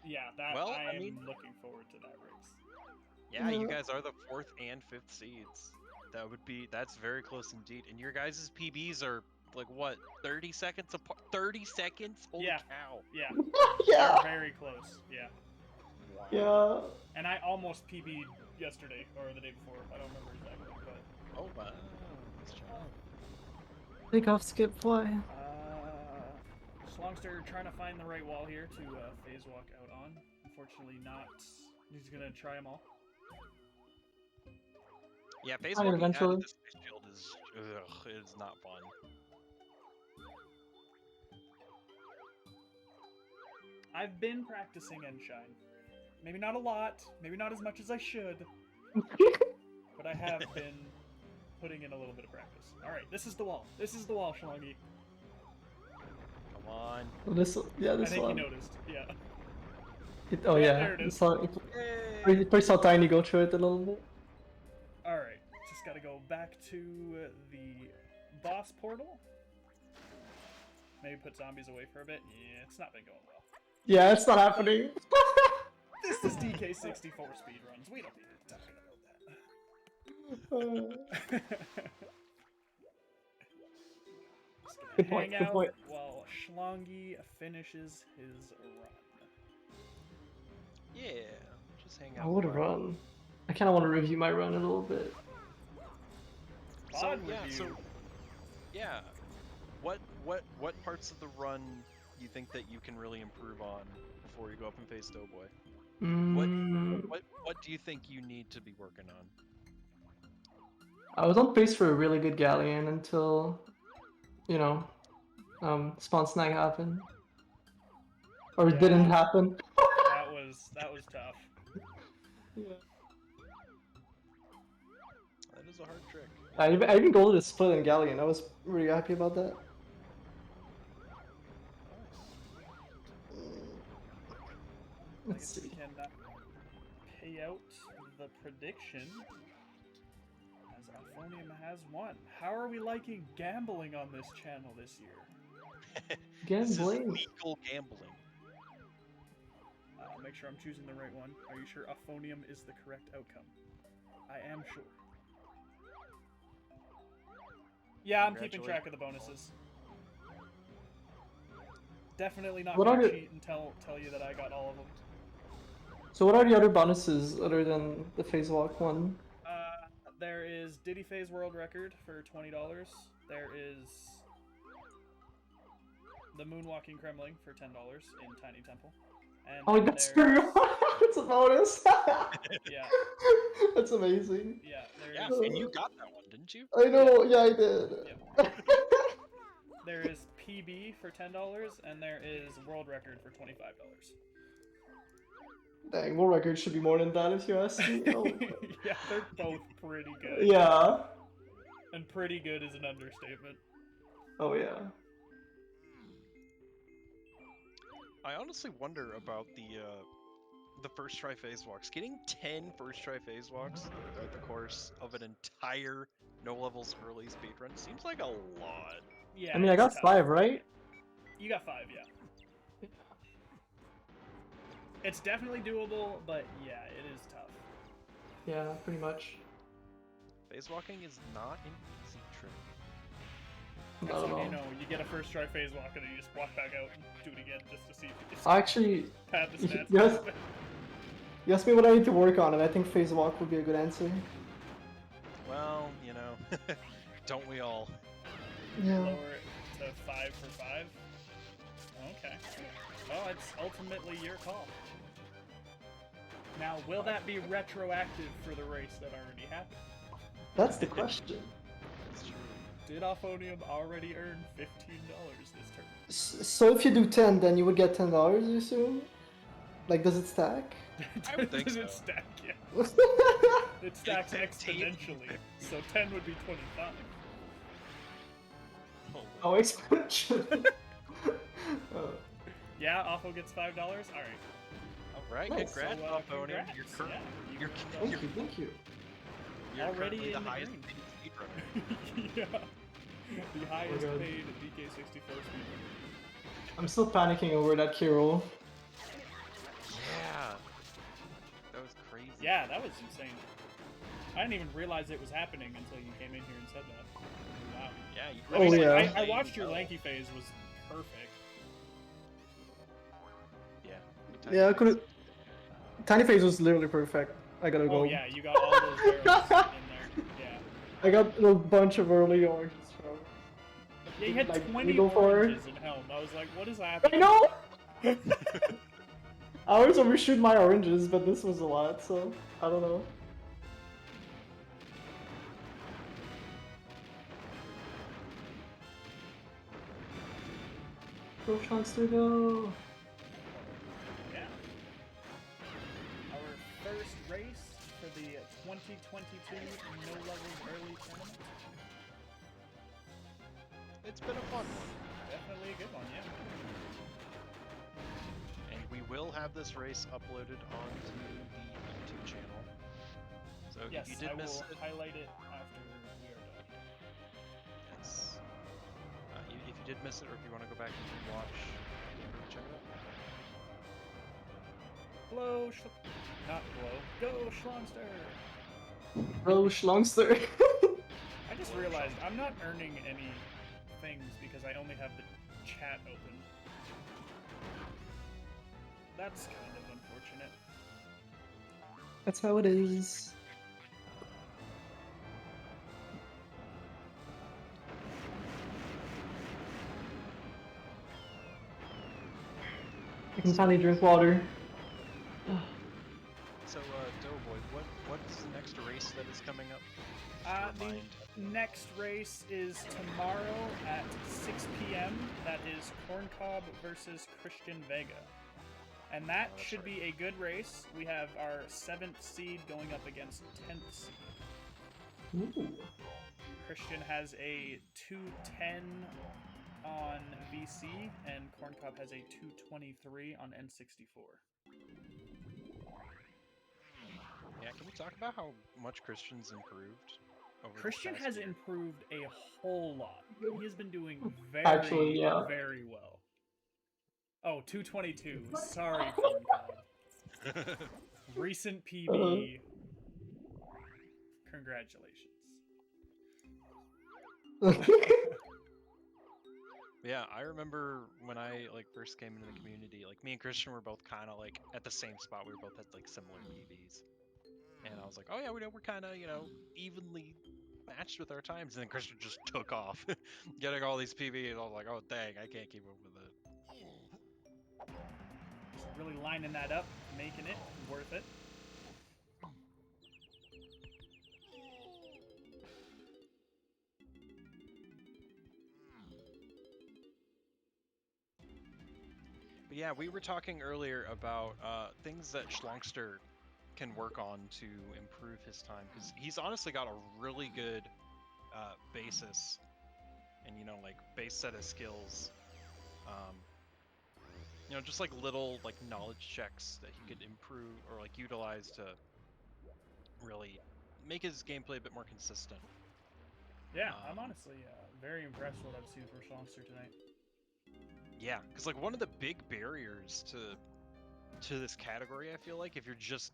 Yeah, that Well, I I am mean- looking forward to that race. Yeah, you Yeah. guys are the 4th and 5th seeds. That's very close indeed. And your guys' PBs are like what, 30 seconds apart? 30 seconds? Holy Yeah. cow. Yeah, Yeah. they're very close. Yeah. Wow. Yeah. And I almost PB'd yesterday or the day before. I don't remember exactly, but Oh wow. Nice job. Take off skip fly. Schlongster trying to find the right wall here to phase walk out on. Unfortunately, not. He's gonna try them all. Yeah, phase I mean, walking out eventually. of this space shield is not fun. I've been practicing Endshine. Maybe not a lot. Maybe not as much as I should. But I have been putting in a little bit of practice. Alright, this is the wall. This is the wall, Shlongy. Come on. This, yeah, I this think one. you noticed. Yeah. Oh Yeah, yeah, there it is. Yay! First saw Tiny go through it a little bit. Alright, just gotta go back to the boss portal. Maybe put zombies away for a bit. Yeah, it's not been going well. Yeah, it's not happening. This is DK64 speedruns. We don't need to talk about that. Just Good gonna point, hang good out point. while Schlongy finishes his run. Yeah, just hang out. I would for a have while. run. I kind of want to review my run a little bit. So Odd yeah, review. so yeah, what parts of the run you think that you can really improve on before you go up and face Doughboy? What do you think you need to be working on? I was on pace for a really good galleon until, you know, spawn snag happened. Or it Yeah. didn't happen. That was tough. Yeah. That is a hard trick. I even golded a split in galleon. I was really happy about that. I Let's guess we see. can pay out the prediction as Auphonium has won. How are we liking gambling on this channel this year? This is Gambling. legal gambling. Make sure I'm choosing the right one. Are you sure Auphonium is the correct outcome? I am sure. Yeah, I'm keeping track of the bonuses. Definitely not What gonna are the- cheat and tell you that I got all of them. So what are the other bonuses other than the phase walk one? There is Diddy Phase World Record for $20. There is the Moonwalking Kremling for $10 in Tiny Temple. And Oh, then that's there's- true. It's a bonus. Yeah, That's amazing. yeah. Yeah, There's and you got that one, didn't you? I know. Yeah, I did. there is PB for $10, and there is World Record for $25. Dang, world record should be more than that if you ask me. Oh, Yeah, they're both pretty good. yeah. And pretty good is an understatement. Oh yeah. I honestly wonder about the first try phase walks. Getting 10 first try phase walks throughout the course of an entire no levels early speedrun seems like a lot. Yeah. I mean, I it's got tough. 5, right? You got 5, yeah. It's definitely doable, but yeah, it is tough. Yeah, pretty much. Phase walking is not an easy trick. Not So, at all. you know, you get a first try phase walk and then you just walk back out and do it again just to see if you I actually, pad the stats. yes. You asked me what I need to work on, and I think phase walk would be a good answer. Well, you know, don't we all? Yeah. Lower it to 5 for 5. Okay. Well, it's ultimately your call. Now, will that be retroactive for the race that already happened? That's the question. That's true. Did Auphonium already earn $15 this turn? So if you do 10, then you would get $10, you assume? Like, does it stack? I would think Does so. it stack? Yeah. It stacks 15. exponentially. So 10 would be 25. Oh, exponentially. Yeah, Auphon gets $5. All right. Alright, Nice. congrats, So, Auphonium. congrats. You're, Yeah, you're, Thank you're, you, thank you. you're Already currently the in the highest green. paid speedrunner. Yeah. The highest God. paid DK64 speedrunner. I'm still panicking over that key roll. Yeah. That was crazy. Yeah, that was insane. I didn't even realize it was happening until you came in here and said that. Wow. Yeah, you Oh, really yeah. I watched your lanky phase was perfect. Yeah. Yeah, I could've... Tiny phase was literally perfect. I gotta go. Oh yeah, you got all those barrels in there. Yeah. I got a bunch of early oranges from... Yeah, you had Like, 20 Eagle for- oranges in Helm. I was like, what is I happening? know! I always overshoot my oranges, but this was a lot, so I don't know. Go, Shlongster, go! Yeah. for the 2022 No Levels Early Tournament. It's been a fun one. Definitely a good one, yeah. And we will have this race uploaded onto the YouTube channel. So Yes, if you did I miss will it, highlight it after we are done. yes. If you did miss it, or if you want to go back and rewatch, check it out. Hello, not blow. Go, Schlongster! Bro, Schlongster. I just realized I'm not earning any things because I only have the chat open. That's kind of unfortunate. That's how it is. I can finally drink water. So, Doughboy, what's the next race that is coming up? The next race is tomorrow at 6 p.m. That is Corncob versus Christian Vega. And that should be a good race. We have our 7th seed going up against 10th seed. Ooh. Christian has a 210 on VC, and Corncob has a 223 on N64. Yeah, can we talk about how much Christian's improved? Christian has improved a whole lot. He has been doing very, Actually, yeah. very well. Oh, 222. Sorry, Corncob. Recent PB. Congratulations. Yeah, I remember when I first came into the community, me and Christian were both kind of at the same spot. We both had similar PBs. And I was like, oh yeah, we're kind of, evenly matched with our times. And then Christian just took off, getting all these PBs. And I was like, oh dang, I can't keep up with it. Just really lining that up, making it worth it. But yeah, we were talking earlier about things that Schlongster can work on to improve his time, because he's honestly got a really good basis and base set of skills. Just little knowledge checks that he could improve or utilize to really make his gameplay a bit more consistent. Yeah, I'm honestly very impressed with what I've seen from Schlongster tonight. Yeah, because one of the big barriers to this category, I feel if you're just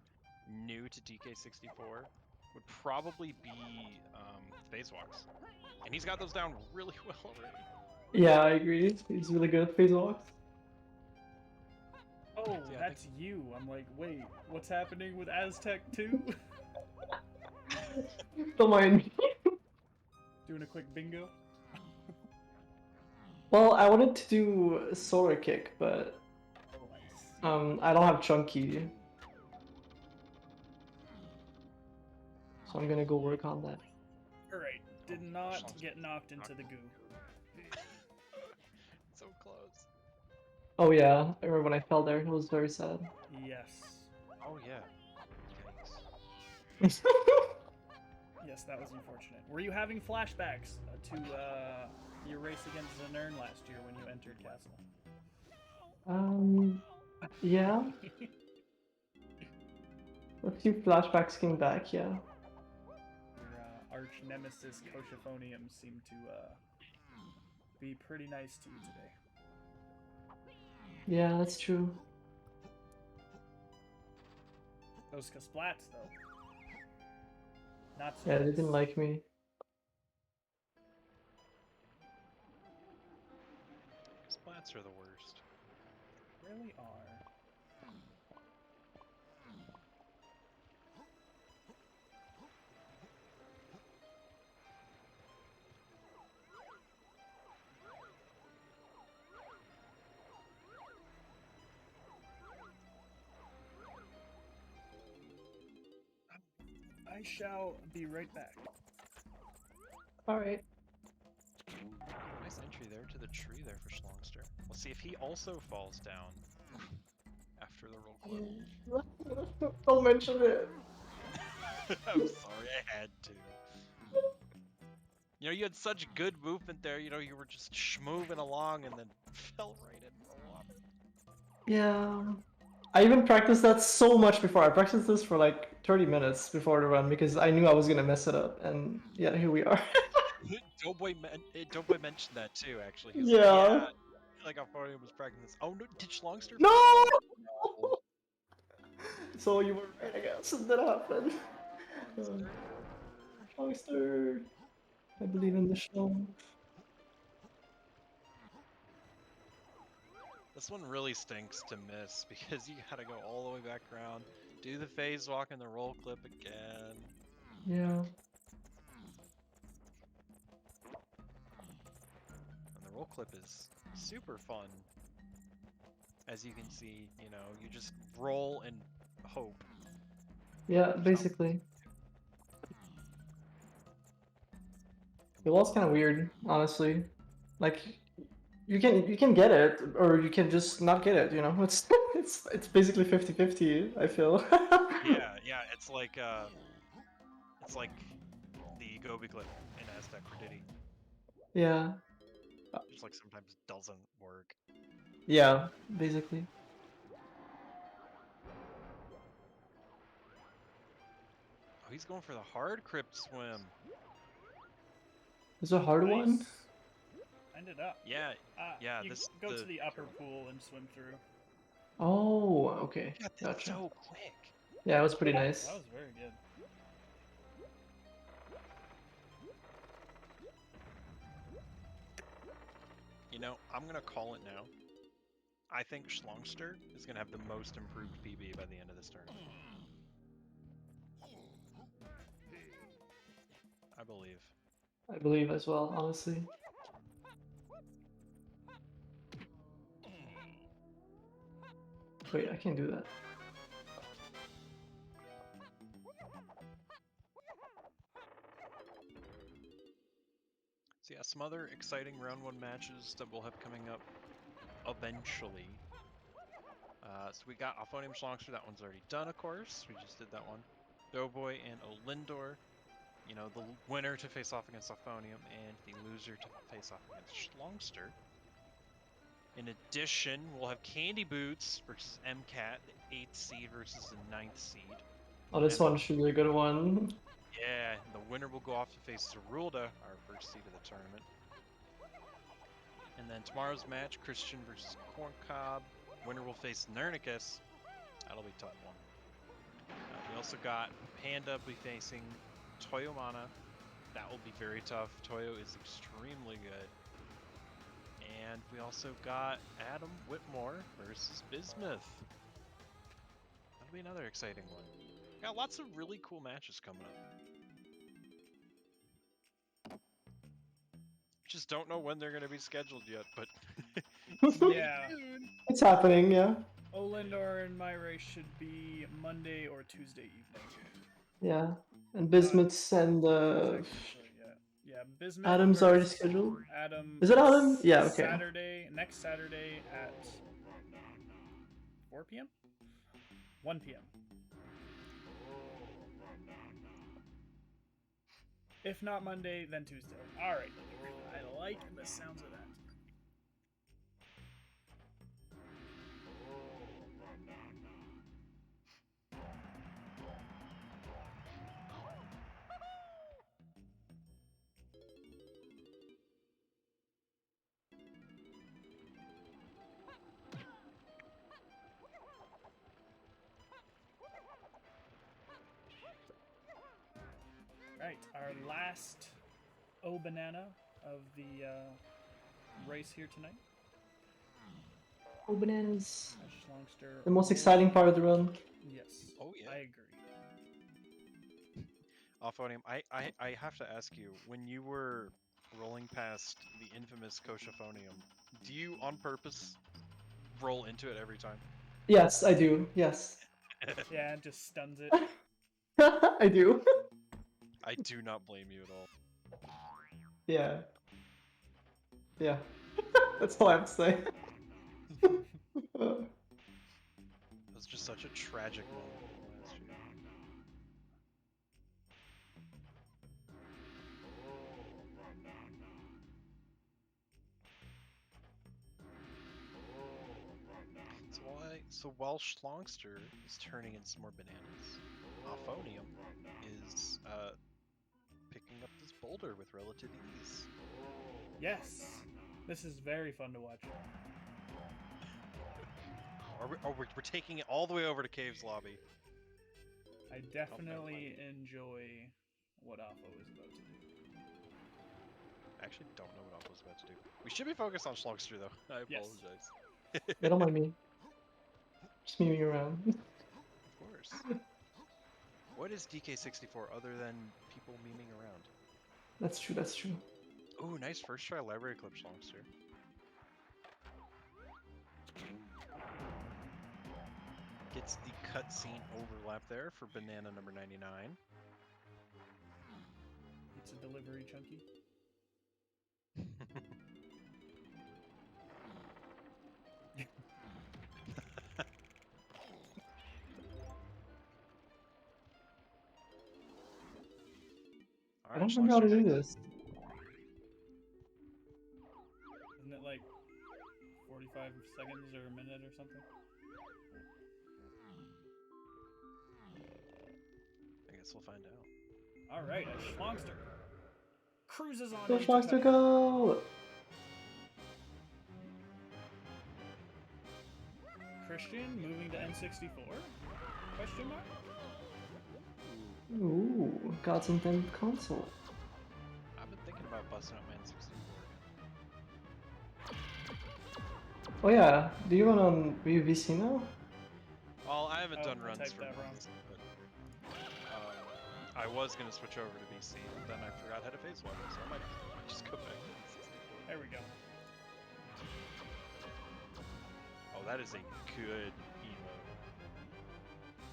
new to DK64, would probably be phase walks, and he's got those down really well already. Yeah, I agree. He's really good at phase walks. Oh, yeah, that's you. I'm like, wait, what's happening with Aztec 2? Don't mind me. Doing a quick bingo? Well, I wanted to do a solar kick, but I don't have chunky. So I'm gonna go work on that. Alright, did not get knocked into the goo. So close. Oh yeah, I remember when I fell there. It was very sad. Yes. Oh yeah. Yes, that was unfortunate. Were you having flashbacks to your race against Zanern last year when you entered Castle? Yeah. A few flashbacks came back, yeah. Your arch nemesis Auphonium seemed to be pretty nice to you today. Yeah, that's true. Those Kasplats, though. Not so Yeah, nice. they didn't like me. Splats are the worst. Really are. I shall be right back. Alright. Nice entry there to the tree there for Schlongster. Let's see if he also falls down after the roll clip. Don't mention it. I'm sorry, I had to. You know, you had such good movement there. You know, you were just schmoving along and then fell right into the water. Yeah. I even practiced that so much before. I practiced this for like 30 minutes before the run because I knew I was gonna mess it up, and yeah, here we are. Doughboy mentioned that too, actually. He was like, Yeah. yeah, I feel like Auphonium was practicing this. Oh, no, did Schlongster? No! Oh, no. So you were right, I guess. That happened. Schlongster. Auster. I believe in the show. This one really stinks to miss because you gotta go all the way back around, do the phase walk and the roll clip again. Yeah. And the roll clip is super fun. As you can see, you know, you just roll and hope. Yeah, basically. The wall's kind of weird, honestly. Like, you can get it, or you can just not get it. You know, it's basically 50-50, I feel. Yeah, it's like the Gobi clip in Aztec for Diddy. Yeah. Just like sometimes doesn't work. Yeah, basically. Oh, he's going for the hard crypt swim. It's a hard one. Nice. Ended up. Yeah, yeah. You This go to the upper pool and swim through. Oh, okay. got this Gotcha. so quick. Yeah, it was pretty nice. That was very good. You know, I'm gonna call it now. I think Schlongster is gonna have the most improved PB by the end of this tournament. I believe. I believe as well, honestly. Wait, I can't do that. So yeah, some other exciting round 1 matches that we'll have coming up eventually. So we got Auphonium Schlongster, that one's already done, of course. We just did that one. Doughboy and Olindor. You know, the winner to face off against Auphonium and the loser to face off against Schlongster. In addition, we'll have Candy Boots versus MCAT, the 8th seed versus the 9th seed. Oh, this And one should be a good one. yeah, the winner will go off to face Zerulda, our first seed of the tournament. And then tomorrow's match, Christian versus Corncob. Winner will face Nernicus. That'll be a tough one. We also got Panda be facing Toyomana. That will be very tough. Toyo is extremely good. And we also got Adam Whitmore versus Bismuth. That'll be another exciting one. Got lots of really cool matches coming up. Just don't know when they're going to be scheduled yet, but Yeah. It's happening, yeah. Olindor and my race should be Monday or Tuesday evening. Yeah. And Bismuth's and Exactly sure yet. Yeah, Bismuth. Adam's already versus scheduled. Adam. Is it Adam? Yeah, okay. Next Saturday at 4 p.m. 1 p.m. If not Monday, then Tuesday. All right, I like the sounds of that. Right, our last O Banana of the race here tonight. Oh, bananas. Schlongster. The most exciting part of the run. Yes. Oh, yeah. I agree. Auphonium, I have to ask you, when you were rolling past the infamous Koshafonium, do you on purpose roll into it every time? Yes, I do. Yes. Yeah, it just stuns it. I do. I do not blame you at all. Yeah. Yeah. That's all I have to say. It was just such a tragic moment last year. So while Schlongster is turning in some more bananas, Auphonium is picking up this boulder with relative ease. Yes, this is very fun to watch. We're taking it all the way over to Cave's lobby. I definitely enjoy what Alpha is about to do. I actually don't know what Alpha's about to do. We should be focused on Schlongster though. I Yes. apologize. Yeah, don't mind me. Just memeing around. Of course. What is DK64 other than people memeing around? That's true, that's true. Ooh, nice first try library clip Schlongster. Gets the cutscene overlap there for banana number 99. It's a delivery, Chunky. I don't remember how to do Schlongster. this. Isn't it like 45 seconds or a minute or something? I guess we'll find out. Alright, as Schlongster cruises on Go into Schlongster, cutting. go! Christian moving to N64? Question mark? Ooh, God's intended console. I've been thinking about busting up my N64 again. Oh yeah, do you run on VC now? Well, I haven't Oh, done I runs typed for that wrong. months, but I was gonna switch over to VC, but then I forgot how to phase swap, so I might just go back to N64. There we go. Oh, that is a good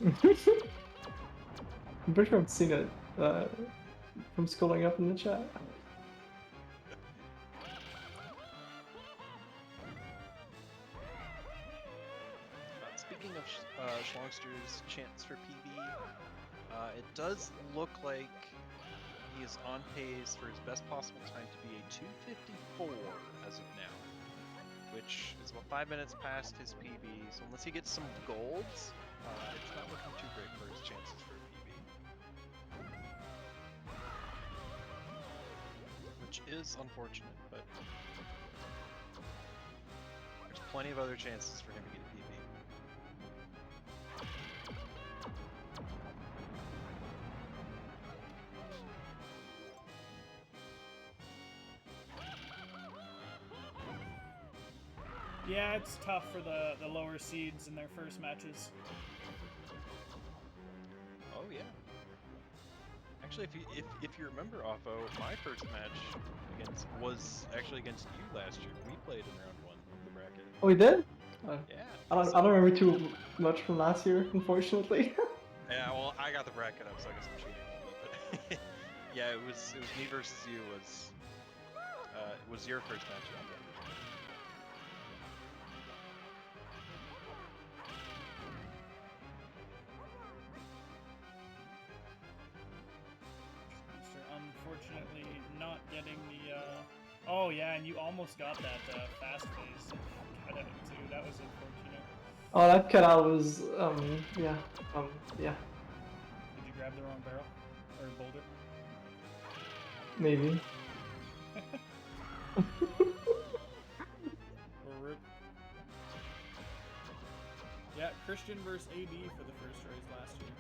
emo. I'm pretty sure I've seen it from scrolling up in the chat. Speaking of Schlongster's chance for PB, it does look like he is on pace for his best possible time to be a 2:54 as of now, which is about 5 minutes past his PB, so unless he gets some golds, it's not looking too great for his chances for a PB. Which is unfortunate, but there's plenty of other chances for him to get a PB. Yeah, it's tough for the lower seeds in their first matches. Oh yeah. Actually, if you remember, Offo, my first match was actually against you last year. We played in round 1 of the bracket. Oh, we did? Yeah. I don't remember too much from last year, unfortunately. Yeah, well, I got the bracket up, so I guess I'm cheating a little bit. But yeah, it was me versus you. It was your first match. Unfortunately, not getting the. Oh yeah, and you almost got that fast phase cutout too. That was unfortunate. Oh, that cutout was, yeah. Did you grab the wrong barrel or boulder? Maybe. Or rip. Yeah, Christian versus AD for the first race last year.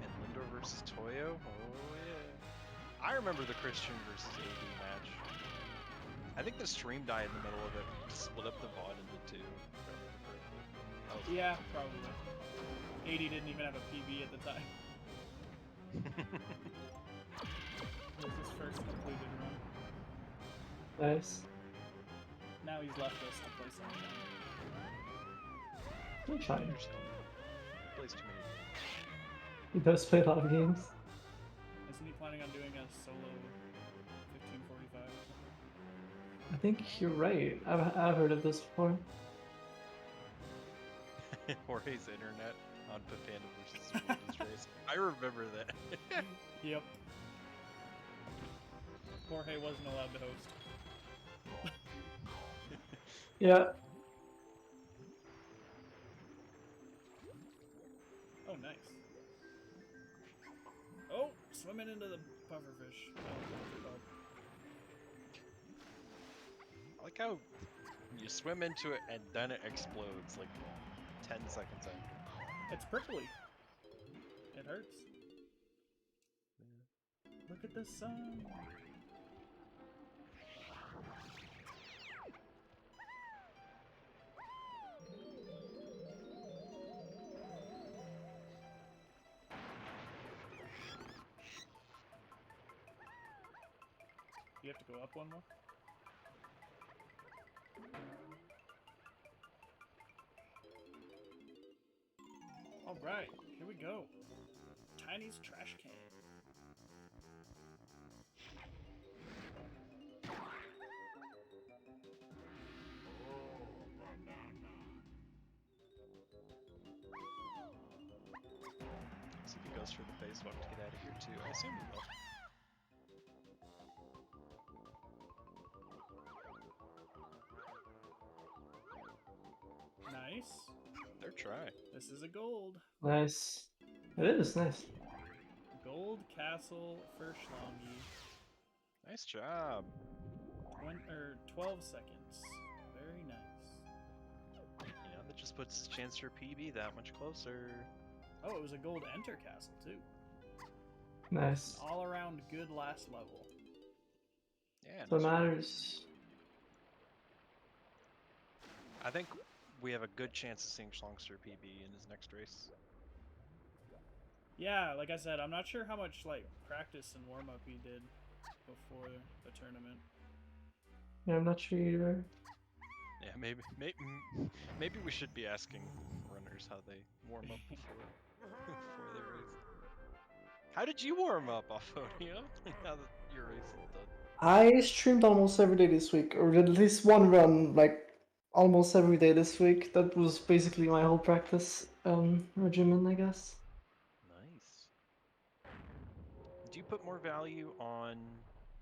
And Lindo versus Toyo. Oh yeah. I remember the Christian versus AD match. I think the stream died in the middle of it. We split up the VOD into 2. Yeah, probably. 80 didn't even have a PB at the time. It was his first completed run. Nice. Now he's left us to play some. I'm fine. Plays too many games. He does play a lot of games. Isn't he planning on doing a solo 1545 or something? I think you're right. I've heard of this before. Jorge's internet on Panda versus Romulus race. I remember that. Yep. Jorge wasn't allowed to host. Yeah. Oh, nice. Oh, swimming into the pufferfish. Oh, what's it called? I like how you swim into it and then it explodes like 10 seconds after. It's prickly. It hurts. Look at the sun. You have to go up one more? Alright, here we go. Tiny's trash can. See if he goes for the face walk to get out of here too. I assume he will. Nice. They're try. This is a gold. Nice. It is nice. Gold castle for Schlongy. Nice job. 12 seconds. Very nice. You know, that just puts chance for PB that much closer. Oh, it was a gold enter castle too. Nice. All around good last level. Yeah. That's what nice job. matters. I think we have a good chance of seeing Schlongster PB in his next race. Yeah, like I said, I'm not sure how much like practice and warm up he did before the tournament. Yeah, I'm not sure either. Yeah, maybe we should be asking runners how they warm up before before their race. How did you warm up, Auphonium? Now that your race is done. I streamed almost every day this week, or at least one run, like almost every day this week. That was basically my whole practice regimen, I guess. Nice. Do you put more value on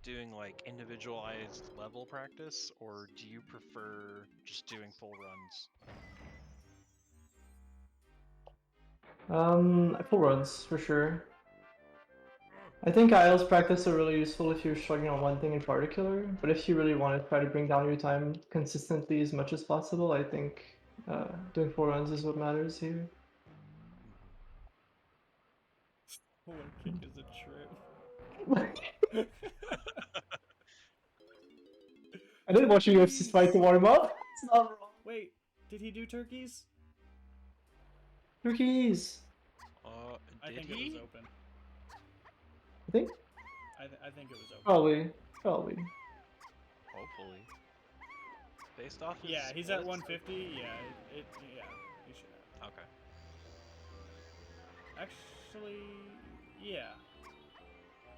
doing like individualized level practice, or do you prefer just doing full runs? Full runs for sure. I think IELTS practice are really useful if you're struggling on one thing in particular, but if you really want to try to bring down your time consistently as much as possible, I think doing full runs is what matters here. What kick is a trip? I didn't watch a UFC fight to warm up. It's not wrong. Wait, did he do turkeys? Turkeys. I Did think he? it was open. I think I think it was open. probably. Hopefully. Based off his Yeah, he's at splits? 150. Yeah, yeah, he should have. Okay. Actually, yeah.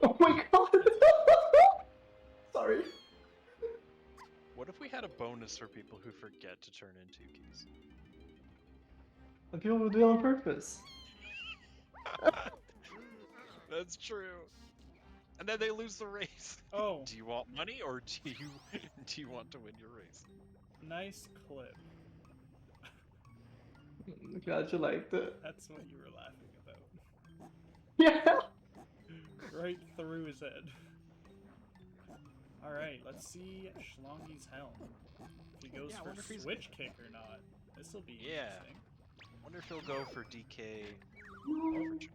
Oh my god! Sorry. What if we had a bonus for people who forget to turn in 2 keys? The people will do it on purpose. That's true. And then they lose the race. Oh, Do you want money or do you want to win your race? nice clip. I'm glad you liked it. That's what you were laughing about. Yeah. Right through his head. Alright, let's see Schlongy's helm. If he goes Yeah, I for wonder if he's switch kick or not. This will be Yeah. interesting. Wonder if he'll go for DK overture.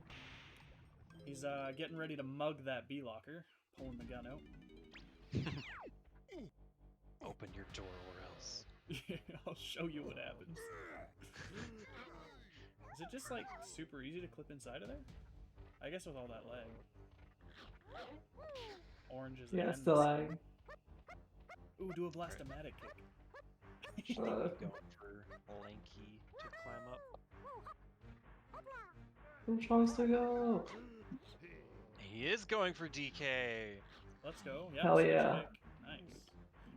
He's getting ready to mug that B-locker. Pulling the gun out. Open your door or else. I'll show you what happens. Is it just like super easy to clip inside of there? I guess with all that lag. Orange is Yeah, ends. still lag. Ooh, do a blastomatic kick. Going for lanky to climb up. Who tries to go? He is going for DK. Let's go. Yep, Hell switch yeah. kick. Nice.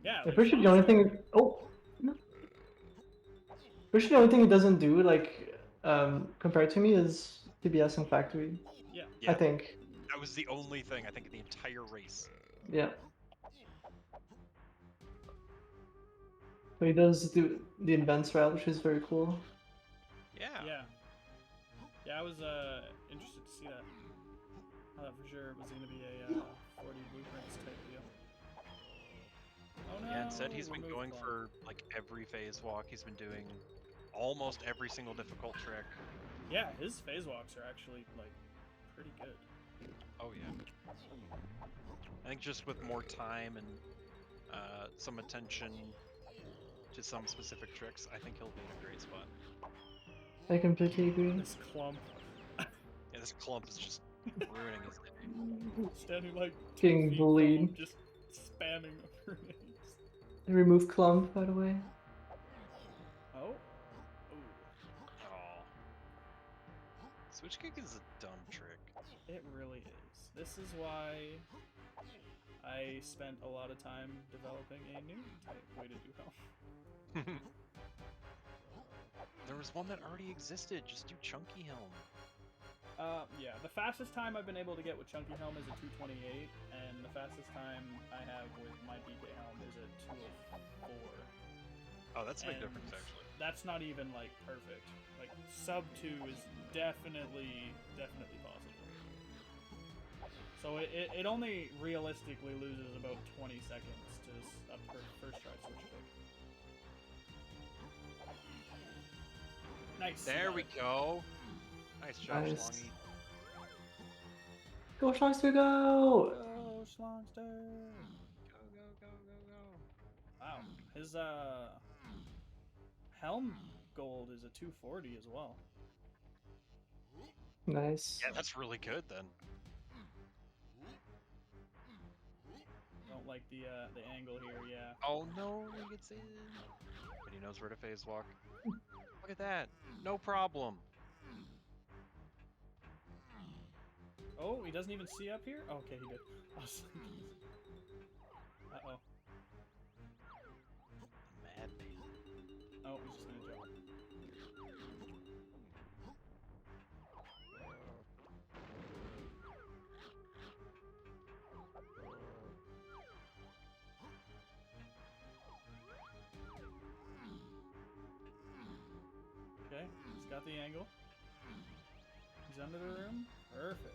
Yeah. I'm pretty sure the only thing. Oh. Pretty sure the only thing he doesn't do, like, compared to me, is TBS and Factory. Yeah. I think. That was the only thing I think in the entire race. Yeah. But he does do the invents route, which is very cool. Yeah. Yeah. Yeah, I was interested to see that. I thought for sure it was going to be a 40 blueprints type deal. Oh no! Yeah, instead he's been remove going clump. for like every phase walk. He's been doing almost every single difficult trick. Yeah, his phase walks are actually like pretty good. Oh yeah. I think just with more time and some attention to some specific tricks, I think he'll be in a great spot. I completely agree. This clump Yeah, this clump is just ruining his day. standing like 2 Getting feet bullied. from him, just spamming the grenades. Remove clump, by the way. Oh. Ooh. Oh. Switch kick is a dumb trick. It really is. This is why I spent a lot of time developing a new type way to do helm. There was one that already existed. Just do Chunky Helm. Yeah, the fastest time I've been able to get with Chunky Helm is a 228, and the fastest time I have with my DK Helm is a 204. Oh, that's a big And difference, actually. That's not even like perfect. Like sub 2 is definitely possible. So it only realistically loses about 20 seconds to a first try switch kick. Nice. There we go. Nice job, Nice. Schlongy. Go, SHLONGSTER, go! Go, Schlongster! Go, go, go, go, go. Wow, his helm gold is a 240 as well. Nice. Yeah, that's really good then. Don't like the angle here, yeah. Oh no, he gets in. But he knows where to phase walk. Look at that. No problem. Oh, he doesn't even see up here? Oh, okay, he did. I was like, uh-oh. Madman. Oh, he's just gonna jump. Okay, he's got the angle. He's under the room. Perfect.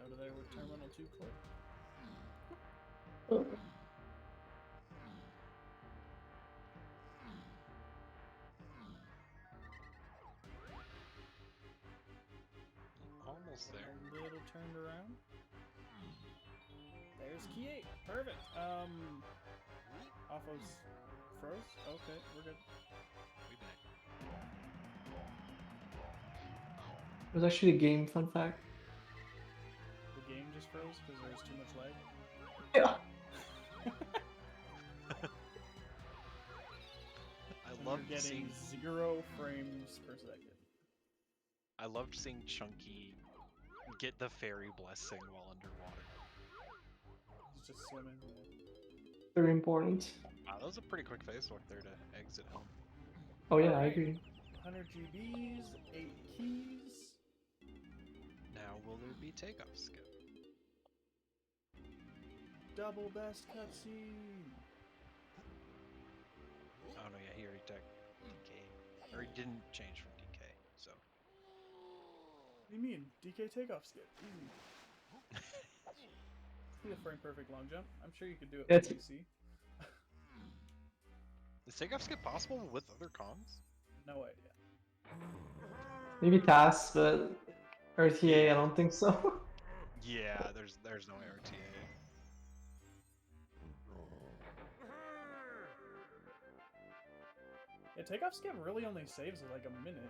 Out of there with Terminal 2 clip. Almost there. A little turned around. There's key 8. Perfect. Alpha's froze? Okay, we're good. We back. It was actually a game, fun fact. The game just froze because there's too much lag. Yeah. I And loved you're getting seeing 0 frames per second. I loved seeing Chunky get the fairy blessing while underwater. He's just swimming. Very important. Wow, that was a pretty quick phase walk there to exit home. Oh yeah, I Alright. agree. 100 GBs, 8 keys. Now will there be takeoff skip? Double best cutscene. Oh no, yeah, he already took DK. Or he didn't change from DK, so. What do you mean? DK takeoff skip. Easy. Be a frame perfect long jump. I'm sure you could do it with It's- PC. Is takeoff skip possible with other cons? No idea. Maybe TAS, but RTA, I don't think so. Yeah, there's no RTA. Yeah, takeoff skip really only saves like a minute.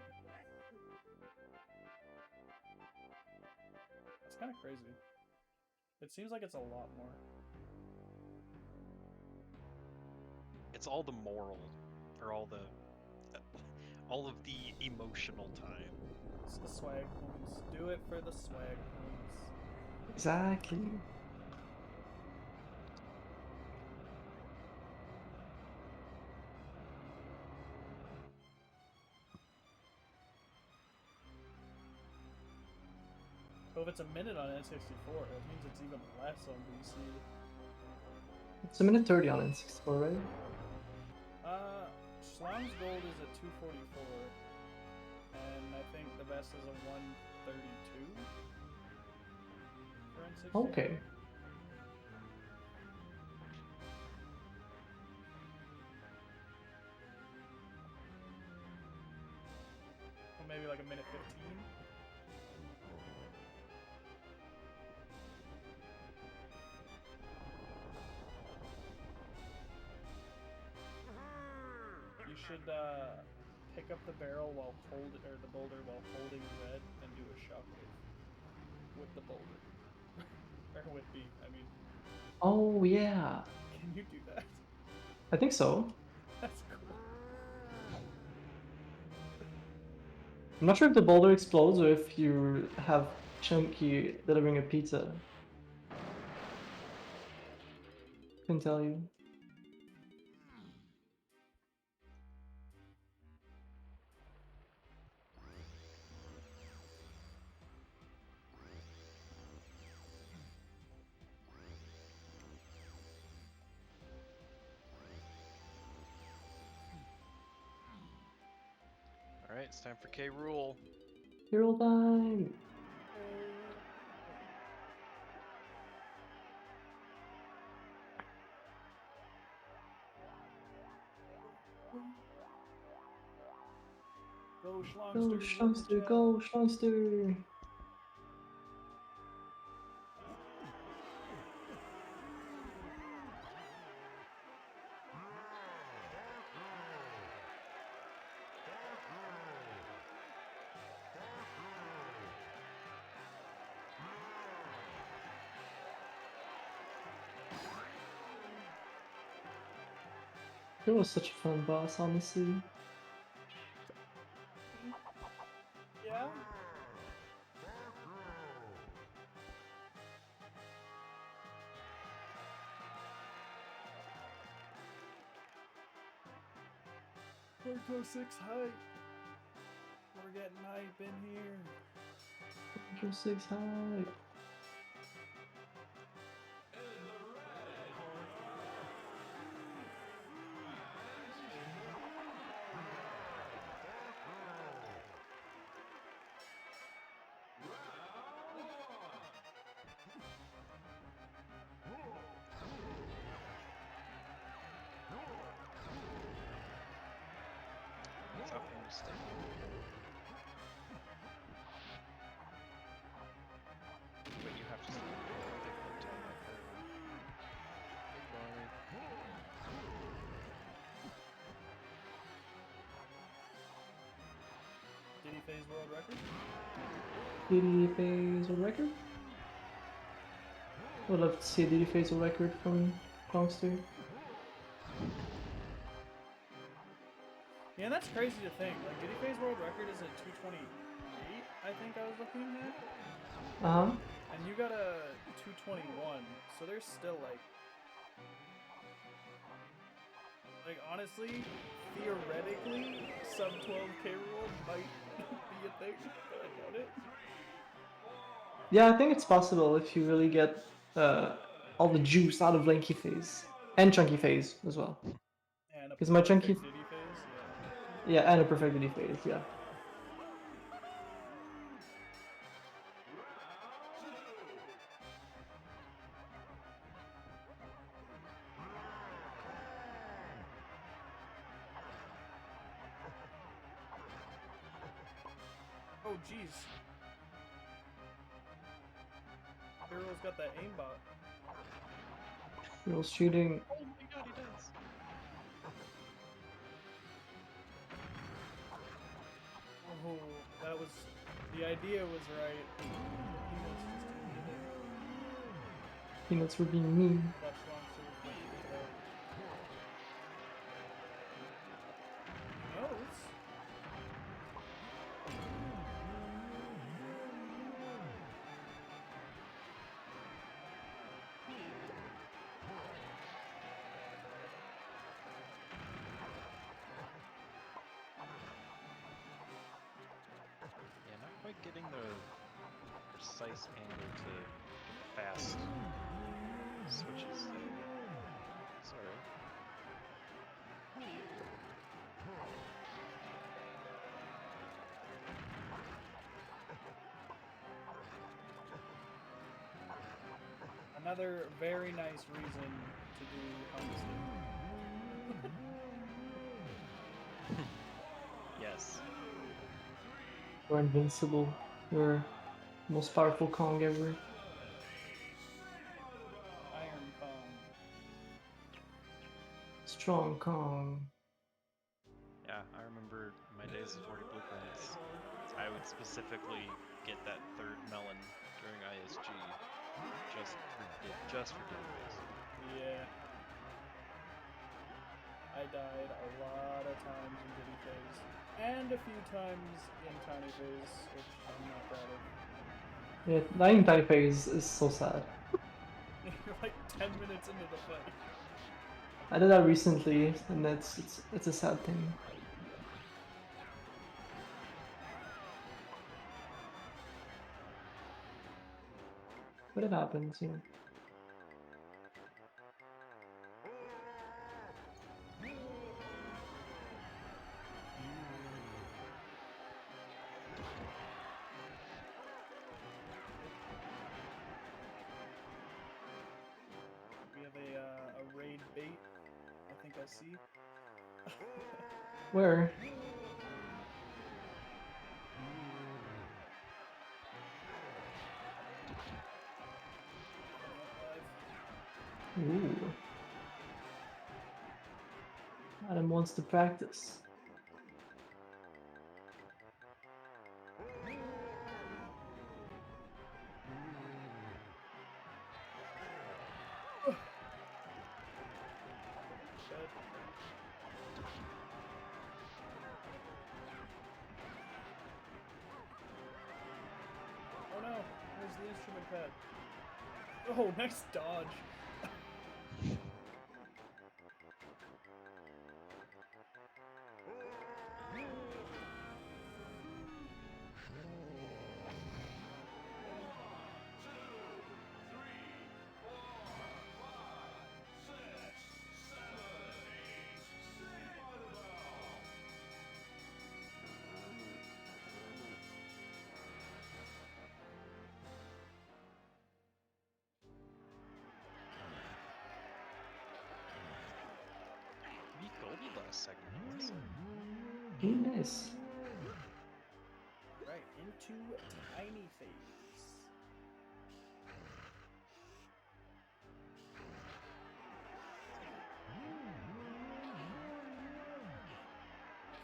That's kind of crazy. It seems like it's a lot more. It's all the moral for all of the emotional time. It's the swag points. Do it for the swag points. Exactly. So if it's a minute on N64, that means it's even less on PC. It's a minute 30 on N64, right? Schlong's Gold is at 244, and I think the best is a 132 for N64. Okay. Or maybe like a minute 15. You should pick up the barrel while the boulder while holding red and do a shockwave with the boulder. Or with B, I mean. Oh, yeah. Can you do that? I think so. That's cool. I'm not sure if the boulder explodes or if you have Chunky delivering a pizza. Couldn't tell you. All right, it's time for K. Rool. Hero time! Go Go, Schlongster! Schlongster! Go, Schlongster! It was such a fun boss, honestly. Yeah? Porto 6 hype! We're getting hype in here. Control 6 high. It's up on the stick. But you have to still take the time out there. Big boy. Did he phase world record? Did he phase a record? Would love to see a Did he phase a record from Schlongster. Yeah, that's crazy to think. Like, Did he phase world record is at 228, I think I was looking at. Uh-huh. And you got a 221, so there's still like honestly, theoretically, sub 12k rule might be a thing, but I doubt it. Yeah, I think it's possible if you really get all the juice out of Lanky phase. And Chunky phase as well. And a Because my Chunky... perfect Diddy phase, Yeah, and a perfect Diddy phase, yeah. Oh jeez. Hero's got that aimbot. Real shooting. Oh my god, he does! Oh, that was... The idea was right. Peanuts were being mean. That Schlongster was making it right. quite getting the precise angle to fast switches though. It's alright. Another very nice reason to do homestead. Yes. You're invincible. You're the most powerful Kong ever. Iron Kong. Strong Kong. Yeah, I remember my days of 40 blueprints. I would specifically get that third melon during ISG just for Doughboys. Yeah. I died a lot of times in Diddy phase. And a few times in Tiny phase, which I'm not proud of. Yeah, dying Tiny phase is so sad. You're like 10 minutes into the fight. I did that recently, and it's a sad thing. But it happens, you know. We have a raid bait, I think I see. Where? Ooh. Adam wants to practice. Oh no, where's the instrument pad? Oh, nice dodge. We golded last segment, it looks like. Ooh, nice. Right, into Tiny phase.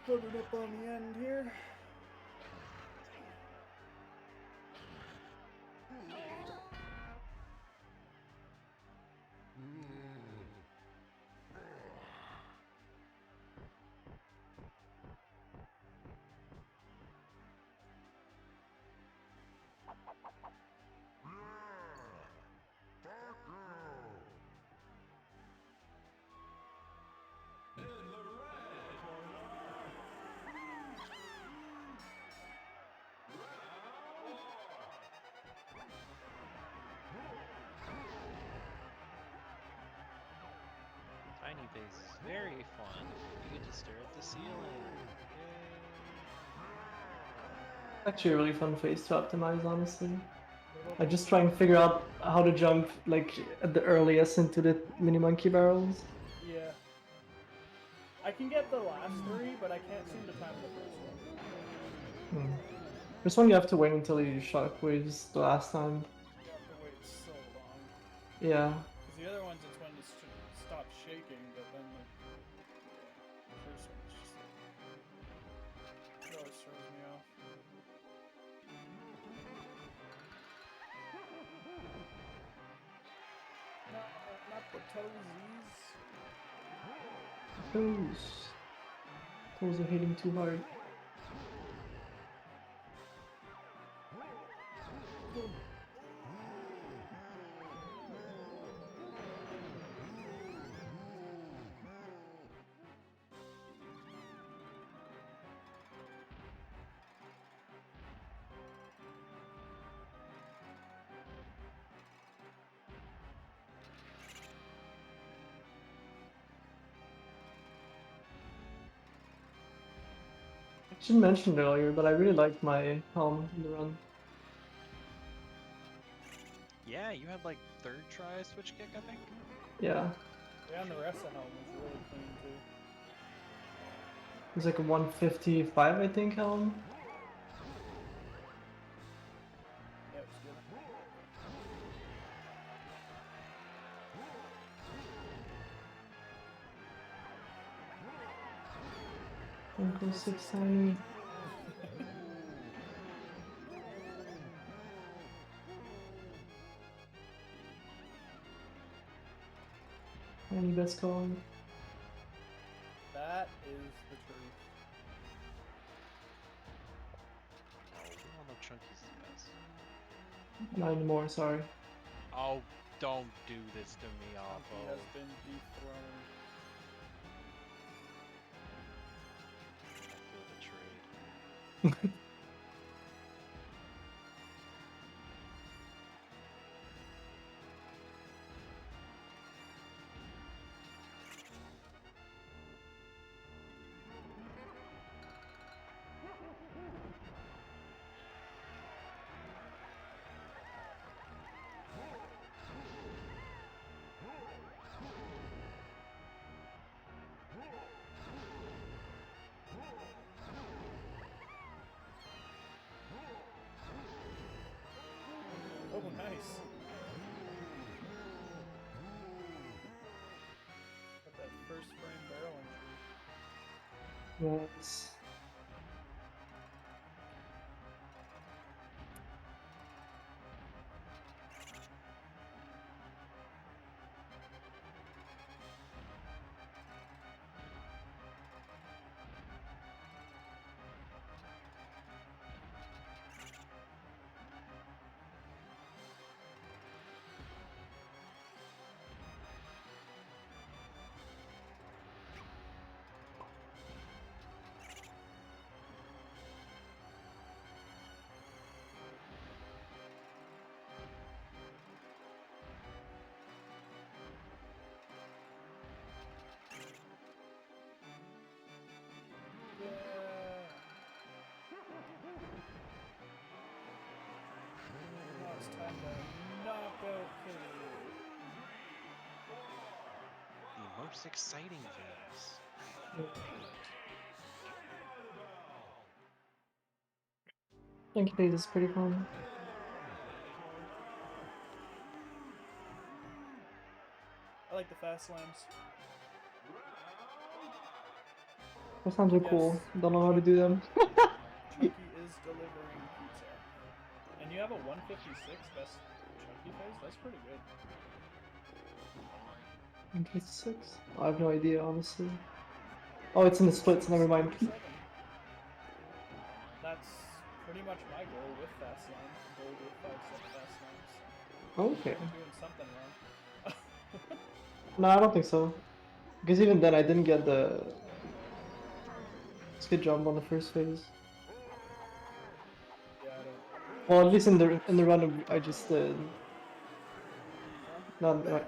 Coming up on the end here. Tiny phase is very fun. You get to stare at the ceiling. Actually a really fun phase to optimize, honestly. I just try and figure out how to jump like at the earliest into the mini monkey barrels. Yeah. I can get the last three, but I can't seem to time the first one. This one you have to wait until you shockwaves the last time. You have to wait so long. Yeah. Because the other ones, it's when it stops shaking, but then the first one is just like... It always throws me off. No, not the toesies. Toes are hitting too hard. should mention earlier, but I really liked my helm in the run. Yeah, you had like third try switch kick, I think. Yeah, Yeah, and the rest of helm was really clean too. it was like a 155, I think, helm. Yeah, it was good. Uncle 6 tiny. Any best calling? That is the truth. No, we all know Chunky's the best. Not anymore, sorry. Oh, don't do this to me, He has Alpha. been dethroned. I feel betrayed. Oh, nice. Got that first frame barrel entry. Yes. Yeah. Now it's time to knock out Kitty. The most exciting phase. Thank you, this is pretty fun. I like the fast slams. Those sounds are cool. Yes. Don't know how to do them. Chunky is delivering pizza. And you have a 156 best Chunky phase? That's pretty good. 156? I have no idea, honestly. Oh, it's in the splits, never mind. 7. That's pretty much my goal with fast slams. Goal with 5-step fast slams. Okay. I'm doing something wrong. No, I don't think so. Because even then, I didn't get the skid jump on the first phase. Yeah, I don't. Well, at least in the run, I just did. Not right.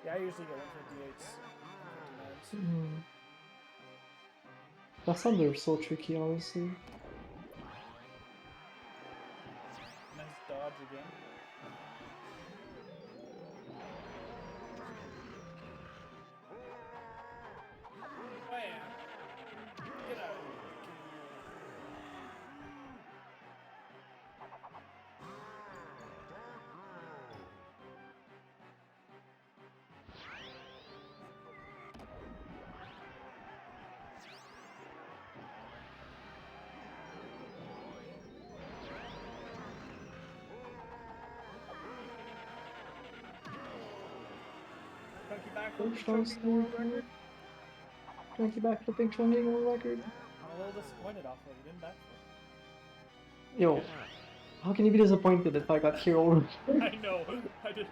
Yeah, I usually get 158s. 159s. That sounds are so tricky, honestly. Nice dodge again. Bam! Get out of here. Chunky backflip, Chunky world record. Chunky backflipping, Chunky world record. I'm a little disappointed off of it. Didn't backflip. Yo, how can you be disappointed if I got hero? I know. I did.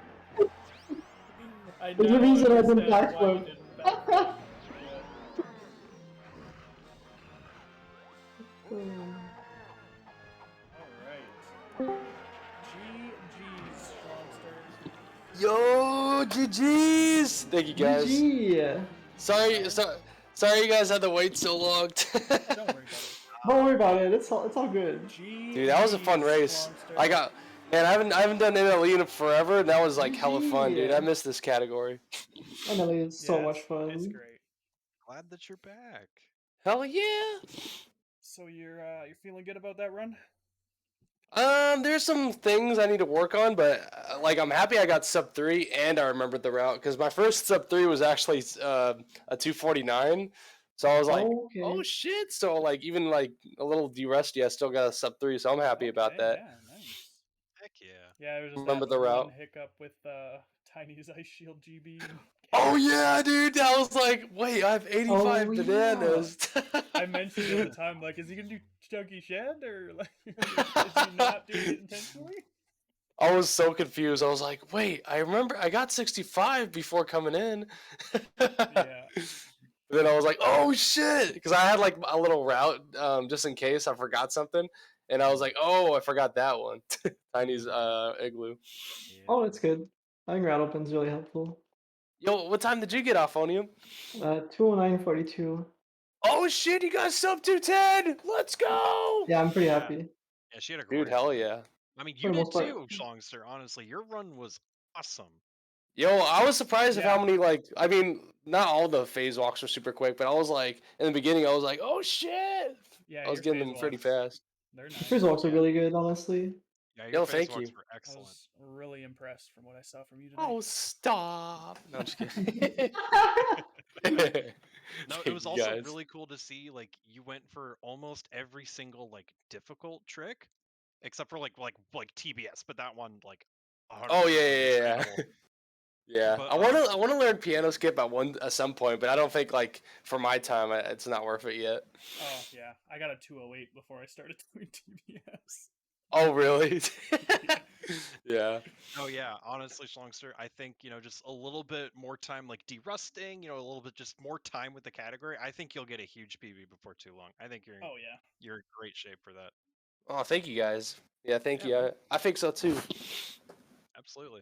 I There's a now reason I didn't understand why you backflip. didn't backflip. Alright. GG's, Strongster. Yo, GG's! Thank you guys. GG! Sorry Sorry you guys had to wait so long. Don't worry about it. Don't worry about it. It's all good. Dude, that was a fun race. Schlongster. Man, I haven't done NLE in forever, and that was like hella fun, dude. GG. I miss this category. NLE is so Yeah, much It's fun. great. Glad that you're back. Hell yeah. So you're feeling good about that run? There's some things I need to work on, but like I'm happy I got sub 3 and I remembered the route because my first sub 3 was actually a 249. So I was like, Okay. oh shit. So like even like a little de-rusty, I still got a sub 3, so I'm happy about Okay, that. Yeah, nice. Heck yeah. Yeah, it was just Remember that the one route? hiccup with Tiny's Ice Shield GB. Oh yeah, dude. I was like, wait, I have 85 Oh, yeah. bananas. I mentioned it at the time, like, is he gonna do Chunky Shed or like, is he not doing it intentionally? I was so confused. I was like, wait, I remember I got 65 before coming in. Yeah. Then I was like, oh shit, because I had like a little route just in case I forgot something, and I was like, oh, I forgot that one. Tiny's igloo. Yeah. Oh, it's good. I think route open's really helpful. Yo, what time did you get off, Auphonium? 209.42. Oh shit, you got sub 210. Let's go. Yeah, I'm pretty Yeah. happy. Yeah, she had a great Dude, hell run. yeah. I mean, For you the did most part. too, Schlongster. Honestly, your run was awesome. Yo, I was surprised at how Yeah. many like I mean, not all the phase walks were super quick, but I was like in the beginning I was like, oh shit. Yeah, I was your getting phase them pretty walks, fast. They're nice. Phase walks are Yeah. really good, honestly. Yeah, your Yo, face thank walks you. were I excellent. was really impressed from what I saw from you tonight. Oh, stop. No, I'm just kidding. No, it Thank was you, also guys. really cool to see like you went for almost every single like difficult trick, except for like TBS, but that one like 100% Oh yeah, was yeah. trainable. Yeah, But, I want to learn piano skip at some point, but I don't think like for my time it's not worth it yet. Oh yeah, I got a 208 before I started doing TBS. Oh really? Yeah. Yeah. Oh yeah, honestly, Schlongster, I think just a little bit more time like derusting, a little bit just more time with the category. I think you'll get a huge PB before too long. I think Oh yeah. you're in great shape for that. Oh, thank you guys. Yeah, thank Yeah, you. man. I think so too. Absolutely.